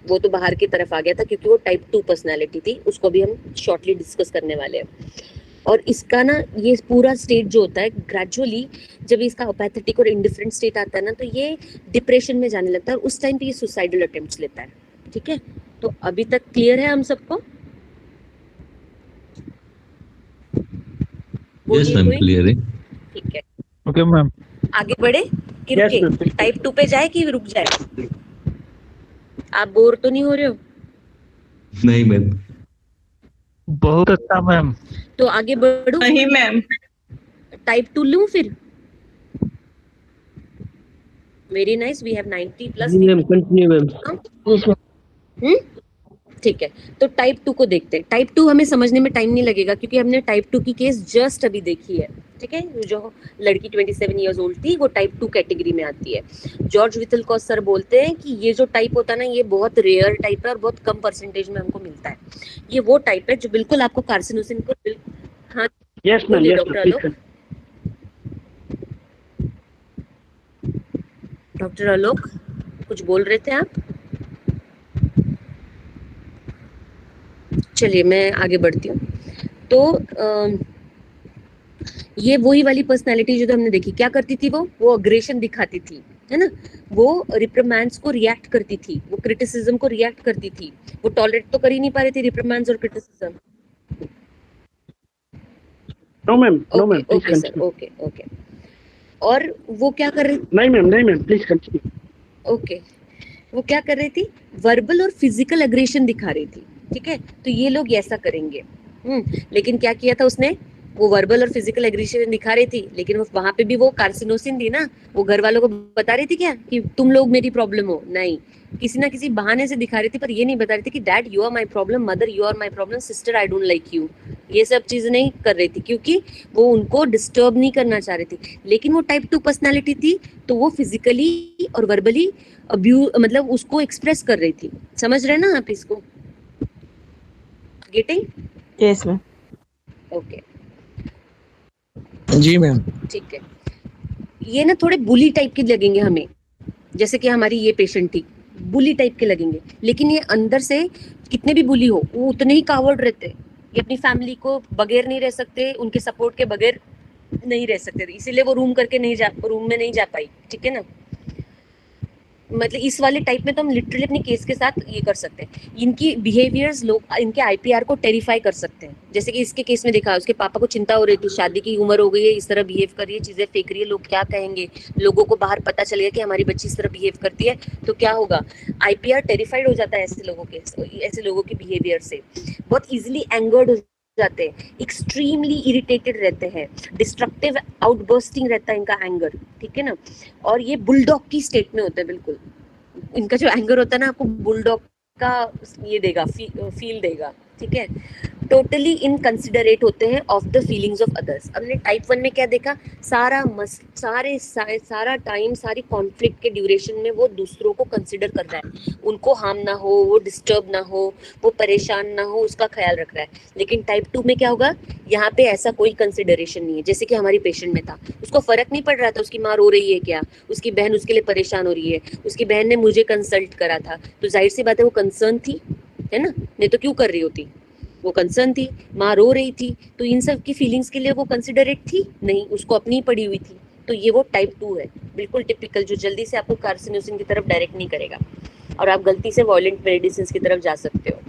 वो तो बाहर की तरफ आ गया था क्योंकि वो टाइप 2 पर्सनैलिटी थी, उसको भी हम शॉर्टली डिस्कस करने वाले हैं। और इसका ना ये पूरा स्टेट जो होता है, ग्रेजुअली जब इसका अपैथेटिक और इंडिफरेंट स्टेट आता है ना, तो ये डिप्रेशन में जाने लगता है और उस टाइम पे ये सुसाइडल अटेम्प्ट्स लेता है, ठीक है। तो अभी तक क्लियर है हम सबको? यस मैम, क्लियर है। ठीक है, ओके मैम। आगे बढ़े कि Yes, रुके? ma'am. टाइप 2 पे जाए कि रुक जाए? आप बोर तो नहीं हो रहे हो? नहीं मैम। बहुत अच्छा मैम। तो आगे बढ़ो। नहीं मैम। टाइप 2 लूं फिर? Very nice, we have 90 plus. Ma'am continue ma'am. ठीक है, तो टाइप 2 को देखते हैं। टाइप 2 हमें समझने में टाइम नहीं लगेगा क्योंकि हमने टाइप 2 की केस जस्ट अभी देखी है, ठीक है। जो लड़की 27 इयर्स ओल्ड थी, वो टाइप 2 कैटेगरी में आती है। जॉर्ज विथलकॉस सर बोलते हैं कि ये जो टाइप होता है ना, ये बहुत रेयर टाइप है और बहुत कम परसेंटेज में हमको मिलता है। ये वो टाइप है जो बिल्कुल आपको कार्सिनोसिन को हाँ यस मैम, यस डॉक्टर आलोक कुछ बोल रहे थे आप? चलिए मैं आगे बढ़ती हूँ। तो ये वही वाली पर्सनालिटी जो हमने देखी, क्या करती थी वो अग्रेशन दिखाती थी, है ना, वो रिप्रिमांड्स को रिएक्ट करती थी, वो क्रिटिसिज्म को रिएक्ट करती थी, वो टॉलरेट तो कर ही नहीं पा रही थी रिप्रिमांड्स और criticism. No ma'am, no ma'am, okay sir, okay. और वो क्या कर रही नहीं मैम प्लीज कंटिन्यू। ओके वो क्या कर रही थी, वर्बल और फिजिकल एग्रेशन दिखा रही थी, ठीक है। तो ये लोग ऐसा करेंगे। लेकिन क्या किया था उसने, वो वर्बल और फिजिकल एग्रेशन दिखा रही थी, लेकिन वो वहां पे भी वो कार्सिनोसिन थी ना, वो घर वालों को बता रही थी क्या कि तुम लोग मेरी प्रॉब्लम हो, नहीं, किसी ना किसी बहाने से दिखा रही थी, पर ये नहीं बता रही थी कि dad you are my problem, mother you are my problem, sister I don't like you. ये सब चीज नहीं कर रही थी, क्योंकि वो उनको डिस्टर्ब नहीं करना चाह रही थी। लेकिन वो टाइप 2 पर्सनालिटी थी, तो वो फिजिकली और वर्बली मतलब उसको एक्सप्रेस कर रही थी। समझ रहे ना आप इसको? गेटिंग? Yes ma'am. ओके जी मैम। ठीक है। ये ना थोड़े बुली टाइप के लगेंगे हमें, जैसे कि हमारी ये पेशेंट थी, बुली टाइप के लगेंगे, लेकिन ये अंदर से कितने भी बुली हो वो उतने ही कावर्ड रहते हैं। ये अपनी फैमिली को बगैर नहीं रह सकते, उनके सपोर्ट के बगैर नहीं रह सकते, इसीलिए वो रूम में नहीं जा पाई, ठीक है ना। मतलब इस वाले टाइप में तो हम लिटरली अपने केस के साथ ये कर सकते हैं। इनकी बिहेवियर्स लोग इनके आईपीआर को टेरिफाई कर सकते हैं। जैसे कि इसके केस में देखा, उसके पापा को चिंता हो रही थी, शादी की उम्र हो गई है, इस तरह बिहेव कर रही है, चीजें फेंक रही है, लोग क्या कहेंगे, लोगों को बाहर पता चल गया कि हमारी बच्ची इस तरह बिहेव करती है तो क्या होगा। आईपीआर टेरिफाइड हो जाता है ऐसे लोगों के बिहेवियर से, बहुत इजिली एंगर्ड हो जाते हैं, एक्सट्रीमली इरिटेटेड रहते हैं, डिस्ट्रक्टिव आउटबर्स्टिंग रहता है इनका एंगर, ठीक है ना। और ये बुलडॉग की स्टेट में होते हैं बिल्कुल। इनका जो एंगर होता है ना, आपको बुलडॉग का ये देगा, फील देगा, ठीक है। टोटली इनकंसिडरेट होते हैं of the feelings of others. हमने टाइप 1 में क्या देखा, सारा टाइम सारी कॉन्फ्लिक्ट के ड्यूरेशन में वो दूसरों को कंसिडर कर रहा है, उनको हार्म ना हो, वो डिस्टर्ब ना हो, वो परेशान ना हो, उसका ख्याल रख रहा है। लेकिन टाइप 2 में क्या होगा, यहाँ पे ऐसा कोई कंसिडरेशन नहीं है। जैसे कि हमारी पेशेंट में था, उसको फर्क नहीं पड़ रहा था उसकी माँ रो रही है क्या, उसकी बहन उसके लिए परेशान हो रही है, उसकी बहन ने मुझे कंसल्ट करा था, तो जाहिर सी बात है वो कंसर्न थी, है ना, नहीं तो क्यों कर रही होती, वो कंसर्न थी, माँ रो रही थी, तो इन सब की फीलिंग्स के लिए वो कंसिडरेट थी नहीं, उसको अपनी पड़ी हुई थी। तो ये वो टाइप 2 है, बिल्कुल टिपिकल, जो जल्दी से आपको कार्सिनोसिन की तरफ डायरेक्ट नहीं करेगा और आप गलती से वायलेंट मेडिसिन की तरफ जा सकते हो।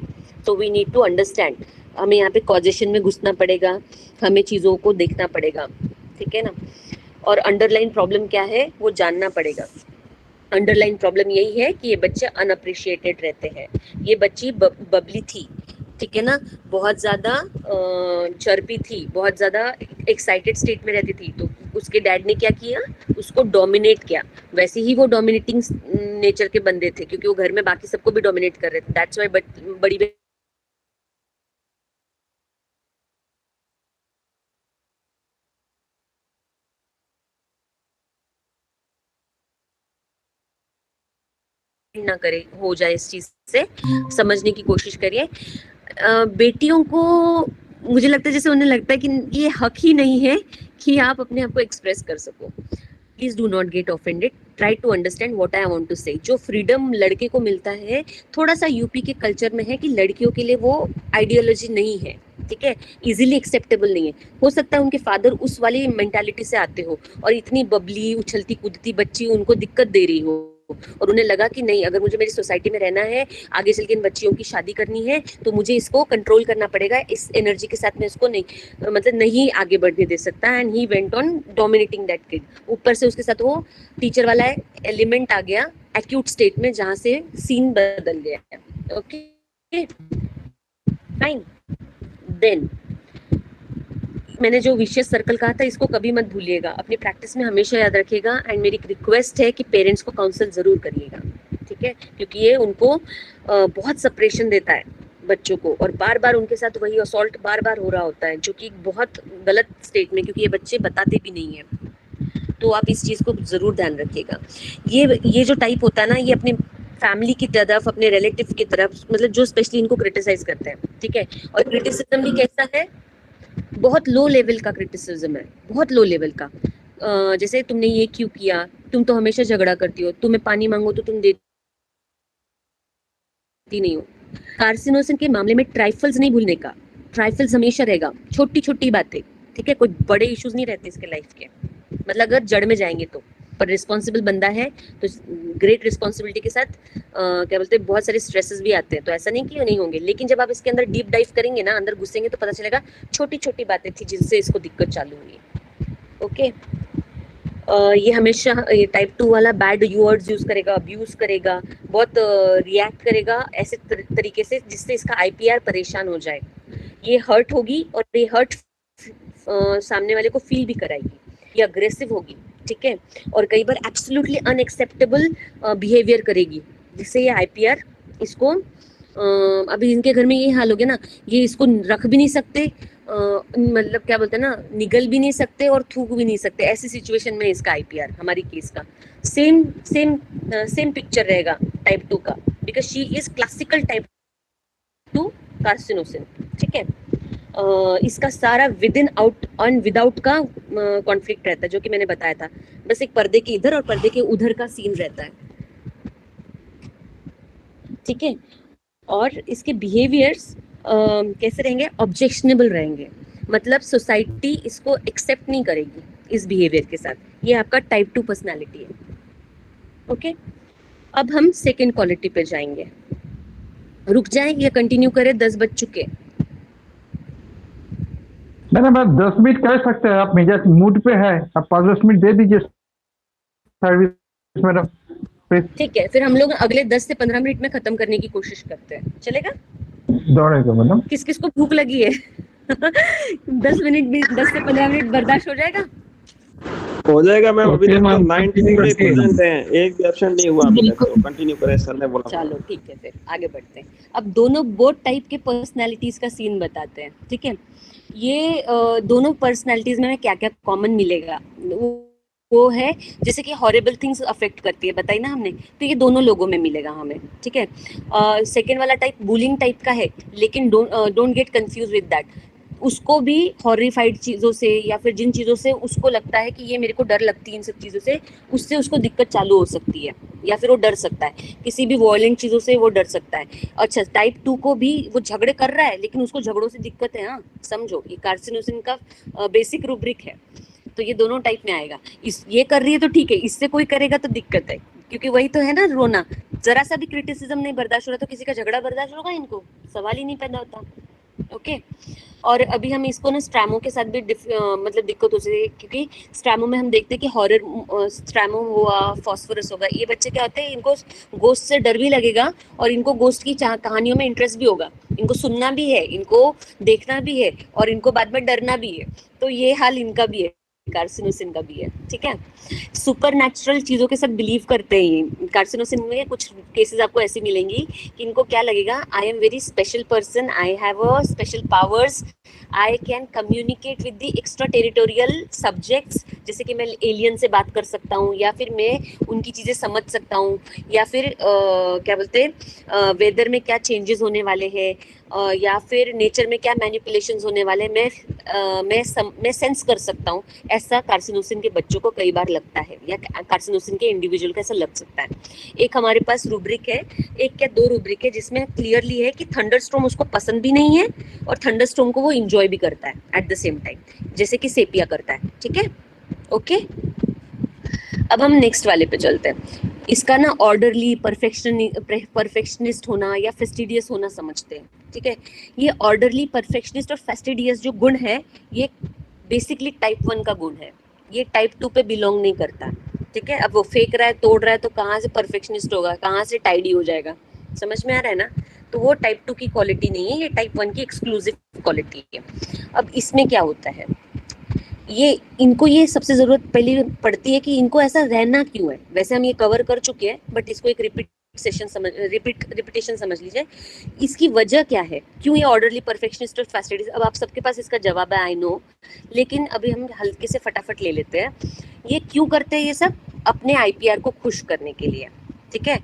तो वी नीड टू अंडरस्टैंड, हमें यहाँ पे कॉजेशन में घुसना पड़ेगा, हमें चीज़ों को देखना पड़ेगा, ठीक है ना। और अंडरलाइन प्रॉब्लम क्या है वो जानना पड़ेगा। अंडरलाइन प्रॉब्लम यही है कि ये बच्चे अनअप्रिशिएटेड रहते हैं। ये बच्ची बबली थी, ठीक है ना, बहुत ज़्यादा चर्पी थी, बहुत ज़्यादा एक्साइटेड स्टेट में रहती थी, तो उसके डैड ने क्या किया, उसको डोमिनेट किया। वैसे ही वो डोमिनेटिंग नेचर के बंदे थे, क्योंकि वो घर में बाकी सबको भी डोमिनेट कर रहे थे। दैट्स व्हाई बड़ी ना करे, हो जाए इस चीज से, समझने की कोशिश करिए। बेटियों को मुझे लगता है, जैसे उन्हें लगता है कि ये हक ही नहीं है कि आप अपने आप को एक्सप्रेस कर सको। Please do not get offended, try to understand what I want to say. जो फ्रीडम लड़के को मिलता है, थोड़ा सा यूपी के कल्चर में है कि लड़कियों के लिए वो आइडियोलॉजी नहीं है, ठीक है, इजीली एक्सेप्टेबल नहीं है। हो सकता है उनके फादर उस वाली मेंटालिटी से आते हो और इतनी बबली उछलती कूदती बच्ची उनको दिक्कत दे रही हो, और उन्हें लगा कि नहीं, अगर मुझे मेरी सोसाइटी में रहना है, आगे चल के इन बच्चियों की शादी करनी है, तो मुझे इसको कंट्रोल करना पड़ेगा, इस एनर्जी के साथ मैं इसको नहीं मतलब नहीं आगे बढ़ने दे सकता। And he went on dominating that kid. ऊपर से उसके साथ वो टीचर वाला एलिमेंट आ गया एक्यूट स्टेट में, जहां से सीन बदल गया। Okay fine. देन मैंने जो विशेष सर्कल कहा था, इसको कभी मत भूलिएगा, अपनी प्रैक्टिस में हमेशा याद रखिएगा। एंड मेरी रिक्वेस्ट है कि पेरेंट्स को काउंसल जरूर करिएगा, ठीक है, क्योंकि ये उनको बहुत सप्रेशन देता है बच्चों को, और बार बार उनके साथ वही असॉल्ट बार बार हो रहा होता है, जो कि बहुत गलत स्टेट में, क्योंकि ये बच्चे बताते भी नहीं है। तो आप इस चीज़ को जरूर ध्यान रखिएगा। ये जो टाइप होता है ना, ये अपने फैमिली की तरफ, अपने रिलेटिव की तरफ, मतलब जो स्पेशली इनको क्रिटिसाइज करते हैं, ठीक है। और क्रिटिसिज्म भी कैसा है, बहुत लो लेवल का क्रिटिसिज्म है, बहुत लो लेवल का। जैसे तुमने ये क्यों किया, तुम तो हमेशा झगड़ा करती हो, तुम्हें पानी मांगो तो तुम देती नहीं हो। कार्सिनोसिन के मामले में ट्राइफल्स नहीं भूलने का, ट्राइफल्स हमेशा रहेगा, छोटी छोटी बातें, ठीक है, कोई बड़े इश्यूज नहीं रहते इसके लाइफ के, मतलब अगर जड़ में जाएंगे तो। पर रिस्पॉन्सिबल बंदा है तो ग्रेट रिस्पॉन्सिबिलिटी के साथ क्या बोलते हैं, बहुत सारे स्ट्रेसेस भी आते हैं, तो ऐसा नहीं कि नहीं होंगे, लेकिन जब आप इसके अंदर डीप डाइव करेंगे ना, अंदर घुसेंगे, तो पता चलेगा छोटी छोटी बातें थी जिनसे इसको दिक्कत चालू हुई। ओके ये हमेशा ये टाइप 2 वाला बैड वर्ड्स यूज करेगा, अब्यूज करेगा, बहुत रिएक्ट करेगा ऐसे तरीके से जिससे इसका आईपीआर परेशान हो जाए। ये हर्ट होगी और ये हर्ट सामने वाले को फील भी कराएगी। ये अग्रेसिव होगी, ठीक है, और कई बार एब्सोल्युटली अनएक्सेप्टेबल बिहेवियर करेगी, जिससे ये आईपीआर इसको अभी इनके घर में ये हाल हो गया ना, ये इसको रख भी नहीं सकते, मतलब क्या बोलते हैं ना, निगल भी नहीं सकते और थूक भी नहीं सकते, ऐसी सिचुएशन में इसका आईपीआर हमारी केस का सेम पिक्चर रहेगा टाइप 2 का, because she is classical type 2 carcinosin, ठीक है। इसका सारा with in out and without का कॉन्फ्लिक्ट रहता है, जो कि मैंने बताया था, बस एक पर्दे के इधर और पर्दे के उधर का सीन रहता है, ठीक है। और इसके बिहेवियर्स कैसे रहेंगे, ऑब्जेक्शनेबल रहेंगे, मतलब सोसाइटी इसको एक्सेप्ट नहीं करेगी इस बिहेवियर के साथ। ये आपका टाइप 2 पर्सनालिटी है, ओके। अब हम सेकंड क्वालिटी पे जाएंगे, रुक जाएं या कंटिन्यू करें, 10 बज चुके। मैडम 10 मिनट कर सकते हैं, आप मिजाज मूड पे है, आप 5-10 मिनट दे दीजिए सर्विस मैडम, ठीक है। फिर हम लोग अगले 10 से 15 मिनट में खत्म करने की कोशिश करते हैं, चलेगा? दौड़ेगा मैडम। किस किस को भूख लगी है? 10 मिनट भी, 10 से 15 मिनट बर्दाश्त हो जाएगा? हो जाएगा मैम, अभी Okay, तक ma'am. 93% है, एक भी ऑप्शन नहीं हुआ अभी तक, तो कंटिन्यू करें, सर ने बोला। चलो ठीक है, फिर आगे बढ़ते हैं। अब दोनों बोथ टाइप के पर्सनालिटीज का सीन बताते हैं, ठीक है। ये दोनों पर्सनालिटीज में क्या क्या कॉमन मिलेगा, वो है जैसे कि हॉरिबल थिंग्स अफेक्ट करती है, बताई ना हमने, तो ये दोनों लोगों में मिलेगा हमें, ठीक है। सेकेंड वाला टाइप बुलिंग टाइप का है, लेकिन don't get confuse with that. उसको भी हॉरिफाइड चीज़ों से या फिर जिन चीज़ों से उसको लगता है कि ये मेरे को डर लगती है इन सब चीज़ों से, उससे उसको दिक्कत चालू हो सकती है, या फिर वो डर सकता है किसी भी वॉयलेंट चीज़ों से, वो डर सकता है। अच्छा, टाइप 2 को भी वो झगड़े कर रहा है, लेकिन उसको झगड़ों से दिक्कत है, हाँ समझो, ये कार्सिनोसिन का बेसिक रूब्रिक है। तो ये दोनों टाइप में आएगा। ये कर रही है तो ठीक है, इससे कोई करेगा तो दिक्कत है, क्योंकि वही तो है ना, रोना। जरा सा भी क्रिटिसिज्म नहीं बर्दाश्त हो रहा तो किसी का झगड़ा बर्दाश्त होगा इनको? सवाल ही नहीं पैदा होता, ओके। और अभी हम इसको ना स्ट्रैमो के साथ भी मतलब दिक्कत हो सकती है, क्योंकि स्ट्रैमो में हम देखते हैं कि हॉरर स्ट्रैमो हुआ, फॉस्फोरस होगा, ये बच्चे क्या होते हैं, इनको गोस्ट से डर भी लगेगा और इनको गोस्ट की कहानियों में इंटरेस्ट भी होगा, इनको सुनना भी है, इनको देखना भी है, और इनको बाद में डरना भी है। तो ये हाल इनका भी है, कार्सिनोसिन का भी है, ठीक है। सुपर नेचुरल चीजों के साथ बिलीव करते हैं। कार्सिनोसिन में कुछ केसेस आपको ऐसी मिलेंगी कि इनको क्या लगेगा, I am very special person, I have a special powers, I can communicate with the extra territorial subjects, जैसे कि मैं एलियन से बात कर सकता हूँ, या फिर मैं उनकी चीज़ें समझ सकता हूँ, या फिर क्या बोलते हैं वेदर में क्या चेंजेस होने वाले हैं, या फिर नेचर में क्या मैनिपुलेशंस होने वाले हैं, मैं सेंस कर सकता हूँ। ऐसा कार्सिनोसिन के बच्चों को कई बार लगता है, या कार्सिनोसिन के इंडिविजुअल को ऐसा लग सकता है। एक हमारे पास रूब्रिक है, एक क्या 2 रूब्रिक है, जिसमें क्लियरली है कि थंडरस्टॉर्म उसको पसंद भी नहीं है और थंडरस्टॉर्म को वो इंजॉय भी करता है एट द सेम टाइम, जैसे कि सेपिया करता है, ठीक है, ओके। अब हम नेक्स्ट वाले पे चलते हैं। इसका ना ऑर्डरली, परफेक्शनिस्ट होना या फेस्टिडियस होना समझते हैं, ठीक है। ये ऑर्डरली, परफेक्शनिस्ट और फेस्टिडियस जो गुण है, ये बेसिकली टाइप 1 का गुण है, ये टाइप 2 पे बिलोंग नहीं करता, ठीक है। अब वो फेंक रहा है, तोड़ रहा है, तो कहाँ से परफेक्शनिस्ट होगा, कहाँ से टाइडी हो जाएगा, समझ में आ रहा है ना? तो वो टाइप 2 की क्वालिटी नहीं है, ये टाइप 1 की एक्सक्लूसिव क्वालिटी है। अब इसमें क्या होता है, ये इनको ये सबसे जरूरत पहले पड़ती है कि इनको ऐसा रहना क्यों है। वैसे हम ये कवर कर चुके हैं, बट इसको एक रिपीटेशन समझ लीजिए। इसकी वजह क्या है, क्यों ये ऑर्डरली, परफेक्शनिस्ट और फैस्टिडियस? अब आप सबके पास इसका जवाब है, आई नो, लेकिन अभी हम हल्के से फटाफट ले लेते हैं। ये क्यों करते हैं ये सब? अपने आईपीआर को खुश करने के लिए, ठीक है।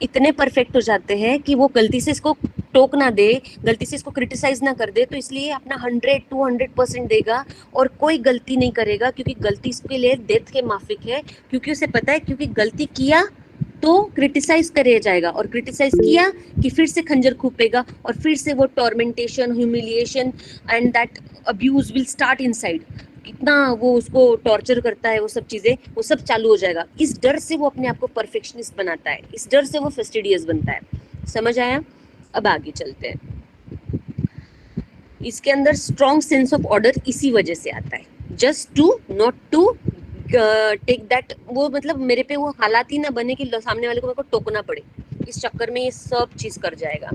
इतने परफेक्ट हो जाते हैं कि वो गलती से इसको टोक ना दे, गलती से इसको क्रिटिसाइज ना कर दे, तो इसलिए अपना 100-200% देगा और कोई गलती नहीं करेगा, क्योंकि गलती इसके लिए डेथ के माफिक है, क्योंकि उसे पता है क्योंकि गलती किया तो क्रिटिसाइज करे जाएगा, और क्रिटिसाइज किया कि फिर से खंजर खूपेगा, और फिर से वो tormentation, humiliation and that abuse will start inside. कितना वो उसको टॉर्चर करता है, वो सब चीजें, वो सब चालू हो जाएगा। इस डर से वो अपने आप को परफेक्शनिस्ट बनाता है, इस डर से वो फेस्टिडियस बनता है। समझ आया? अब आगे चलते हैं। इसके अंदर स्ट्रॉन्ग सेंस ऑफ ऑर्डर इसी वजह से आता है, just to, not to take that, वो मतलब मेरे पे वो हालात ही ना बने कि सामने वाले को मेरे को टोकना पड़े, इस चक्कर में ये सब चीज कर जाएगा।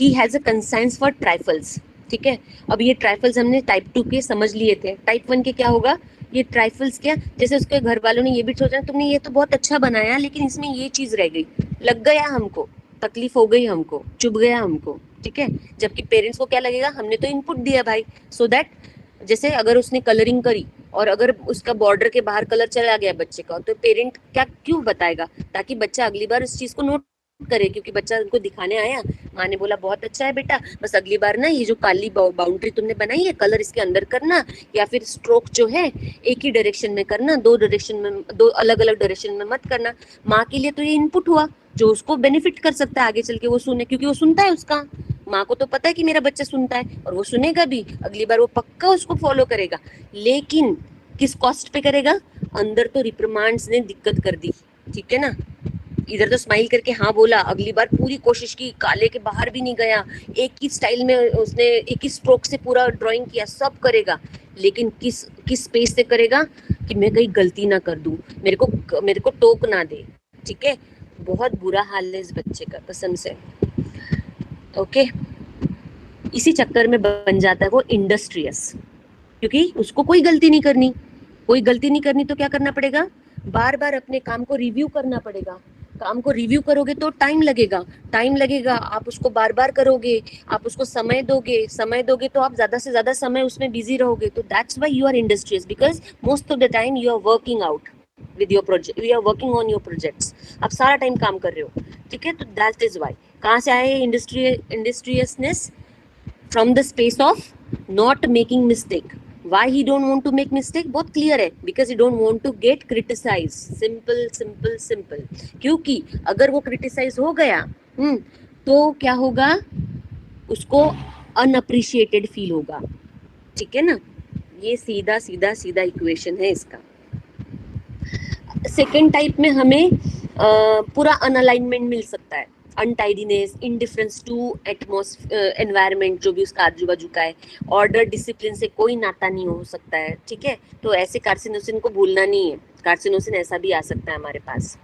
He has a conscience for trifles, ठीक है। अब ये ट्राइफल्स हमने टाइप 2 के समझ लिए थे, टाइप 1 के क्या होगा, ये ट्राइफल्स क्या, जैसे उसके घर वालों ने ये भी सोचा तुमने ये तो बहुत अच्छा बनाया लेकिन इसमें ये चीज रह गई, लग गया हमको, तकलीफ हो गई हमको, चुभ गया हमको, ठीक है। जबकि पेरेंट्स को क्या लगेगा, हमने तो इनपुट दिया भाई, सो दैट जैसे अगर उसने कलरिंग करी और अगर उसका बॉर्डर के बाहर कलर चला गया बच्चे का, तो पेरेंट क्या क्यों बताएगा, ताकि बच्चा अगली बार उस चीज को नोट करे, क्योंकि बच्चा उनको दिखाने आया, माँ ने बोला बहुत अच्छा है बेटा, बस अगली बार ना ये जो काली बाउंड्री तुमने बनाई है कलर इसके अंदर करना, या फिर स्ट्रोक जो है एक ही डायरेक्शन में करना, दो डायरेक्शन में, दो अलग अलग डायरेक्शन में मत करना। माँ के लिए तो ये इनपुट हुआ जो उसको बेनिफिट कर सकता है आगे चल के, वो सुने, क्योंकि वो सुनता है, उसका माँ को तो पता है कि मेरा बच्चा सुनता है और वो सुनेगा भी, अगली बार वो पक्का उसको फॉलो करेगा। लेकिन किस कॉस्ट पे करेगा, अंदर तो रिप्रिमांड्स ने दिक्कत कर दी, ठीक है ना। इधर तो स्माइल करके हाँ बोला, अगली बार पूरी कोशिश की, काले के बाहर भी नहीं गया, एक ही स्टाइल में उसने एक ही स्ट्रोक से पूरा ड्राइंग किया, सब करेगा, लेकिन किस स्पेस से करेगा कि मैं कहीं गलती ना कर दूं, मेरे को टोक ना दे, ठीक है। बहुत बुरा हाल है इस बच्चे का कसम से, ओके। इसी चक्कर में बन जाता है वो इंडस्ट्रियस, क्योंकि उसको कोई गलती नहीं करनी, तो क्या करना पड़ेगा, बार बार अपने काम को रिव्यू करना पड़ेगा। काम को रिव्यू करोगे तो टाइम लगेगा, आप उसको बार बार करोगे, आप उसको समय दोगे तो आप ज्यादा से ज्यादा समय उसमें बिजी रहोगे, तो that's why you are industrious, because most of the time you are working out with your project, you are working on your projects, आप सारा टाइम काम कर रहे हो, ठीक है। तो दैट इज व्हाई, कहाँ से आए industriousness, from the space of not making mistake. Why he don't want to make mistake, बहुत क्लियर है, because he don't want to get criticized, simple। क्योंकि अगर वो क्रिटिसाइज हो गया तो क्या होगा, उसको अनअप्रिशिएटेड फील होगा, ठीक है ना। ये सीधा इक्वेशन है इसका। सेकेंड टाइप में हमें पूरा अनअलाइनमेंट मिल सकता है, अनटाइडीनेस, इंडिफरेंस टू एनवायरनमेंट, जो भी उसका आजू बाजू का है, ऑर्डर डिसिप्लिन से कोई नाता नहीं हो सकता है, ठीक है। तो ऐसे कार्सिनोसिन को भूलना नहीं है, कार्सिनोसिन ऐसा भी आ सकता है हमारे पास।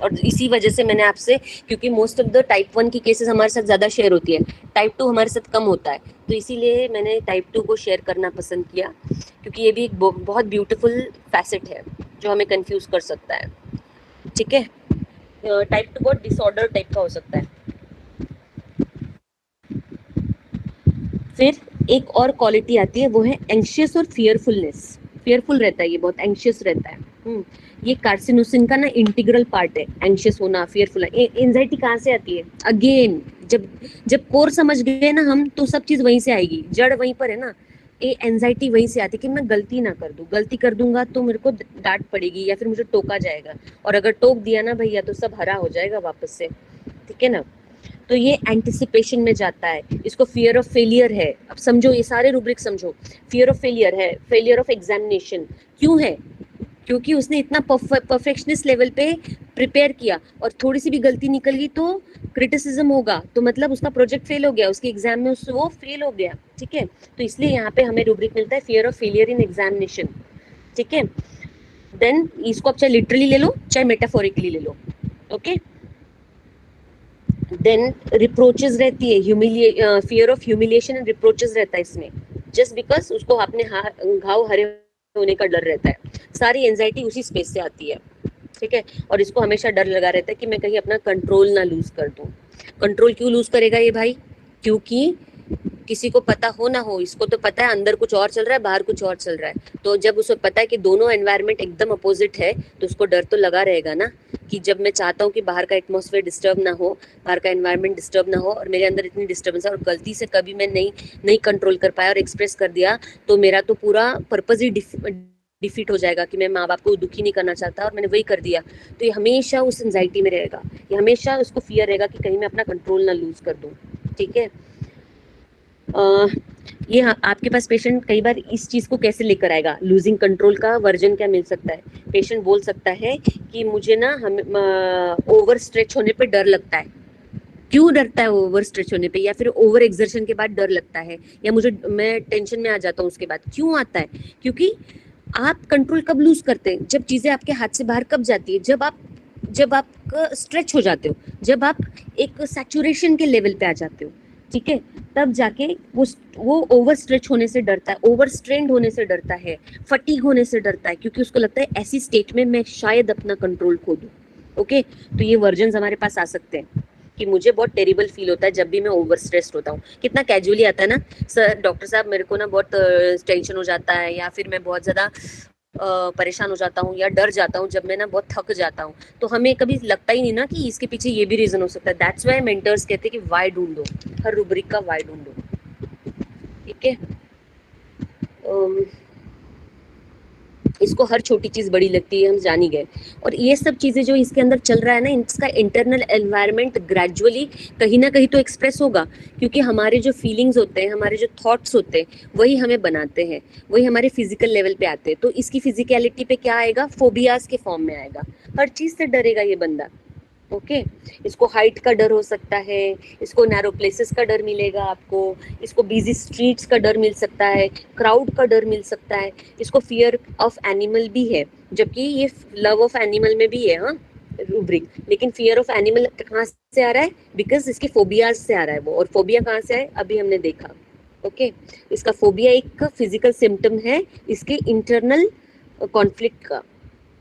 और इसी वजह से मैंने आपसे, क्योंकि मोस्ट ऑफ द टाइप 1 की केसेस हमारे साथ ज़्यादा शेयर होती है, टाइप 2 हमारे साथ कम होता है, तो इसीलिए मैंने टाइप 2 को शेयर करना पसंद किया, क्योंकि ये भी एक बहुत ब्यूटीफुल फैसेट है जो हमें कंफ्यूज कर सकता है, ठीक है। टाइप 2 बहुत डिसऑर्डर टाइप का हो सकता है। फिर एक और क्वालिटी आती है, वो है एंशियस और फियरफुलनेस। फियरफुल रहता है ये, बहुत एंशियस रहता है। ये कार्सिनोसिन का ना इंटीग्रल पार्ट है, एंशियस होना, फियरफुल। एंजाइटी कहाँ से आती है, अगेन जब कोर समझ गए ना हम, तो सब चीज वहीं से आएगी, जड़ वहीं पर है ना। ये एंजाइटी वहीं से आती है कि मैं गलती ना कर दूं, गलती कर दूंगा तो मेरे को डांट पड़ेगी या फिर मुझे टोका जाएगा, और अगर टोक दिया ना भैया तो सब हरा हो जाएगा वापस से, ठीक है ना। तो ये एंटिसिपेशन में जाता है, इसको फियर ऑफ फेलियर है। अब समझो, ये सारे रूब्रिक समझो। फियर ऑफ फेलियर है, फेलियर ऑफ एग्जामिनेशन क्यों है, क्योंकि उसने इतना परफेक्शनिस्ट लेवल पे प्रिपेयर किया और थोड़ी सी भी गलती निकल गई तो क्रिटिसिज्म होगा, तो मतलब उसका प्रोजेक्ट फेल हो गया, उसके एग्जाम में वो फेल हो गया, ठीक है। तो इसलिए यहाँ पे हमें रूब्रिक मिलता है fear of failure in examination, ठीक है। देन इसको आप चाहे लिटरली ले लो चाहे मेटाफोरिकली ले लो, ओके। देन रिप्रोचेस रहती है, फियर ऑफ ह्यूमिलिएशन एंड रिप्रोचेस रहता है इसमें, जस्ट बिकॉज उसको अपने घाव हरे होने का डर रहता है। सारी एंजाइटी उसी स्पेस से आती है, ठीक है। और इसको हमेशा डर लगा रहता है कि मैं कहीं अपना कंट्रोल ना लूज कर दूं। कंट्रोल क्यों लूज करेगा ये भाई, क्योंकि किसी को पता हो ना हो, इसको तो पता है अंदर कुछ और चल रहा है, बाहर कुछ और चल रहा है। तो जब उसे पता है कि दोनों एनवायरनमेंट एकदम अपोजिट है, तो उसको डर तो लगा रहेगा ना कि जब मैं चाहता हूँ कि बाहर का एटमॉस्फेयर डिस्टर्ब ना हो, बाहर का एनवायरनमेंट डिस्टर्ब ना हो, और मेरे अंदर इतनी डिस्टर्बेंस है और गलती से कभी मैं नहीं कंट्रोल कर पाया और एक्सप्रेस कर दिया, तो मेरा तो पूरा पर्पज ही डिफीट हो जाएगा कि मैं माँ बाप को दुखी नहीं करना चाहता और मैंने वही कर दिया। तो ये हमेशा उस एंजाइटी में रहेगा, ये हमेशा उसको फियर रहेगा कि कहीं मैं अपना कंट्रोल ना लूज कर दूं, ठीक है। ये आपके पास पेशेंट कई बार इस चीज को कैसे लेकर आएगा, लूजिंग कंट्रोल का वर्जन क्या मिल सकता है। पेशेंट बोल सकता है कि मुझे ना ओवर स्ट्रेच होने पे डर लगता है। क्यों डरता है ओवर स्ट्रेच होने पे, या फिर ओवर एक्सर्शन के बाद डर लगता है, या मैं टेंशन में आ जाता हूँ उसके बाद, क्यों आता है, क्योंकि आप कंट्रोल कब लूज करते हैं? जब चीजें आपके हाथ से बाहर कब जाती है? जब आप स्ट्रेच हो जाते हो, जब आप एक सैचुरेशन के लेवल पे आ जाते हो, ठीक है, तब जाके वो ओवर स्ट्रेच होने से डरता है, ओवर स्ट्रेन्ड होने से डरता है, फटीग होने से डरता है, क्योंकि उसको लगता है ऐसी स्टेट में मैं शायद अपना कंट्रोल खो दूं। ओके, तो ये वर्जन्स हमारे पास आ सकते हैं कि मुझे बहुत टेरिबल फील होता है जब भी मैं ओवर स्ट्रेस्ड होता हूँ। कितना कैजुअली आता है ना, सर डॉक्टर साहब मेरे को ना बहुत टेंशन हो जाता है, या फिर मैं बहुत ज्यादा परेशान हो जाता हूँ या डर जाता हूँ जब मैं ना बहुत थक जाता हूँ। तो हमें कभी लगता ही नहीं ना कि इसके पीछे ये भी रीजन हो सकता है। दैट्स व्हाई मेंटर्स कहते हैं कि वाई ढूंढो, हर रूब्रिक का वाई ढूंढो, ठीक है। इसको हर छोटी चीज बड़ी लगती है, हम जान ही गए। और ये सब चीजें जो इसके अंदर चल रहा है ना, इसका इंटरनल एनवायरनमेंट ग्रेजुअली कहीं ना कहीं तो एक्सप्रेस होगा, क्योंकि हमारे जो फीलिंग्स होते हैं, हमारे जो थॉट्स होते हैं, वही हमें बनाते हैं, वही हमारे फिजिकल लेवल पे आते हैं। तो इसकी फिजिकलिटी पे क्या आएगा? फोबियाज के फॉर्म में आएगा। हर चीज से डरेगा ये बंदा। ओके, इसको हाइट का डर हो सकता है, इसको नैरो प्लेसेस का डर मिलेगा आपको, इसको बिजी स्ट्रीट्स का डर मिल सकता है, क्राउड का डर मिल सकता है, इसको फियर ऑफ एनिमल भी है, जबकि ये लव ऑफ एनिमल में भी है, हाँ रूब्रिक। लेकिन फियर ऑफ एनिमल कहाँ से आ रहा है? बिकॉज इसके फोबियाज से आ रहा है वो। और फोबिया कहाँ से आए अभी हमने देखा। ओके, इसका फोबिया एक फिजिकल सिम्टम है इसके इंटरनल कॉन्फ्लिक्ट का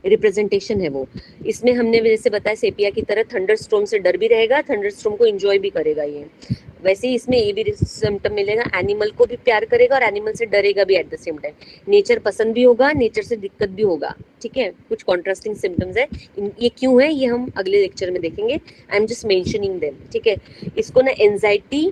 रिप्रेजेंटेशन है वो। इसमें हमने जैसे बताया सेपिया की तरह थंडरस्टॉर्म से डर भी रहेगा, थंडरस्टॉर्म को एंजॉय भी करेगा ये। वैसे ही इसमें ये भी सिम्टम मिलेगा, एनिमल को भी प्यार करेगा और एनिमल से डरेगा भी eight the same time. Nature पसंद भी होगा, नेचर से दिक्कत भी होगा, ठीक है। कुछ कॉन्ट्रास्टिंग सिम्टम्स है, ये क्यों है ये हम अगले लेक्चर में देखेंगे। I am just mentioning them, ठीक है। इसको ना एंजाइटी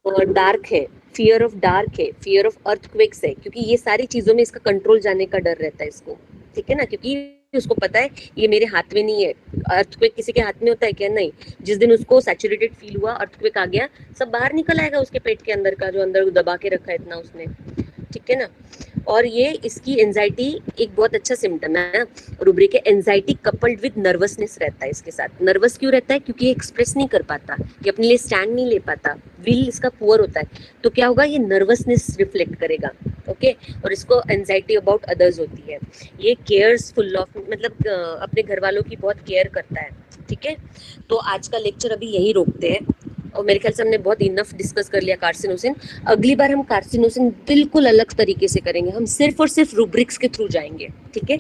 डार्क है, फियर ऑफ डार्क है, फियर ऑफ अर्थक्वेक्स है, क्योंकि ये सारी चीजों में इसका कंट्रोल जाने का डर रहता है इसको, ठीक है ना। क्योंकि उसको पता है ये मेरे हाथ में नहीं है। अर्थक्वेक किसी के हाथ में होता है क्या? नहीं। जिस दिन उसको सैचुरेटेड फील हुआ, अर्थक्वेक आ गया, सब बाहर निकल आएगा उसके पेट के अंदर का, जो अंदर दबा के रखा है इतना उसने, ठीक है ना। और ये इसकी एंजाइटी एक बहुत अच्छा सिम्टम है रूब्रिक है। एंजाइटी कपल्ड विद नर्वसनेस रहता है इसके साथ। नर्वस क्यों रहता है? क्योंकि ये एक्सप्रेस नहीं कर पाता, ये अपने लिए स्टैंड नहीं ले पाता, विल इसका पुअर होता है। तो क्या होगा? ये नर्वसनेस रिफ्लेक्ट करेगा, ओके। और इसको एंजाइटी अबाउट अदर्स होती है। ये केयर्स फुल ऑफ, मतलब अपने घर वालों की बहुत केयर करता है, ठीक है। तो आज का लेक्चर अभी यही रोकते हैं, और मेरे ख्याल से हमने बहुत इनफ डिस्कस कर लिया कार्सिनोसिन। अगली बार हम कार्सिनोसिन बिल्कुल अलग तरीके से करेंगे, हम सिर्फ और सिर्फ रूब्रिक्स के थ्रू जाएंगे, ठीक है।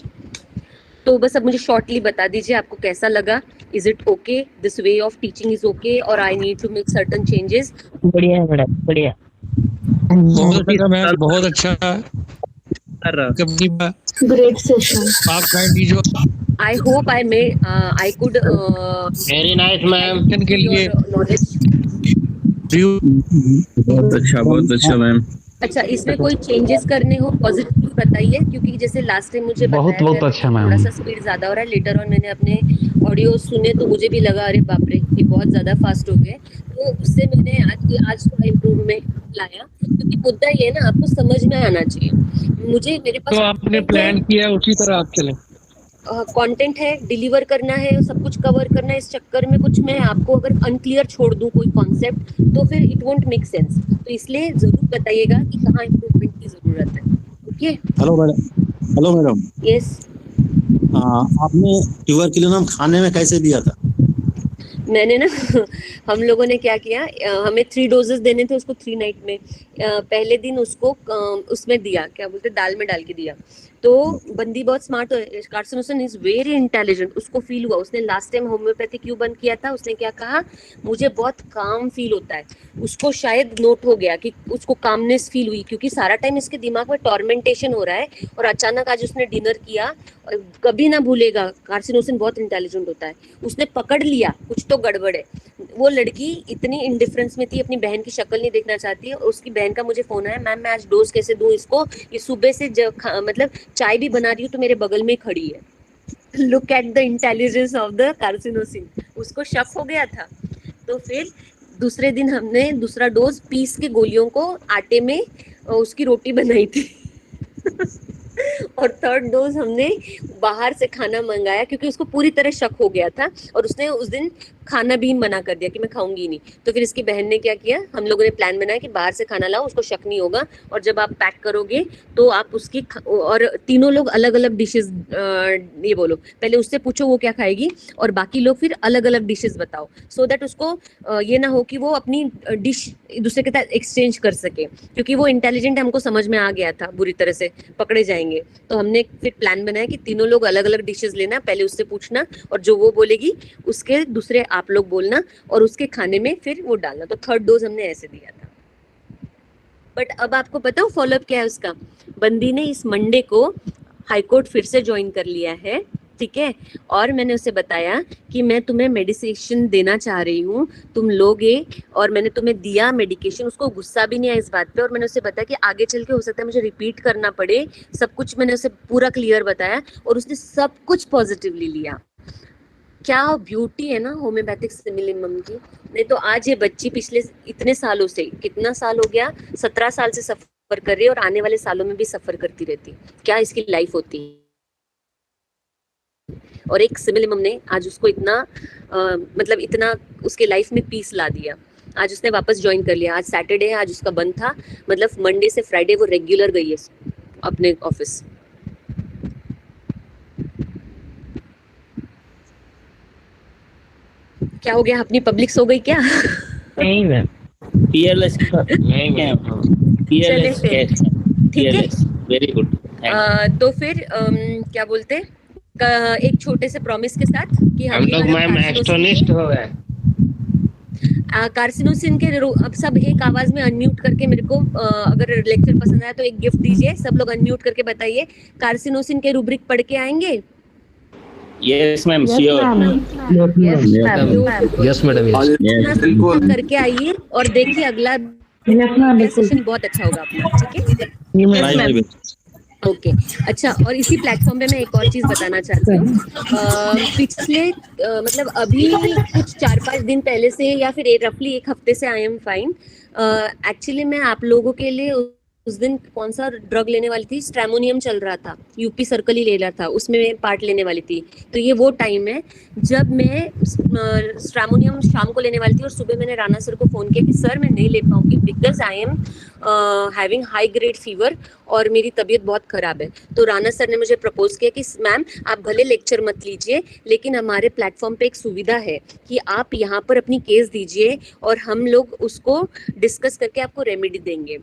तो बस अब मुझे शॉर्टली बता दीजिए आपको कैसा लगा। Is it okay? This way of teaching is okay और I need to make certain changes? बढ़िया है मैडम, बढ़िया। बहुत अच्छा मैम, बहुत अच्छा। Great session. आप काइंडली जो I hope I could very nice ma'am. के लिए knowledge. बहुत अच्छा मैम। अच्छा, इसमें कोई चेंजेस करने हो पॉजिटिव बताइए, क्योंकि जैसे लास्ट टाइम मुझे बताया बहुत अच्छा मैम, थोड़ा सा स्पीड ज्यादा हो रहा है। लेटर ऑन मैंने अपने ऑडियो सुने तो मुझे भी लगा अरे बाप रे ये बहुत ज्यादा फास्ट हो गए। तो उससे मैंने आज थोड़ा इम्प्रूवमेंट लाया, क्योंकि मुद्दा ये है ना, आपको समझ में आना चाहिए। मुझे मेरे पास तो आपने प्लान किया उसी तरह आप चले। कंटेंट है, डिलीवर करना है, सब कुछ कवर करना है। इस चक्कर में कुछ मैं आपको अगर अनक्लियर छोड़ दूं कोई कॉन्सेप्ट, तो फिर इट वोंट मेक सेंस। तो इसलिए जरूर बताइएगा कि कहाँ इम्प्रूवमेंट की जरूरत है, ओके। Hello madam. यस, आपने ट्यूबरकुलोसिस खाने में कैसे दिया था? मैंने ना हम लोगों ने क्या किया, हमें 3 डोजेस देने थे उसको 3 नाइट में। पहले दिन उसको उसमें दिया, क्या बोलते, दाल में डाल के दिया। तो बंदी बहुत स्मार्ट है, कार्सिनोसिन इज वेरी इंटेलिजेंट। उसको फील हुआ, उसने लास्ट टाइम होम्योपैथी क्यों बंद किया था, उसने क्या कहा, मुझे बहुत काम फील होता है। उसको शायद नोट हो गया कि उसको कामनेस फील हुई, क्योंकि सारा टाइम इसके दिमाग में टॉर्मेंटेशन हो रहा है। और अचानक आज उसने डिनर किया, कभी ना भूलेगा, कार्सिनोसिन बहुत इंटेलिजेंट होता है। उसने पकड़ लिया कुछ तो गड़बड़ है। वो लड़की इतनी इंडिफरेंस में थी, अपनी बहन की शक्ल नहीं देखना चाहती है। और उसकी बहन का मुझे फोन आया, मैम मैं आज डोज कैसे दूं इसको, ये सुबह से मतलब चाय भी बना रही हूँ तो मेरे बगल में खड़ी है। Look at the intelligence of the carcinosin. उसको शक हो गया था। तो फिर दूसरे दिन हमने दूसरा डोज पीस के गोलियों को आटे में उसकी रोटी बनाई थी और थर्ड डोज हमने बाहर से खाना मंगाया, क्योंकि उसको पूरी तरह शक हो गया था। और उसने उस दिन खाना भी मना कर दिया कि मैं खाऊंगी नहीं। तो फिर इसकी बहन ने क्या किया, हम लोगों ने प्लान बनाया कि बाहर से खाना लाओ, उसको शक नहीं होगा, और जब आप पैक करोगे तो आप उसकी और तीनों लोग अलग अलग डिशेस, ये बोलो पहले उससे पूछो वो क्या खाएगी, और बाकी लोग फिर अलग अलग डिशेस बताओ, सो दैट उसको ये ना हो कि वो अपनी डिश दूसरे के साथ एक्सचेंज कर सके, क्योंकि वो इंटेलिजेंट हमको समझ में आ गया था, बुरी तरह से पकड़े जाएंगे। तो हमने फिर प्लान बनाया कि तीनों लोग अलग अलग डिशेस लेना, पहले उससे पूछना, और जो वो बोलेगी उसके दूसरे आप लोग बोलना, और उसके खाने में फिर वो डालना। तो थर्ड डोज हमने ऐसे दिया था। बट अब आपको पता हो फॉलोअप क्या है उसका? बंदी ने इस मंडे को हाईकोर्ट फिर से ज्वाइन कर लिया है, ठीक है, और मैंने उसे बताया कि मैं तुम्हें मेडिसिन देना चाह रही हूँ, तुम लोगे, और मैंने तुम्हें दिया मेडिकेशन। उसको गुस्सा भी नहीं आया इस बात पे, और मैंने उसे बताया कि आगे चल के हो सकता है मुझे रिपीट करना पड़े, सब कुछ मैंने उसे पूरा क्लियर बताया, और उसने सब कुछ पॉजिटिवली लिया। क्या ब्यूटी है ना होम्योपैथिक सिमिलिमम की। नहीं तो आज ये बच्ची पिछले इतने सालों से, कितना साल हो गया, 17 साल से सफर कर रही है, और आने वाले सालों में भी सफर करती रहती। क्या इसकी लाइफ होती है। और एक सिमिलिमम ने आज उसको इतना मतलब इतना उसके लाइफ में पीस ला दिया। आज उसने वापस ज्वाइन कर लिया। आज सैटरडे है, आज उसका बंद था, मतलब मंडे से फ्राइडे वो रेगुलर गई है अपने ऑफिस। क्या हो गया, अपनी पब्लिक सो गई क्या? नहीं मैम, fearless नहीं मैम, fearless चले फिर, yes, ठीक है। fearless very good तो फिर क्या बोलते हैं, एक छोटे से प्रॉमिस के साथ कि हम लोग मैम एस्टोनिस्ट हो गए। कार्सिनोसिन के अब सब एक आवाज में अनम्यूट करके मेरे को अगर लेक्चर पसंद आया तो एक गिफ्ट दीजिए। सब लोग अनम्यूट करके बताइए, कार्सिनोसिन के रूब्रिक पढ़ के आएंगे? yes ma'am sure yes madam, करके आइए और देखिए अगला सेशन बहुत अच्छा होगा अपना, ठीक है? ओके अच्छा, और इसी प्लेटफॉर्म पे मैं एक और चीज बताना चाहती हूँ। पिछले मतलब अभी कुछ 4-5 दिन पहले से, या फिर रफली एक हफ्ते से आई एम फाइन। एक्चुअली मैं आप लोगों के लिए उस दिन कौन सा ड्रग लेने वाली थी, स्ट्रेमोनियम चल रहा था, यूपी सर्कल ही ले रहा था, उसमें मैं पार्ट लेने वाली थी। तो ये वो टाइम है जब मैं स्ट्रेमोनियम शाम को लेने वाली थी, और सुबह मैंने राणा सर को फोन किया कि सर मैं नहीं ले पाऊंगी because I am having high grade fever और मेरी तबीयत बहुत खराब है। तो राणा सर ने मुझे प्रपोज किया कि मैम आप भले लेक्चर मत लीजिए, लेकिन हमारे प्लेटफॉर्म पे एक सुविधा है कि आप यहाँ पर अपनी केस दीजिए और हम लोग उसको डिस्कस करके आपको रेमेडी देंगे।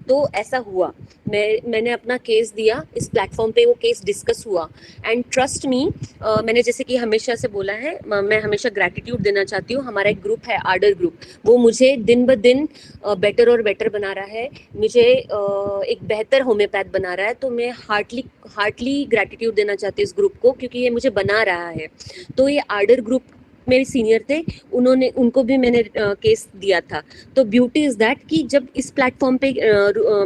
तो ऐसा हुआ, मैंने अपना केस दिया इस प्लेटफॉर्म पे, वो केस डिस्कस हुआ, एंड ट्रस्ट मी, मैंने जैसे कि हमेशा से बोला है, मैं हमेशा ग्रैटिट्यूड देना चाहती हूँ। हमारा एक ग्रुप है आर्डर ग्रुप, वो मुझे दिन ब दिन बेटर और बेटर बना रहा है, मुझे एक बेहतर होम्योपैथ बना रहा है। तो मैं हार्टली ग्रैटिट्यूड देना चाहती हूँ इस ग्रुप को, क्योंकि ये मुझे बना रहा है। तो ये आर्डर ग्रुप मेरे सीनियर थे, उनको भी मैंने केस दिया था। तो ब्यूटी इज दैट कि जब इस प्लेटफॉर्म पे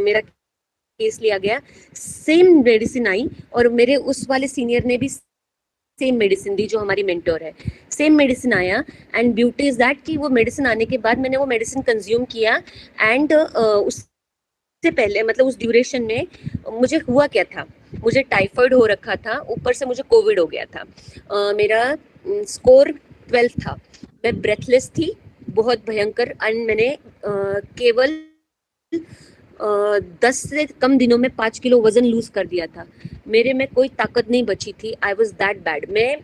मेरा केस लिया गया, सेम मेडिसिन आई, और मेरे उस वाले सीनियर ने भी सेम मेडिसिन दी जो हमारी मेंटर है, सेम मेडिसिन आया। एंड ब्यूटी इज दैट कि वो मेडिसिन आने के बाद मैंने वो मेडिसिन कंज्यूम किया, एंड उससे पहले मतलब उस ड्यूरेशन में मुझे हुआ क्या था, मुझे टाइफाइड हो रखा था, ऊपर से मुझे कोविड हो गया था। मेरा स्कोर 12 था, मैं ब्रेथलेस थी बहुत भयंकर, एंड मैंने केवल 10 से कम दिनों में 5 किलो वजन लूज कर दिया था। मेरे में कोई ताकत नहीं बची थी, आई वॉज दैट बैड। मैं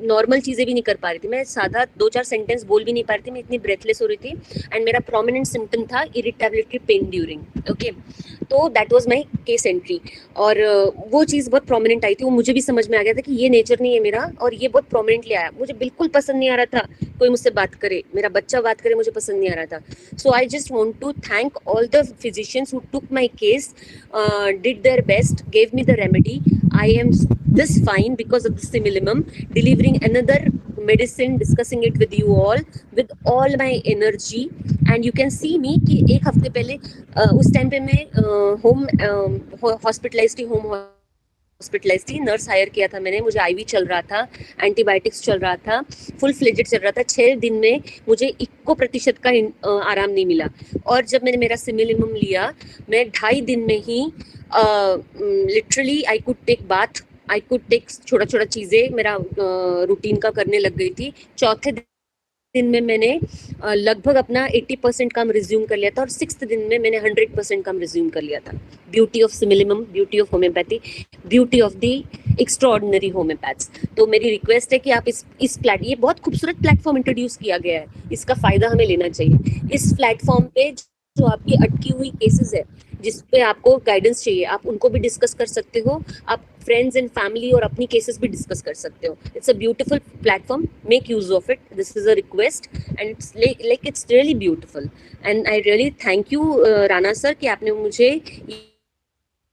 नॉर्मल चीज़ें भी नहीं कर पा रही थी, मैं सादा 2-4 सेंटेंस बोल भी नहीं पा रही थी, मैं इतनी ब्रेथलेस हो रही थी। एंड मेरा प्रोमिनेंट सिम्टम था इरिटेबिलिटी, पेन ड्यूरिंग, ओके। तो that was my case entry, और वो चीज़ बहुत प्रोमिनेंट आई थी। वो मुझे भी समझ में आ गया था कि ये नेचर नहीं है मेरा, और ये बहुत प्रोमिनेंटली आया। मुझे बिल्कुल पसंद नहीं आ रहा था कोई मुझसे बात करे, मेरा बच्चा बात करे, मुझे पसंद नहीं आ रहा था। So I just want to thank all the physicians who took my case, did their best, gave me the remedy. I am this fine because of the Similimum, delivering another medicine, discussing it with you all with all my energy. And you can see me कि एक हफ्ते पहले उस time पे मैं home hospitalise थी, nurse higher किया था मैंने, मुझे आईवी चल रहा था, एंटीबायोटिक्स चल रहा था, फुल फ्लेजेड चल रहा था। 6 दिन में मुझे 1% का आराम नहीं मिला। और जब मैंने मेरा सिमिलिमम लिया, मैं 2.5 दिन में ही literally I could take bath, I could take छोटा छोटा चीज़ें, मेरा रूटीन का करने लग गई थी। चौथे दिन में मैंने लगभग अपना 80% काम रिज्यूम कर लिया था और 6th दिन में मैंने 100% काम रिज्यूम कर लिया था. Beauty of similimum, beauty of homeopathy, beauty of the extraordinary homeopaths. तो मेरी रिक्वेस्ट है कि आप ये बहुत खूबसूरत प्लेटफॉर्म इंट्रोड्यूस किया गया है, इसका फायदा हमें लेना चाहिए. इस प्लेटफॉर्म पे जो आपकी अटकी हुई केसेस है जिस पे आपको गाइडेंस चाहिए, आप उनको भी डिस्कस कर सकते हो, आप फ्रेंड्स एंड फैमिली और अपनी केसेस भी डिस्कस कर सकते हो. It's a beautiful platform, make use of it. This is a request and it's like it's really beautiful and I really thank you Rana sir कि आपने मुझे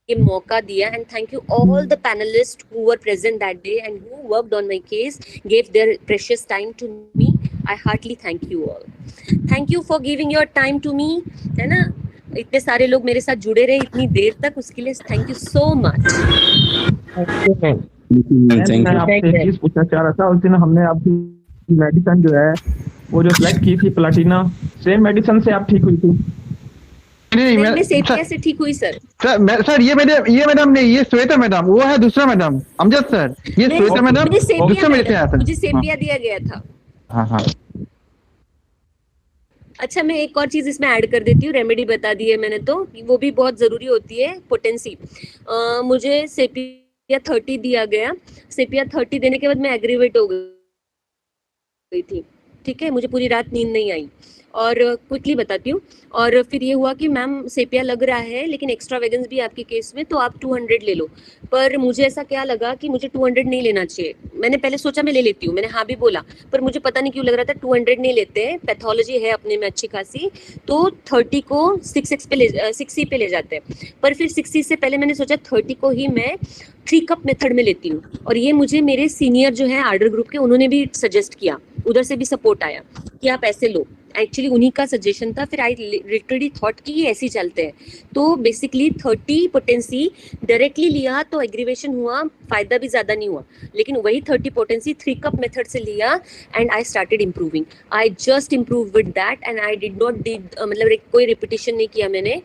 ये मौका दिया. And thank you all the panelist who were present that day and who worked on my case, gave their precious time to me. I heartily thank you all. Thank you for giving your time to मी, है ना. इतने सारे लोग मेरे साथ जुड़े रहे इतनी देर तक, उसके लिए थैंक यू सो मच. मैं आपसे एक चीज पूछना चाह रहा था. उस दिन हमने आपकी मेडिसिन जो है वो जो सिलेक्ट की थी प्लाटिना, सेम मेडिसिन से आप ठीक हुई थी? नहीं मैं सेपिया से ठीक हुई सर. सर ये मैडम नहीं, ये श्वेता मैडम, वो है दूसरा मैडम अमजद सर. ये श्वेता मैडम दूसरा मेरे से आया था. मुझे सेपिया दिया गया था. हाँ. अच्छा, मैं एक और चीज इसमें ऐड कर देती हूँ. रेमेडी बता दी है मैंने, तो वो भी बहुत जरूरी होती है. पोटेंसी, मुझे सेपिया 30 दिया गया. सेपिया 30 देने के बाद मैं एग्रीवेट हो गई थी. ठीक है, मुझे पूरी रात नींद नहीं आई. और क्विकली बताती हूँ. और फिर ये हुआ कि मैम सेपिया लग रहा है लेकिन एक्स्ट्रा वेगन्स भी आपके केस में, तो आप 200 ले लो. पर मुझे ऐसा क्या लगा कि मुझे 200 नहीं लेना चाहिए. मैंने पहले सोचा मैं ले लेती हूँ, मैंने हाँ भी बोला, पर मुझे पता नहीं क्यों लग रहा था 200 नहीं लेते हैं, पैथोलॉजी है अपने में अच्छी खासी, तो 30 को 6C पे ले जाते हैं. पर फिर 6C से पहले मैंने सोचा 30 को ही मैं 3 कप मेथड में लेती हूँ. और ये मुझे मेरे सीनियर जो है आर्डर ग्रुप के, उन्होंने भी सजेस्ट किया, उधर से भी सपोर्ट आया कि आप ऐसे लो. एक्चुअली उन्हीं का सजेशन था. फिर आई लिटरली थॉट कि ये ऐसे ही चलते हैं. तो बेसिकली 30 पोटेंसी डायरेक्टली लिया तो एग्रीवेशन हुआ, फायदा भी ज्यादा नहीं हुआ. लेकिन वही 30 पोटेंसी 3 कप मेथड से लिया and I started improving. I just improve with that and I did not मतलब कोई रिपीटिशन नहीं किया मैंने.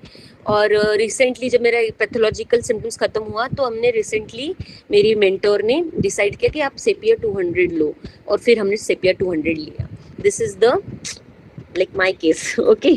और रिसेंटली जब मेरा पैथोलॉजिकल सिम्टम्स खत्म हुआ तो हमने रिसेंटली, मेरी मेंटोर ने डिसाइड किया कि आप सेपिया 200 लो, और फिर हमने सेपिया 200 लिया. This is the like my case. Okay.